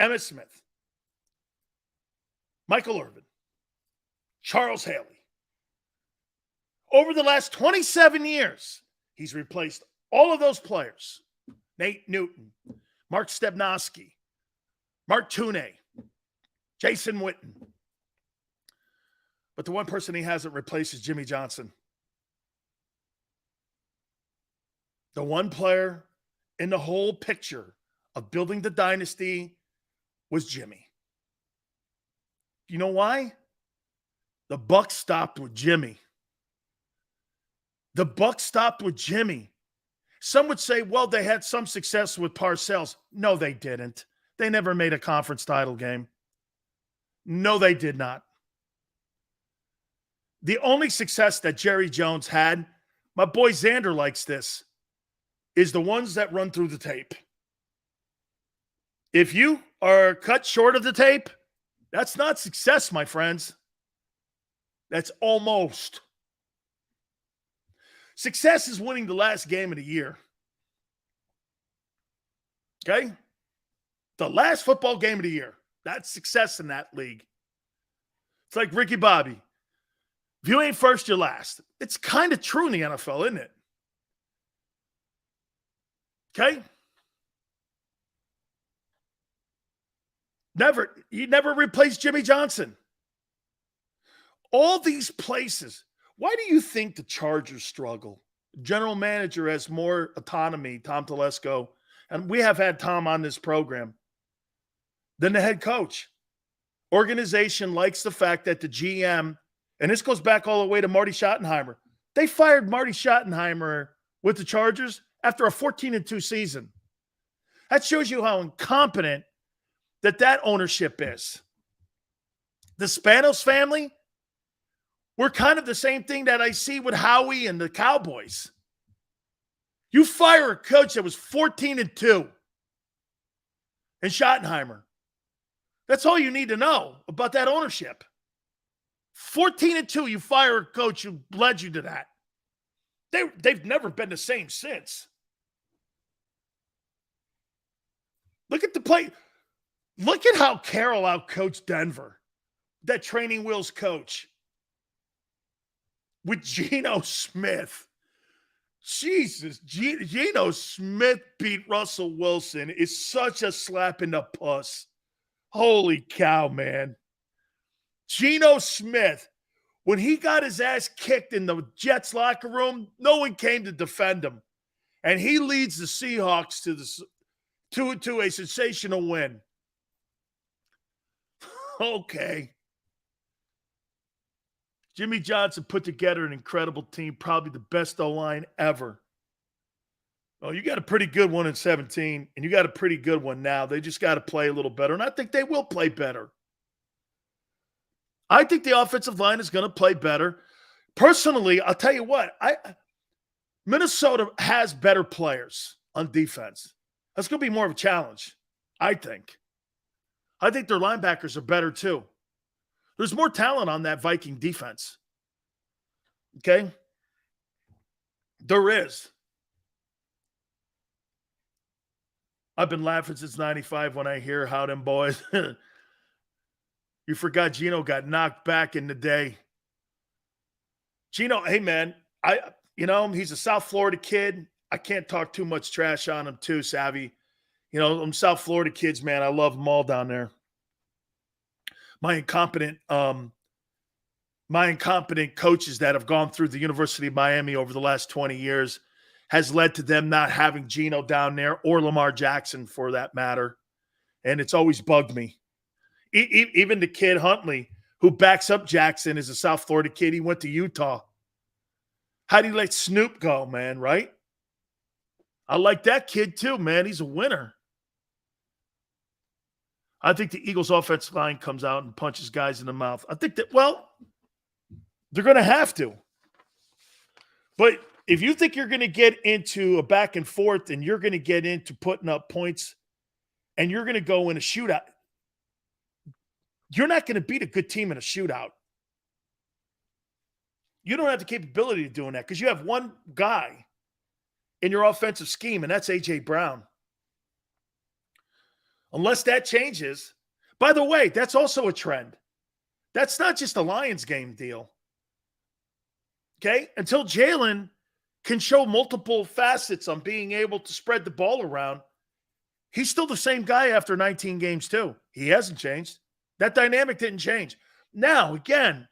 Emmitt Smith, Michael Irvin, Charles Haley. Over the last 27 years, he's replaced all of those players. Nate Newton, Mark Stepnoski, Mark Tuney, Jason Witten. But the one person he hasn't replaced is Jimmy Johnson. The one player in the whole picture of building the dynasty was Jimmy. You know why? The buck stopped with Jimmy. The buck stopped with Jimmy. Some would say, well, they had some success with Parcells. No, they didn't. They never made a conference title game. No, they did not. The only success that Jerry Jones had, my boy Xander likes this, is the ones that run through the tape. If you are cut short of the tape, that's not success, my friends. That's almost. Success is winning the last game of the year. Okay? The last football game of the year. That's success in that league. It's like Ricky Bobby. If you ain't first, you're last. It's kind of true in the NFL, isn't it? Okay? You never replaced Jimmy Johnson. All these places. Why do you think the Chargers struggle? General manager has more autonomy, Tom Telesco, and we have had Tom on this program, than the head coach. Organization likes the fact that the GM, and this goes back all the way to Marty Schottenheimer. They fired Marty Schottenheimer with the Chargers after a 14-2 season. That shows you how incompetent that ownership is. The Spanos family, we're kind of the same thing that I see with Howie and the Cowboys. You fire a coach that was 14-2 and Schottenheimer. That's all you need to know about that ownership. 14-2, you fire a coach who led you to that. They've never been the same since. Look at the play. Look at how Carroll outcoached Denver, that training wheels coach, with Geno Smith. Jesus, Geno Smith beat Russell Wilson is such a slap in the puss. Holy cow, man. Geno Smith, when he got his ass kicked in the Jets locker room, no one came to defend him. And he leads the Seahawks to a sensational win. Okay. Jimmy Johnson put together an incredible team, probably the best O-line ever. Oh, you got a pretty good one in 17, and you got a pretty good one now. They just got to play a little better, and I think they will play better. I think the offensive line is going to play better. Personally, I'll tell you what, Minnesota has better players on defense. That's going to be more of a challenge, I think. I think their linebackers are better too. There's more talent on that Viking defense. Okay? There is. I've been laughing since 95 when I hear how them boys. You forgot Geno got knocked back in the day. Geno, hey man, he's a South Florida kid. I can't talk too much trash on him too, Savvy. I'm South Florida kids, man. I love them all down there. My incompetent coaches that have gone through the University of Miami over the last 20 years has led to them not having Geno down there or Lamar Jackson for that matter. And it's always bugged me. Even the kid Huntley, who backs up Jackson, is a South Florida kid. He went to Utah. How do you let Snoop go, man, right? I like that kid too, man. He's a winner. I think the Eagles' offensive line comes out and punches guys in the mouth. I think that, well, they're going to have to. But if you think you're going to get into a back and forth and you're going to get into putting up points and you're going to go in a shootout, you're not going to beat a good team in a shootout. You don't have the capability of doing that because you have one guy in your offensive scheme, and that's A.J. Brown. Unless that changes. By the way, that's also a trend. That's not just a Lions game deal. Okay? Until Jalen can show multiple facets on being able to spread the ball around, he's still the same guy after 19 games too. He hasn't changed. That dynamic didn't change. Now, again,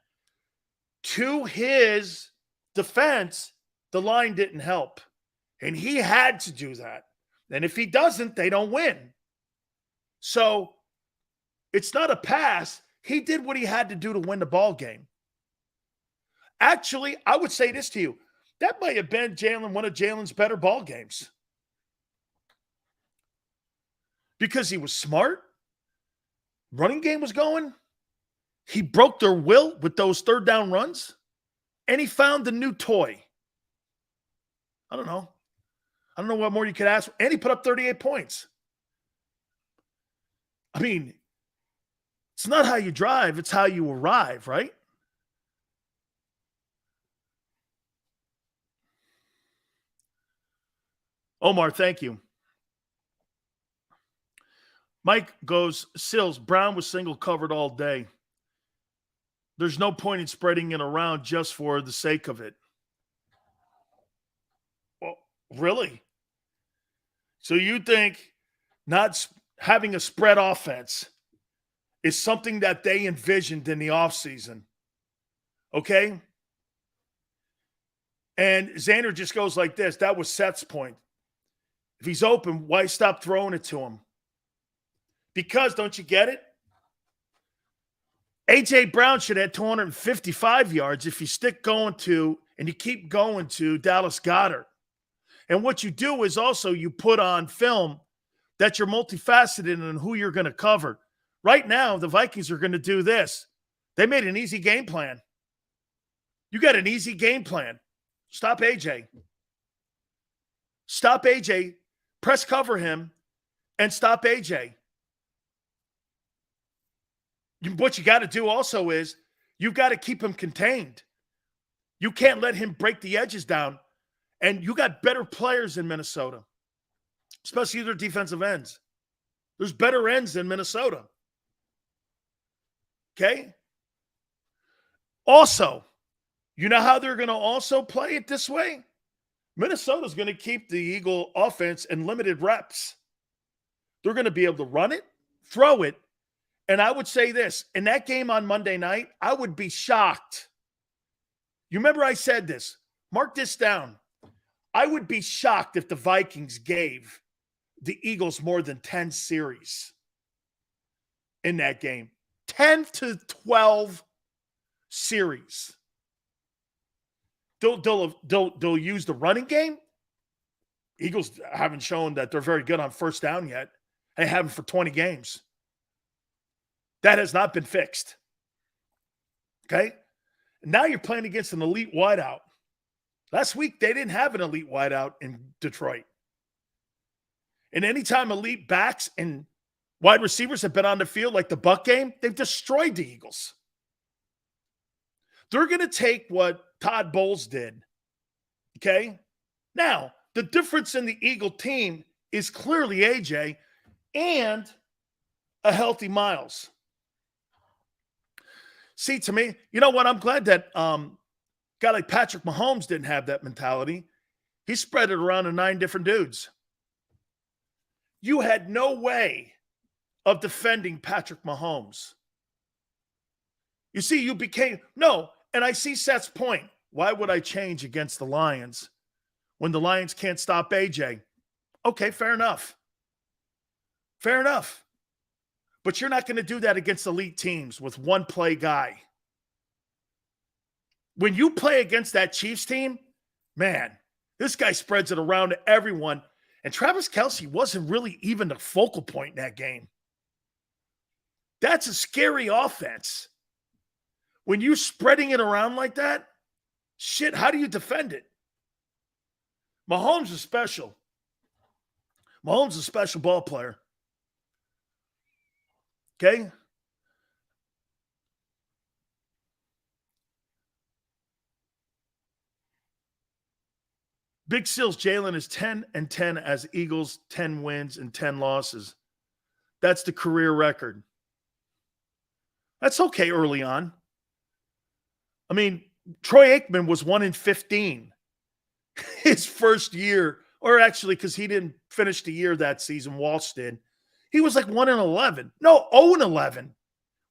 to his defense, the line didn't help. And he had to do that. And if he doesn't, they don't win. So it's not a pass. He did what he had to do to win the ball game. Actually, I would say this to you. That might have been one of Jalen's better ball games. Because he was smart. Running game was going. He broke their will with those third down runs. And he found the new toy. I don't know what more you could ask. And he put up 38 points. I mean, it's not how you drive, it's how you arrive, right? Omar, thank you. Mike goes, Sills, Brown was single covered all day. There's no point in spreading it around just for the sake of it. Well, really? So you think not having a spread offense is something that they envisioned in the offseason? Okay? And Xander just goes like this. That was Seth's point. If he's open, why stop throwing it to him? Because, don't you get it? A.J. Brown should have 255 yards if you stick going to and you keep going to Dallas Goedert. And what you do is also you put on film that you're multifaceted in who you're going to cover. Right now, the Vikings are going to do this. They made an easy game plan. You got an easy game plan. Stop A.J. Stop A.J. Press cover him and stop A.J. What you got to do also is you got to keep him contained. You can't let him break the edges down. And you got better players in Minnesota, especially their defensive ends. There's better ends in Minnesota. Okay? Also, you know how they're going to also play it this way? Minnesota's going to keep the Eagle offense in limited reps. They're going to be able to run it, throw it, and I would say this, in that game on Monday night, I would be shocked. You remember I said this. Mark this down. I would be shocked if the Vikings gave the Eagles more than 10 series in that game. 10 to 12 series. They'll use the running game. Eagles haven't shown that they're very good on first down yet. They haven't for 20 games. That has not been fixed. Okay? And now you're playing against an elite wideout. Last week, they didn't have an elite wideout in Detroit. And anytime elite backs and wide receivers have been on the field, like the Buck game, they've destroyed the Eagles. They're going to take what Todd Bowles did. Okay? Now, the difference in the Eagle team is clearly AJ and a healthy Miles. See, to me, you know what? I'm glad that guy like Patrick Mahomes didn't have that mentality. He spread it around to 9 different dudes. You had no way of defending Patrick Mahomes. You see, you became – no, and I see Seth's point. Why would I change against the Lions when the Lions can't stop AJ? Okay, fair enough. Fair enough. But you're not going to do that against elite teams with one play guy. When you play against that Chiefs team, man, this guy spreads it around to everyone. And Travis Kelce wasn't really even the focal point in that game. That's a scary offense. When you're spreading it around like that, shit, how do you defend it? Mahomes is special. Mahomes is a special ball player. Okay? Big Seals, Jalen is 10-10 as Eagles, 10 wins and 10 losses. That's the career record. That's okay early on. I mean, Troy Aikman was 1-15 his first year, or actually because he didn't finish the year that season, Walsh did. He was like 1-11. No, 0-11.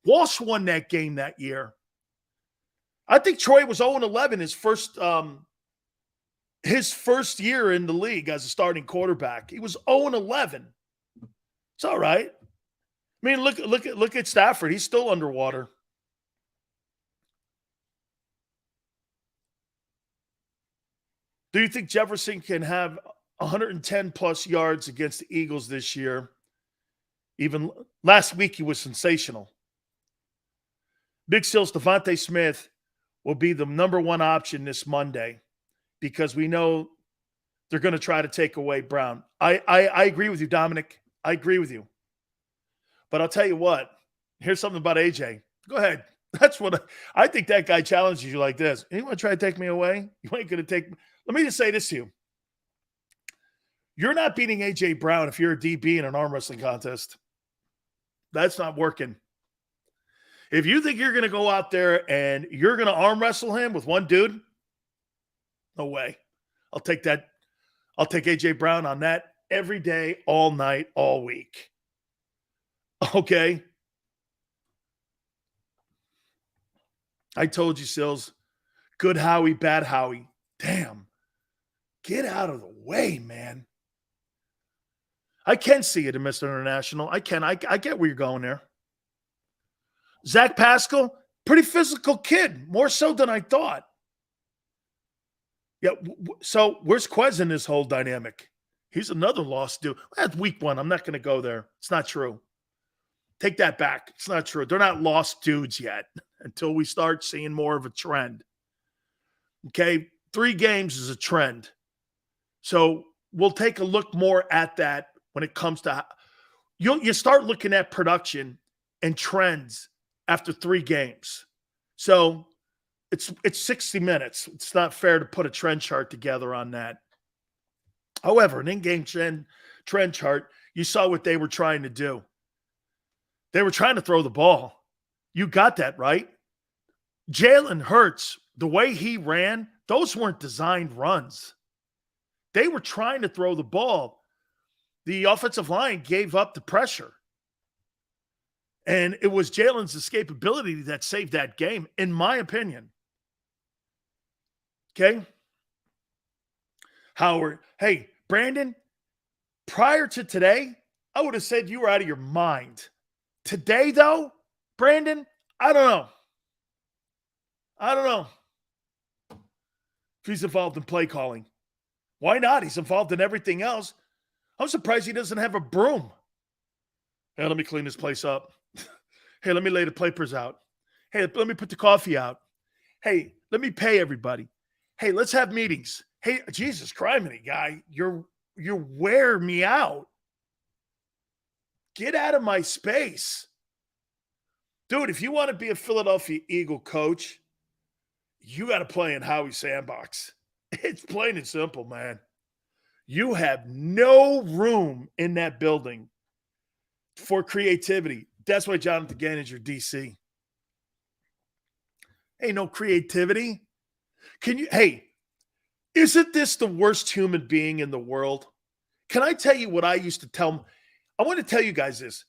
Walsh won that game that year. I think Troy was 0-11 his first year in the league as a starting quarterback. He was 0-11. It's all right. I mean, look at Stafford. He's still underwater. Do you think Jefferson can have 110 plus yards against the Eagles this year? Even last week, he was sensational. Big Seals, Devontae Smith will be the number one option this Monday because we know they're going to try to take away Brown. I agree with you, Dominic. I agree with you. But I'll tell you what. Here's something about AJ. Go ahead. That's what I think that guy challenges you like this. You want to try to take me away? You ain't going to take me. Let me just say this to you. You're not beating A.J. Brown if you're a DB in an arm wrestling contest. That's not working. If you think you're going to go out there and you're going to arm wrestle him with one dude, no way. I'll take that. I'll take A.J. Brown on that every day, all night, all week. Okay? I told you, Sills. Good Howie, bad Howie. Damn. Get out of the way, man. I can see it in Mr. International. I can. I get where you're going there. Zach Pascal, pretty physical kid, more so than I thought. Yeah, so where's Quez in this whole dynamic? He's another lost dude. That's week one. I'm not going to go there. It's not true. Take that back. It's not true. They're not lost dudes yet until we start seeing more of a trend. Okay? 3 games is a trend. So we'll take a look more at that when it comes to you start looking at production and trends after 3 games. So it's 60 minutes. It's not fair to put a trend chart together on that. However, an in-game trend chart, you saw what they were trying to do. They were trying to throw the ball. You got that, right? Jalen Hurts, the way he ran, those weren't designed runs. They were trying to throw the ball. The offensive line gave up the pressure. And it was Jalen's escapability that saved that game, in my opinion. Okay? Howard, hey, Brandon, prior to today, I would have said you were out of your mind. Today, though, Brandon, I don't know. I don't know if he's involved in play calling. Why not? He's involved in everything else. I'm surprised he doesn't have a broom. Hey, let me clean this place up. Hey, let me lay the papers out. Hey, let me put the coffee out. Hey, let me pay everybody. Hey, let's have meetings. Hey, Jesus criminy, guy, you wear me out. Get out of my space. Dude, if you want to be a Philadelphia Eagle coach, you got to play in Howie's sandbox. It's plain and simple, man. You have no room in that building for creativity. That's why Jonathan Gannon is your DC. Ain't no creativity. Isn't this the worst human being in the world? Can I tell you what I used to tell? I want to tell you guys this.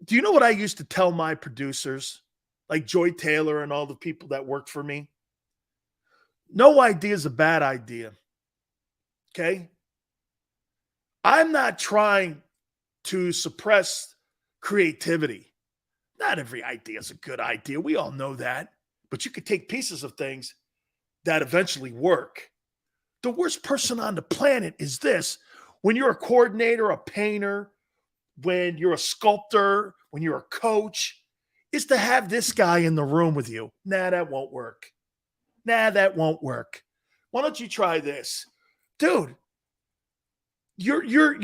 Do you know what I used to tell my producers, like Joy Taylor and all the people that worked for me? No idea is a bad idea. Okay? I'm not trying to suppress creativity. Not every idea is a good idea. We all know that. But you could take pieces of things that eventually work. The worst person on the planet is this. When you're a coordinator, a painter, when you're a sculptor, when you're a coach, is to have this guy in the room with you. Nah, that won't work. Nah, that won't work. Why don't you try this? Dude, you're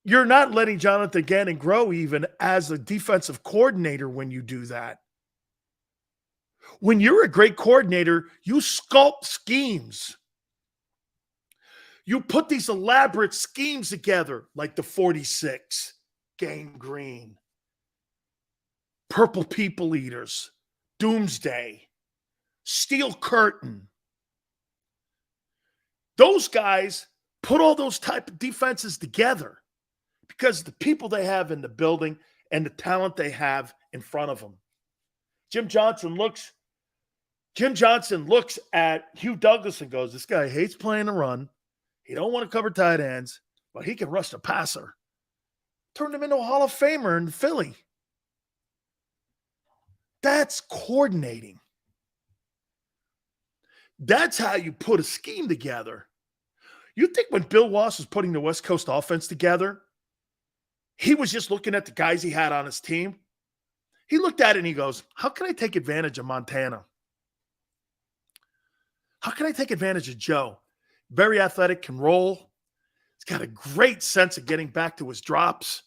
not letting Jonathan Gannon grow even as a defensive coordinator when you do that. When you're a great coordinator, you sculpt schemes. You put these elaborate schemes together like the 46, Gang Green, Purple People Eaters, Doomsday, Steel Curtain. Those guys put all those type of defenses together because the people they have in the building and the talent they have in front of them. Jim Johnson looks at Hugh Douglas and goes, this guy hates playing the run. He don't want to cover tight ends, but he can rush the passer. Turned him into a Hall of Famer in Philly. That's coordinating. That's how you put a scheme together. You think when Bill Walsh was putting the West Coast offense together, he was just looking at the guys he had on his team? He looked at it and he goes, how can I take advantage of Montana? How can I take advantage of Joe? Very athletic, can roll. He's got a great sense of getting back to his drops.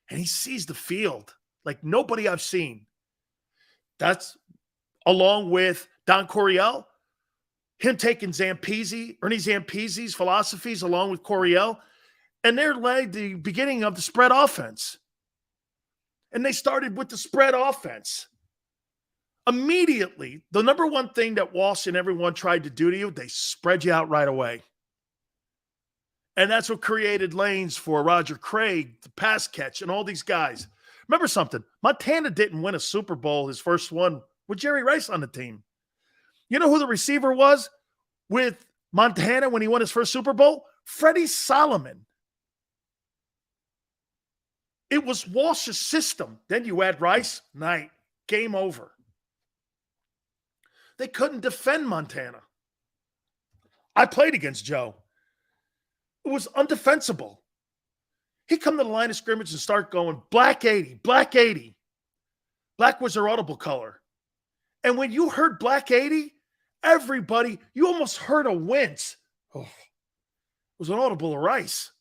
And he sees the field like nobody I've seen. That's along with Don Coryell, him taking Ernie Zampese's philosophies along with Coryell, and they're like the beginning of the spread offense. And they started with the spread offense. Immediately, the number one thing that Walsh and everyone tried to do to you, they spread you out right away. And that's what created lanes for Roger Craig, the pass catch, and all these guys. Remember something, Montana didn't win a Super Bowl, his first one, with Jerry Rice on the team. You know who the receiver was with Montana when he won his first Super Bowl? Freddie Solomon. It was Walsh's system. Then you add Rice, night, game over. They couldn't defend Montana. I played against Joe. It was undefensible. He'd come to the line of scrimmage and start going, black 80, black 80. Black was their audible color. And when you heard black 80, everybody, you almost heard a wince. Oh, it was an audible of Rice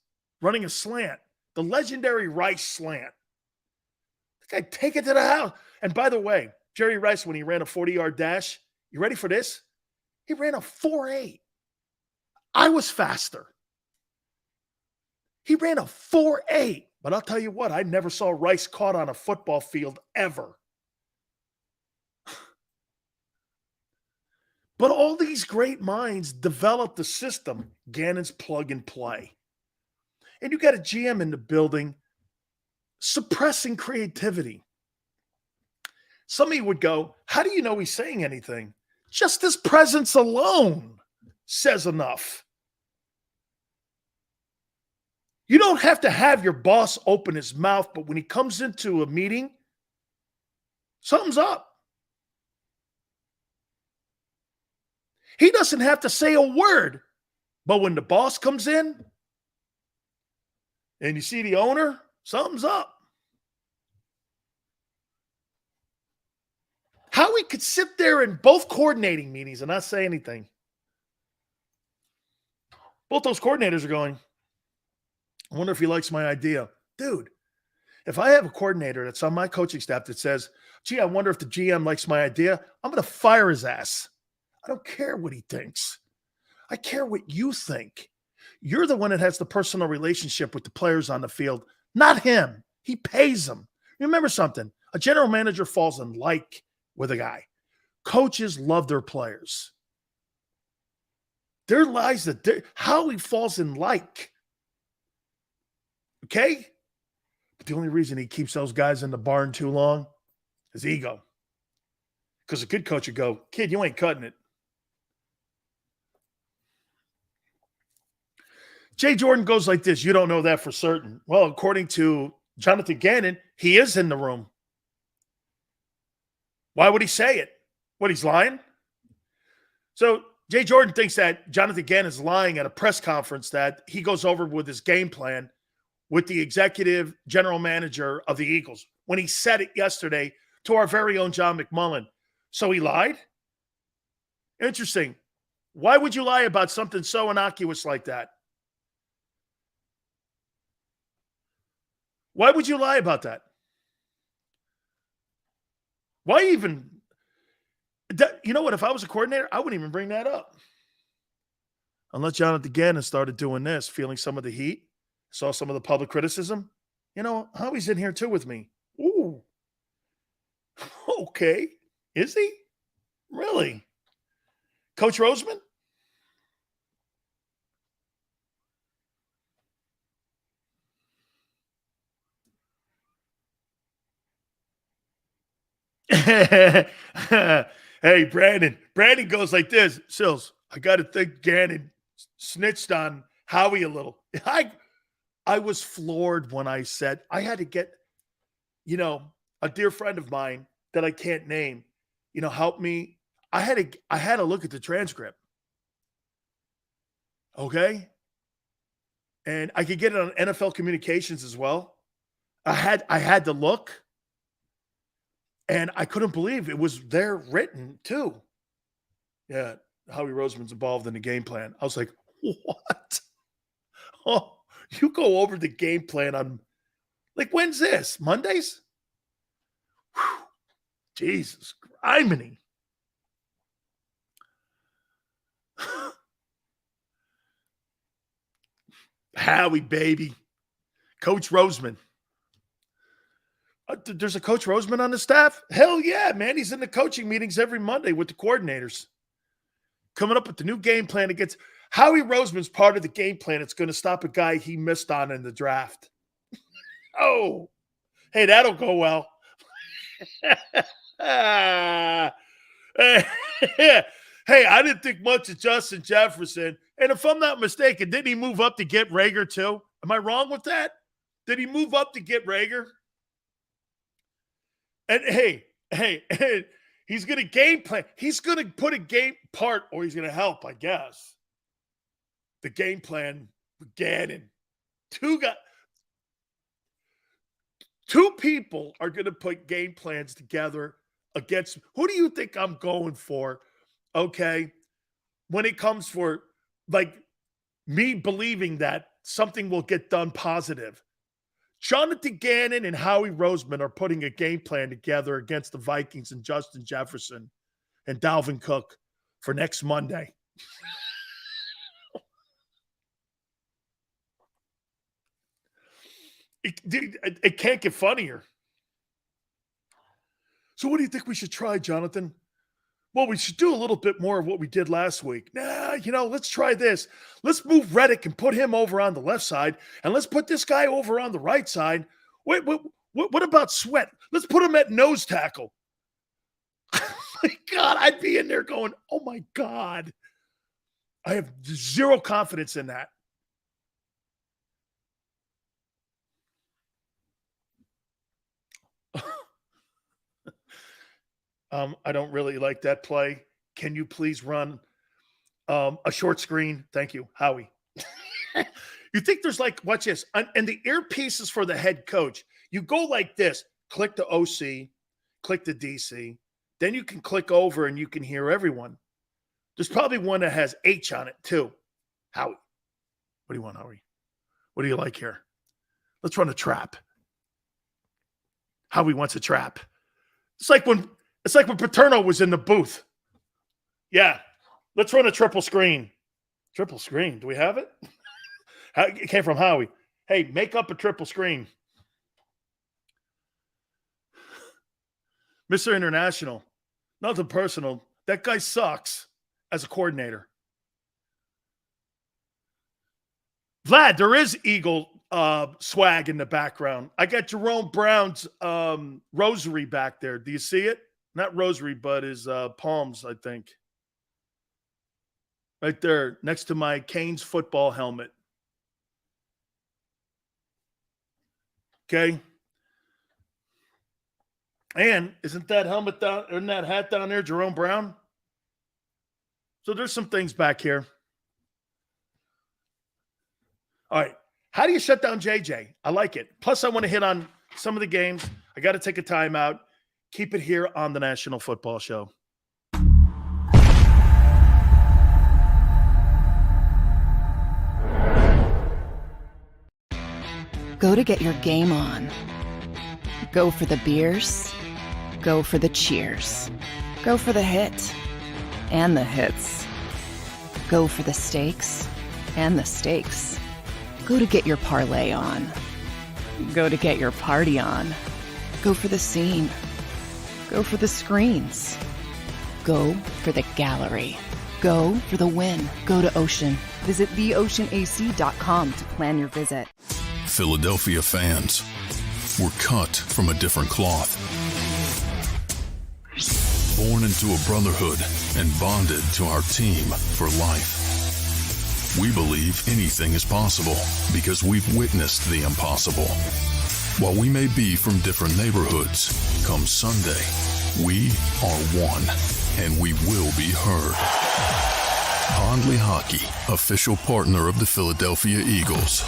running a slant, the legendary Rice slant. The guy take it to the house. And by the way, Jerry Rice, when he ran a 40-yard dash, you ready for this? He ran a 4.8. I was faster. He ran a 4.8. But I'll tell you what, I never saw Rice caught on a football field ever. But all these great minds developed the system, Gannon's plug and play. And you got a GM in the building suppressing creativity. Some of you would go, how do you know he's saying anything? Just his presence alone says enough. You don't have to have your boss open his mouth, but when he comes into a meeting, something's up. He doesn't have to say a word, but when the boss comes in and you see the owner, something's up. Howie could sit there in both coordinating meetings and not say anything. Both those coordinators are going, I wonder if he likes my idea. Dude, if I have a coordinator that's on my coaching staff that says, gee, I wonder if the GM likes my idea, I'm going to fire his ass. I don't care what he thinks. I care what you think. You're the one that has the personal relationship with the players on the field, not him. He pays them. Remember something. A general manager falls in like with a guy. Coaches love their players. There lies how he falls in like. Okay? But the only reason he keeps those guys in the barn too long is ego. Because a good coach would go, kid, you ain't cutting it. Jay Jordan goes like this. You don't know that for certain. Well, according to Jonathan Gannon, he is in the room. Why would he say it? What, he's lying? So Jay Jordan thinks that Jonathan Gannon is lying at a press conference that he goes over with his game plan with the executive general manager of the Eagles when he said it yesterday to our very own John McMullen. So he lied? Interesting. Why would you lie about something so innocuous like that? Why would you lie about that? Why even? You know what? If I was a coordinator, I wouldn't even bring that up. Unless Jonathan Gannon started doing this, feeling some of the heat, saw some of the public criticism. You know, Howie's in here too with me. Ooh. Okay. Is he? Really? Coach Roseman? Hey, Brandon. Brandon goes like this. Sills, I got to think Gannon snitched on Howie a little. I was floored when I said I had to get, a dear friend of mine that I can't name, help me. I had to look at the transcript. Okay? And I could get it on NFL Communications as well. I had to look. And I couldn't believe it was there written too. Yeah, Howie Roseman's involved in the game plan. I was like, what? Oh, you go over the game plan on, like, when's this? Mondays? Whew. Jesus, criminy. Howie, baby. Coach Roseman. There's a Coach Roseman on the staff? Hell yeah, man. He's in the coaching meetings every Monday with the coordinators. Coming up with the new game plan against Howie Roseman's part of the game plan. It's going to stop a guy he missed on in the draft. Oh, hey, that'll go well. Hey, I didn't think much of Justin Jefferson. And if I'm not mistaken, didn't he move up to get Rager too? Am I wrong with that? Did he move up to get Rager? And hey, he's going to game plan. He's going to put a game part, or he's going to help, I guess. The game plan with Gannon. Two people are going to put game plans together against. Who do you think I'm going for? Okay. When it comes for, like, me believing that something will get done positive. Jonathan Gannon and Howie Roseman are putting a game plan together against the Vikings and Justin Jefferson and Dalvin Cook for next Monday. It can't get funnier. So what do you think we should try, Jonathan? Well, we should do a little bit more of what we did last week. Let's try this. Let's move Reddick and put him over on the left side, and let's put this guy over on the right side. Wait, what about Sweat? Let's put him at nose tackle. My God, I'd be in there going, oh, my God. I have zero confidence in that. I don't really like that play. Can you please run a short screen? Thank you, Howie. You think there's watch this. And the earpieces for the head coach, you go like this. Click the OC, click the DC. Then you can click over and you can hear everyone. There's probably one that has H on it too. Howie. What do you want, Howie? What do you like here? Let's run a trap. Howie wants a trap. It's like when Paterno was in the booth. Yeah. Let's run a triple screen. Triple screen. Do we have it? It came from Howie. Hey, make up a triple screen. Mr. International. Nothing personal. That guy sucks as a coordinator. Vlad, there is Eagle swag in the background. I got Jerome Brown's rosary back there. Do you see it? Not rosary, but his palms, I think. Right there, next to my Canes football helmet. Okay. And isn't that hat down there Jerome Brown? So there's some things back here. All right. How do you shut down JJ? I like it. Plus, I want to hit on some of the games. I got to take a timeout. Keep it here on the National Football Show.
Go to get your game on. Go for the beers. Go for the cheers. Go for the hit and the hits. Go for the steaks and the steaks. Go to get your parlay on. Go to get your party on. Go for the scene. Go for the screens. Go for the gallery. Go for the win. Go to Ocean. Visit theoceanac.com to plan your visit.
Philadelphia fans, we're cut from a different cloth. Born into a brotherhood and bonded to our team for life. We believe anything is possible because we've witnessed the impossible. While we may be from different neighborhoods, come Sunday, we are one, and we will be heard. Pondley Hockey, official partner of the Philadelphia Eagles.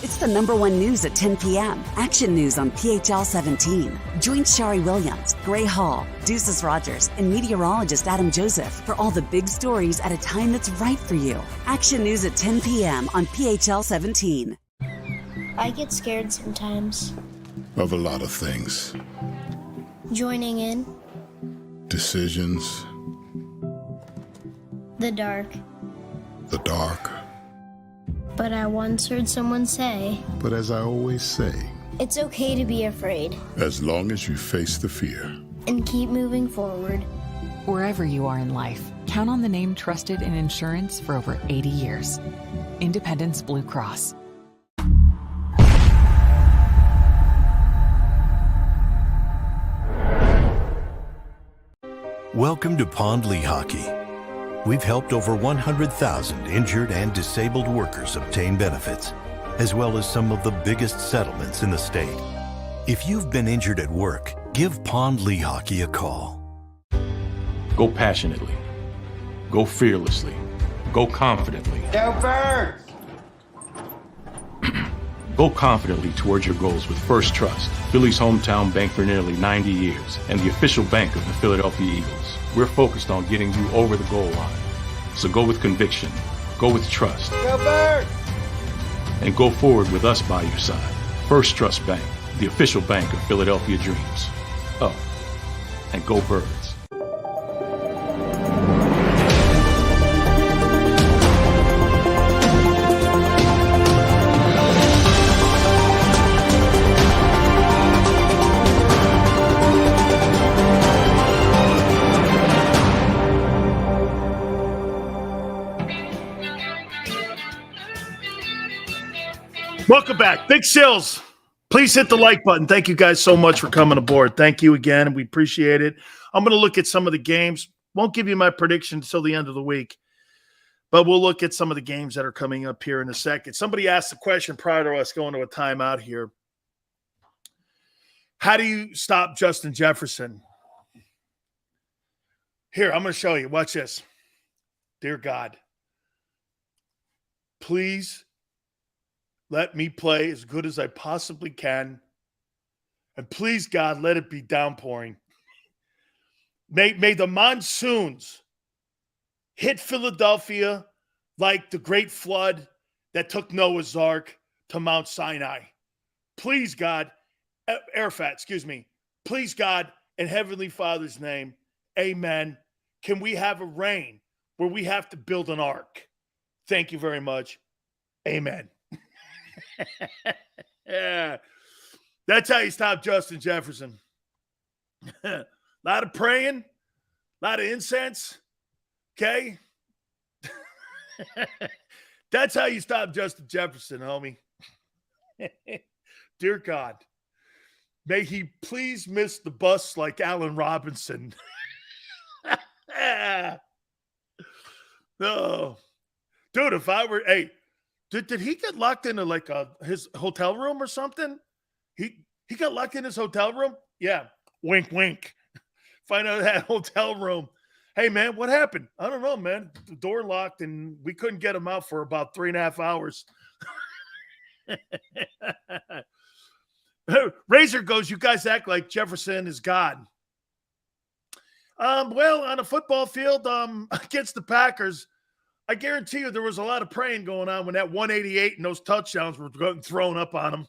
It's the #1 news at 10 p.m. Action News on PHL 17. Join Shari Williams, Gray Hall, Deuces Rogers, and meteorologist Adam Joseph for all the big stories at a time that's right for you. Action News at 10 p.m. on PHL 17.
I get scared sometimes.
Of a lot of things.
Joining in.
Decisions.
The dark.
The dark.
But I once heard someone say,
But as I always say,
it's okay to be afraid.
as long as you face the fear.
And keep moving forward.
Wherever you are in life, count on the name trusted in insurance for over 80 years. Independence Blue Cross.
Welcome to Pondley Hockey. We've helped over 100,000 injured and disabled workers obtain benefits, as well as some of the biggest settlements in the state. If you've been injured at work, give Pondley Hockey a call.
Go passionately. Go fearlessly. Go confidently.
Go Birds!
Go confidently towards your goals with First Trust, Philly's hometown bank for nearly 90 years, and the official bank of the Philadelphia Eagles. We're focused on getting you over the goal line. So go with conviction, go with trust,
Go Birds!
and go forward with us by your side. First Trust Bank, the official bank of Philadelphia dreams. Oh, and go Birds.
Welcome back. Big Sills. Please hit the like button. Thank you guys so much for coming aboard. Thank you again. We appreciate it. I'm going to look at some of the games. Won't give you my prediction until the end of the week, but we'll look at some of the games that are coming up here in a second. Somebody asked the question prior to us going to a timeout here. How do you stop Justin Jefferson? Here, I'm going to show you. Watch this. Dear God, please let me play as good as I possibly can. And please, God, let it be downpouring. May the monsoons hit Philadelphia like the great flood that took Noah's Ark to Mount Sinai. Please, God, Arafat, excuse me. Please, God, in Heavenly Father's name, amen. Can we have a rain where we have to build an ark? Thank you very much. Amen. Yeah, that's how you stop Justin Jefferson. A lot of praying, a lot of incense. Okay. That's how you stop Justin Jefferson, homie. Dear God, may he please miss the bus like Allen Robinson. No, dude, if I were, hey, did he get locked into like his hotel room or something? He got locked in his hotel room? Yeah. Wink, wink. Find out that hotel room. Hey, man, what happened? I don't know, man. The door locked, and we couldn't get him out for about 3.5 hours. Razor goes, you guys act like Jefferson is God. Well, on a football field against the Packers, I guarantee you there was a lot of praying going on when that 188 and those touchdowns were getting thrown up on them.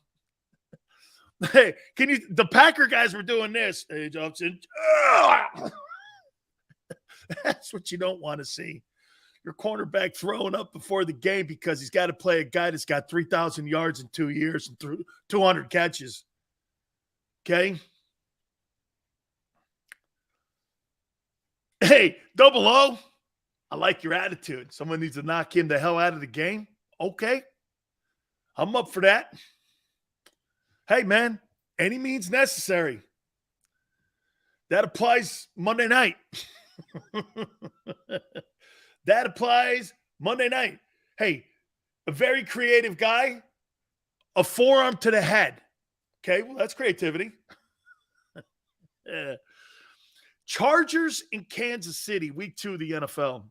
Hey, the Packer guys were doing this. Hey, Johnson. That's what you don't want to see. Your cornerback throwing up before the game because he's got to play a guy that's got 3,000 yards in 2 years and 200 catches. Okay? Hey, Double O, I like your attitude. Someone needs to knock him the hell out of the game. Okay. I'm up for that. Hey, man, any means necessary. That applies Monday night. That applies Monday night. Hey, a very creative guy, a forearm to the head. Okay, well, that's creativity. Chargers in Kansas City, week 2 of the NFL.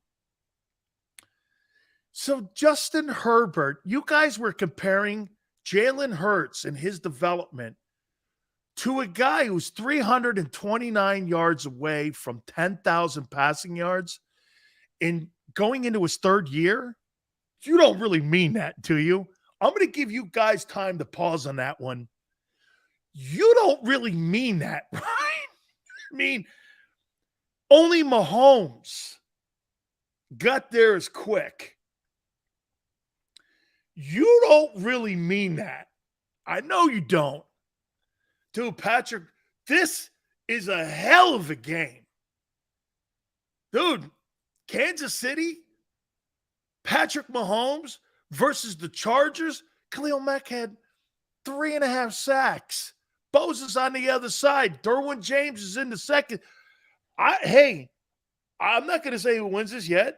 So Justin Herbert, you guys were comparing Jalen Hurts and his development to a guy who's 329 yards away from 10,000 passing yards and going into his 3rd year. You don't really mean that, do you? I'm going to give you guys time to pause on that one. You don't really mean that, right? I mean, only Mahomes got there as quick. You don't really mean that. I know you don't. Dude, Patrick, this is a hell of a game. Dude, Kansas City, Patrick Mahomes versus the Chargers. Khalil Mack had 3.5 sacks. Bosa's on the other side. Derwin James is in the second. I'm not going to say who wins this yet,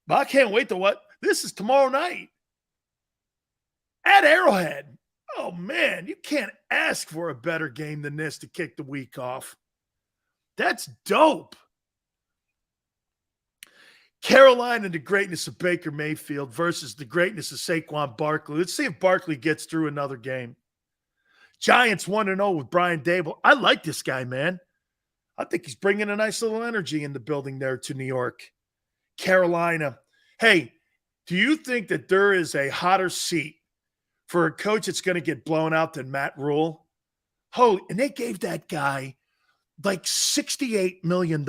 but I can't wait to what. This is tomorrow night at Arrowhead. Oh, man, you can't ask for a better game than this to kick the week off. That's dope. Carolina, the greatness of Baker Mayfield versus the greatness of Saquon Barkley. Let's see if Barkley gets through another game. Giants 1-0 with Brian Dable. I like this guy, man. I think he's bringing a nice little energy in the building there to New York. Carolina. Hey, do you think that there is a hotter seat for a coach that's going to get blown out than Matt Rule? Oh, and they gave that guy like $68 million.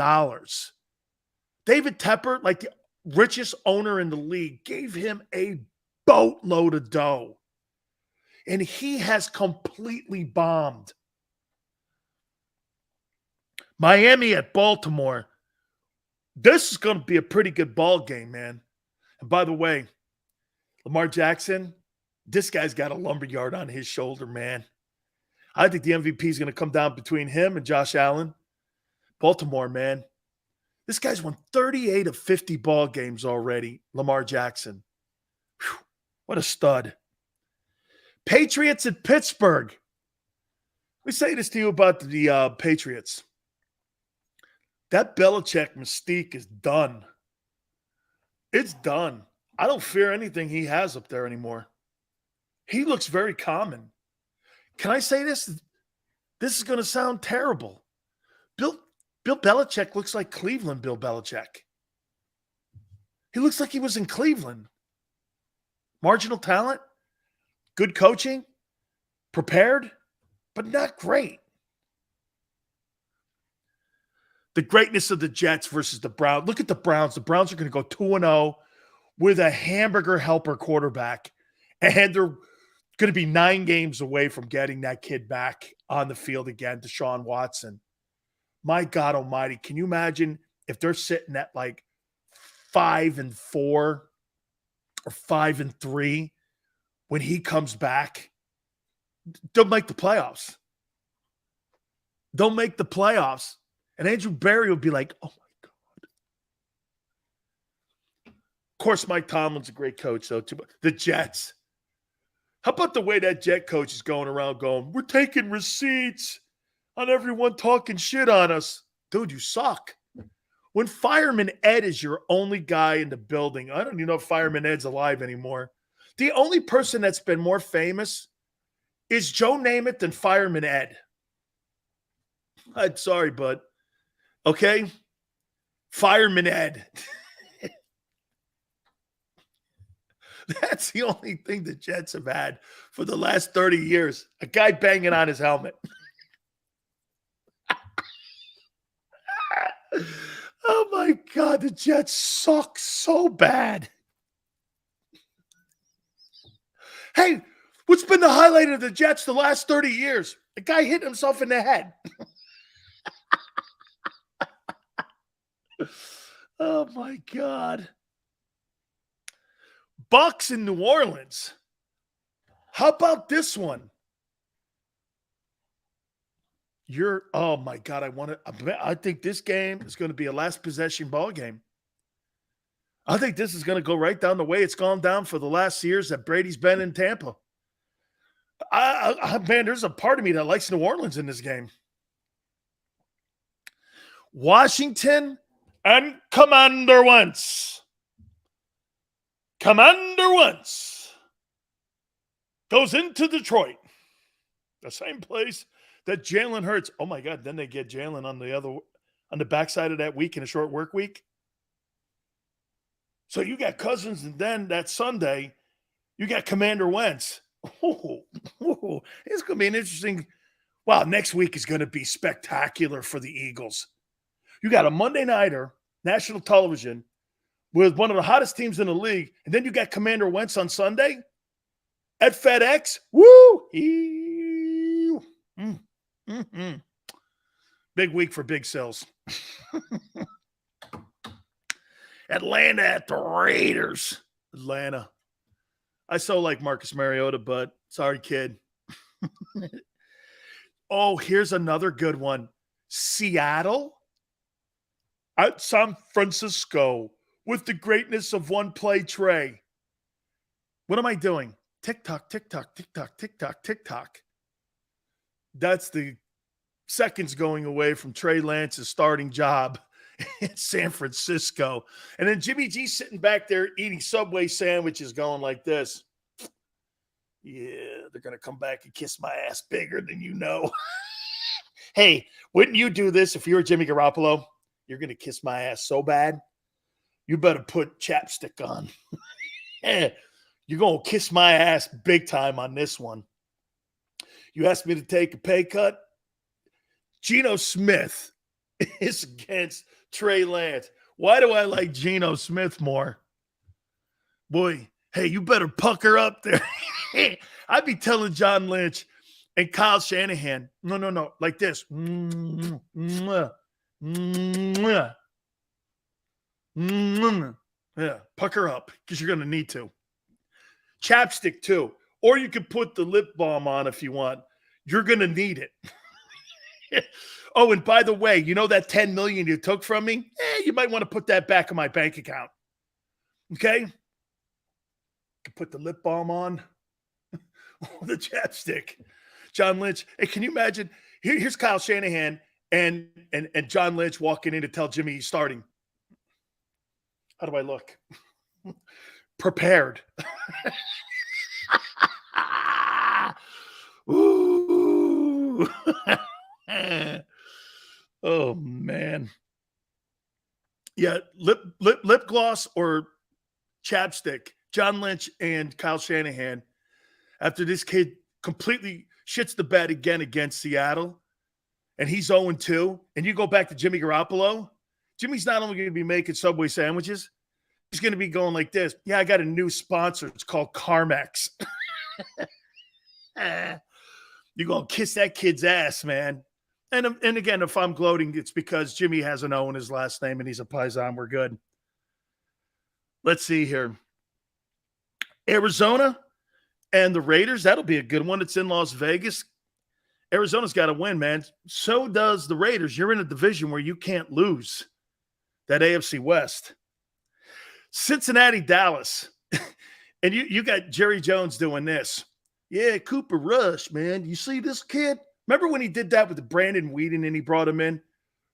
David Tepper, like the richest owner in the league, gave him a boatload of dough. And he has completely bombed. Miami at Baltimore. This is going to be a pretty good ball game, man. And by the way, Lamar Jackson, this guy's got a lumberyard on his shoulder, man. I think the MVP is going to come down between him and Josh Allen. Baltimore, man. This guy's won 38 of 50 ball games already, Lamar Jackson. Whew, what a stud. Patriots at Pittsburgh. We say this to you about the Patriots. That Belichick mystique is done. It's done. I don't fear anything he has up there anymore. He looks very common. Can I say this? This is going to sound terrible. Bill Belichick looks like Cleveland Bill Belichick. He looks like he was in Cleveland. Marginal talent, good coaching, prepared, but not great. The greatness of the Jets versus the Browns. Look at the Browns. The Browns are going to go 2-0 with a hamburger helper quarterback. And they're going to be 9 games away from getting that kid back on the field again, Deshaun Watson. My God almighty, can you imagine if they're sitting at like 5-4 or 5-3 when he comes back? They'll make the playoffs. They'll make the playoffs. And Andrew Berry will be like, oh my God. Of course, Mike Tomlin's a great coach, though, too. The Jets. How about the way that Jet coach is going around going, we're taking receipts. on everyone talking shit on us. Dude, you suck. When Fireman Ed is your only guy in the building, I don't even know if Fireman Ed's alive anymore. The only person that's been more famous is Joe Namath than Fireman Ed. I'm sorry, bud. Okay? Fireman Ed. That's the only thing the Jets have had for the last 30 years. A guy banging on his helmet. Oh, my God. The Jets suck so bad. Hey, what's been the highlight of the Jets the last 30 years? A guy hit himself in the head. Oh, my God. Bucks in New Orleans. How about this one? Oh my God, I think this game is going to be a last possession ball game. I think this is going to go right down the way it's gone down for the last years that Brady's been in Tampa. Man, there's a part of me that likes New Orleans in this game. Washington and Commander Wentz. Commander Wentz goes into Detroit, the same place that Jalen Hurts. Oh my God! Then they get Jalen on the backside of that week in a short work week. So you got Cousins, and then that Sunday, you got Commander Wentz. It's going to be an interesting. Wow, next week is going to be spectacular for the Eagles. You got a Monday nighter, national television, with one of the hottest teams in the league, and then you got Commander Wentz on Sunday at FedEx. Woo! Big week for big sales. Atlanta at the Raiders. Atlanta. I so like Marcus Mariota, but sorry, kid. Oh, here's another good one. Seattle at San Francisco with the greatness of one play Trey. What am I doing? Tick-tock, tick-tock, tick-tock, tick-tock, tick-tock. That's the seconds going away from Trey Lance's starting job in San Francisco. And then Jimmy G sitting back there eating Subway sandwiches going like this. Yeah, they're going to come back and kiss my ass bigger than you know. Hey, wouldn't you do this if you were Jimmy Garoppolo? You're going to kiss my ass so bad, you better put chapstick on. You're going to kiss my ass big time on this one. You asked me to take a pay cut? Geno Smith is against Trey Lance. Why do I like Geno Smith more? Boy, hey, you better pucker up there. I'd be telling John Lynch and Kyle Shanahan, no, like this. Yeah, pucker up because you're going to need to. Chapstick too. Or you could put the lip balm on if you want. You're going to need it. Oh, and by the way, you know that $10 million you took from me? You might want to put that back in my bank account. Okay? You can put the lip balm on. The chapstick. John Lynch. Hey, can you imagine? Here's Kyle Shanahan and John Lynch walking in to tell Jimmy he's starting. How do I look? Prepared. Ooh. Oh, man. Yeah, lip gloss or chapstick. John Lynch and Kyle Shanahan, after this kid completely shits the bed again against Seattle, and he's 0-2, and you go back to Jimmy Garoppolo, Jimmy's not only going to be making Subway sandwiches, he's going to be going like this. Yeah, I got a new sponsor. It's called Carmex. You're going to kiss that kid's ass, man. And again, if I'm gloating, it's because Jimmy has an O in his last name and he's a Paisan. We're good. Let's see here. Arizona and the Raiders. That'll be a good one. It's in Las Vegas. Arizona's got to win, man. So does the Raiders. You're in a division where you can't lose. That AFC West. Cincinnati, Dallas. And you got Jerry Jones doing this. Yeah, Cooper Rush, man. You see this kid? Remember when he did that with the Brandon Whedon and he brought him in?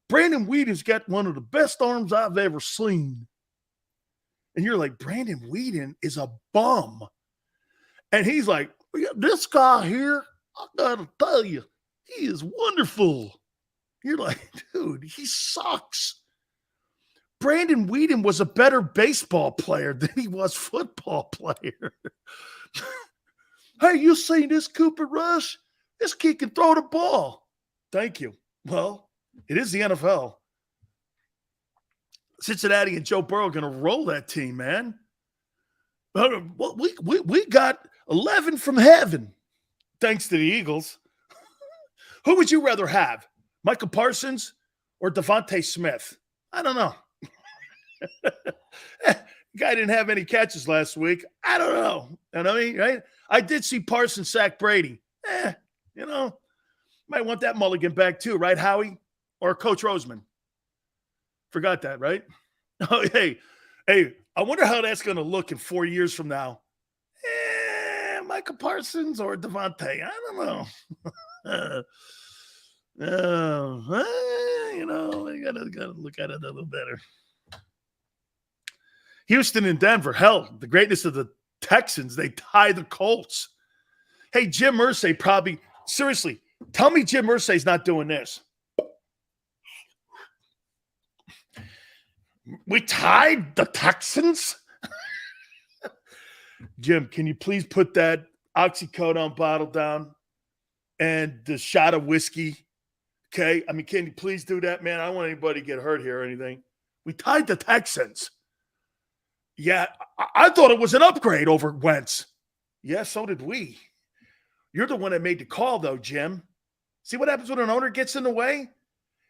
Brandon Whedon's got one of the best arms I've ever seen. And you're like, Brandon Whedon is a bum. And he's like, this guy here, I gotta tell you, he is wonderful. You're like, dude, he sucks. Brandon Whedon was a better baseball player than he was football player. Hey, you seen this Cooper Rush? This kid can throw the ball. Thank you. Well, it is the NFL. Cincinnati and Joe Burrow are going to roll that team, man. We got 11 from heaven, thanks to the Eagles. Who would you rather have, Michael Parsons or Devontae Smith? I don't know. Guy didn't have any catches last week. I don't know. You know what I mean, right? I did see Parsons sack Brady. Might want that mulligan back too, right, Howie? Or Coach Roseman. Forgot that, right? Oh, hey, I wonder how that's going to look in 4 years from now. Michael Parsons or Devontae? I don't know. I gotta look at it a little better. Houston and Denver, hell, the greatness of the Texans, they tie the Colts. Hey, Jim Irsay probably, seriously, tell me Jim Irsay's not doing this. We tied the Texans? Jim, can you please put that oxycodone bottle down and the shot of whiskey? Okay? I mean, can you please do that, man? I don't want anybody to get hurt here or anything. We tied the Texans. Yeah, I thought it was an upgrade over Wentz. Yeah, so did we. You're the one that made the call, though, Jim. See what happens when an owner gets in the way?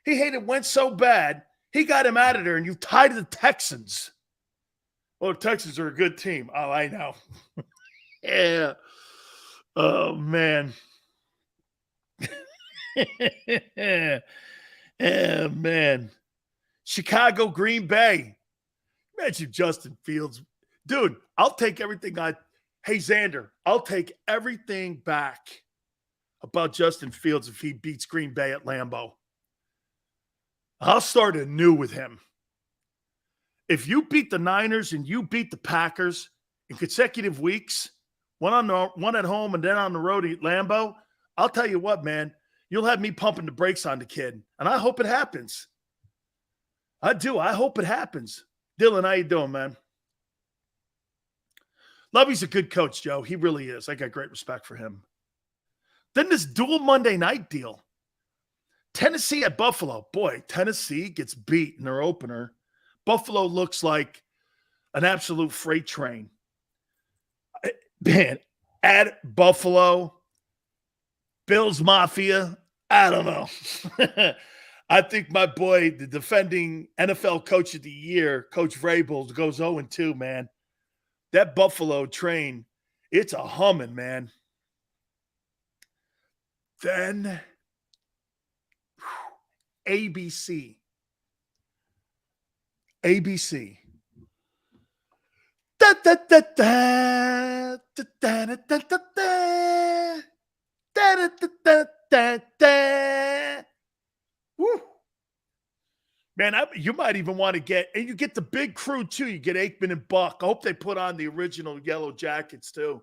He hated Wentz so bad, he got him out of there, and you tied the Texans. Well, the Texans are a good team. Oh, I know. Yeah. Oh, man. Yeah, man. Chicago, Green Bay. Imagine Justin Fields. Dude, I'll take everything Hey, Xander, I'll take everything back about Justin Fields if he beats Green Bay at Lambeau. I'll start anew with him. If you beat the Niners and you beat the Packers in consecutive weeks, one at home and then on the road at Lambeau, I'll tell you what, man, you'll have me pumping the brakes on the kid. And I hope it happens. I do. I hope it happens. Dylan, how you doing, man? Lovey's a good coach, Joe. He really is. I got great respect for him. Then this dual Monday night deal. Tennessee at Buffalo. Boy, Tennessee gets beat in their opener. Buffalo looks like an absolute freight train. Man, at Buffalo, Bills Mafia, I don't know. I think my boy, the defending NFL Coach of the Year, Coach Vrabel, goes 0-2, man. That Buffalo train, it's a humming, man. Then, ABC. Da, da, da, da, da, da, da, da, da, da, da, da, da, da. Woo. Man, you might even want to get, and you get the big crew too. You get Aikman and Buck. I hope they put on the original Yellow Jackets too.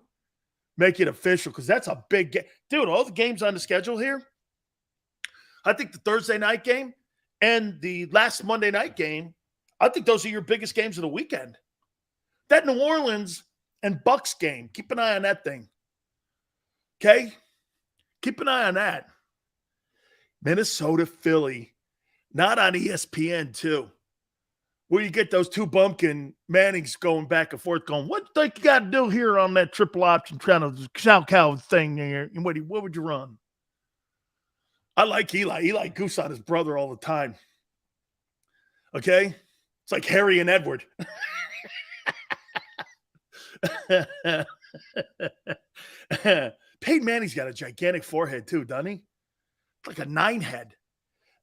Make it official because that's a big game. Dude, all the games on the schedule here, I think the Thursday night game and the last Monday night game, I think those are your biggest games of the weekend. That New Orleans and Bucks game, keep an eye on that thing. Okay? Keep an eye on that. Minnesota, Philly, not on ESPN too, where you get those two bumpkin Mannings going back and forth going, what do you think you got to do here on that triple option trying to cow thing there? And what would you run? I like Eli. Eli goose on his brother all the time. Okay? It's like Harry and Edward. Peyton Manning's got a gigantic forehead too, doesn't he? Like a 9 head.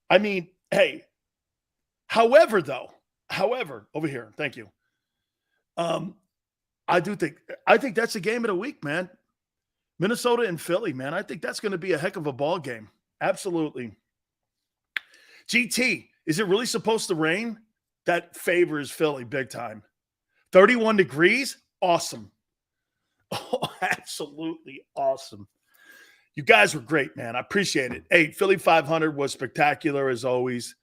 I mean, hey. However, over here, thank you. I think that's a game of the week, man. Minnesota and Philly, man. I think that's going to be a heck of a ball game. Absolutely. GT, is it really supposed to rain? That favors Philly big time. 31 degrees? Awesome. Oh, absolutely awesome. You guys were great, man. I appreciate it. Hey, Philly 500 was spectacular as always.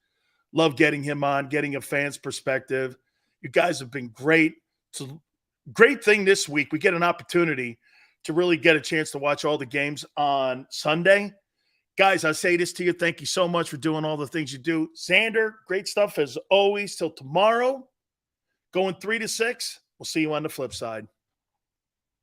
Love getting him on, getting a fan's perspective. You guys have been great. It's a great thing this week. We get an opportunity to really get a chance to watch all the games on Sunday. Guys, I say this to you. Thank you so much for doing all the things you do. Xander, great stuff as always. Till tomorrow, going 3 to 6. We'll see you on the flip side.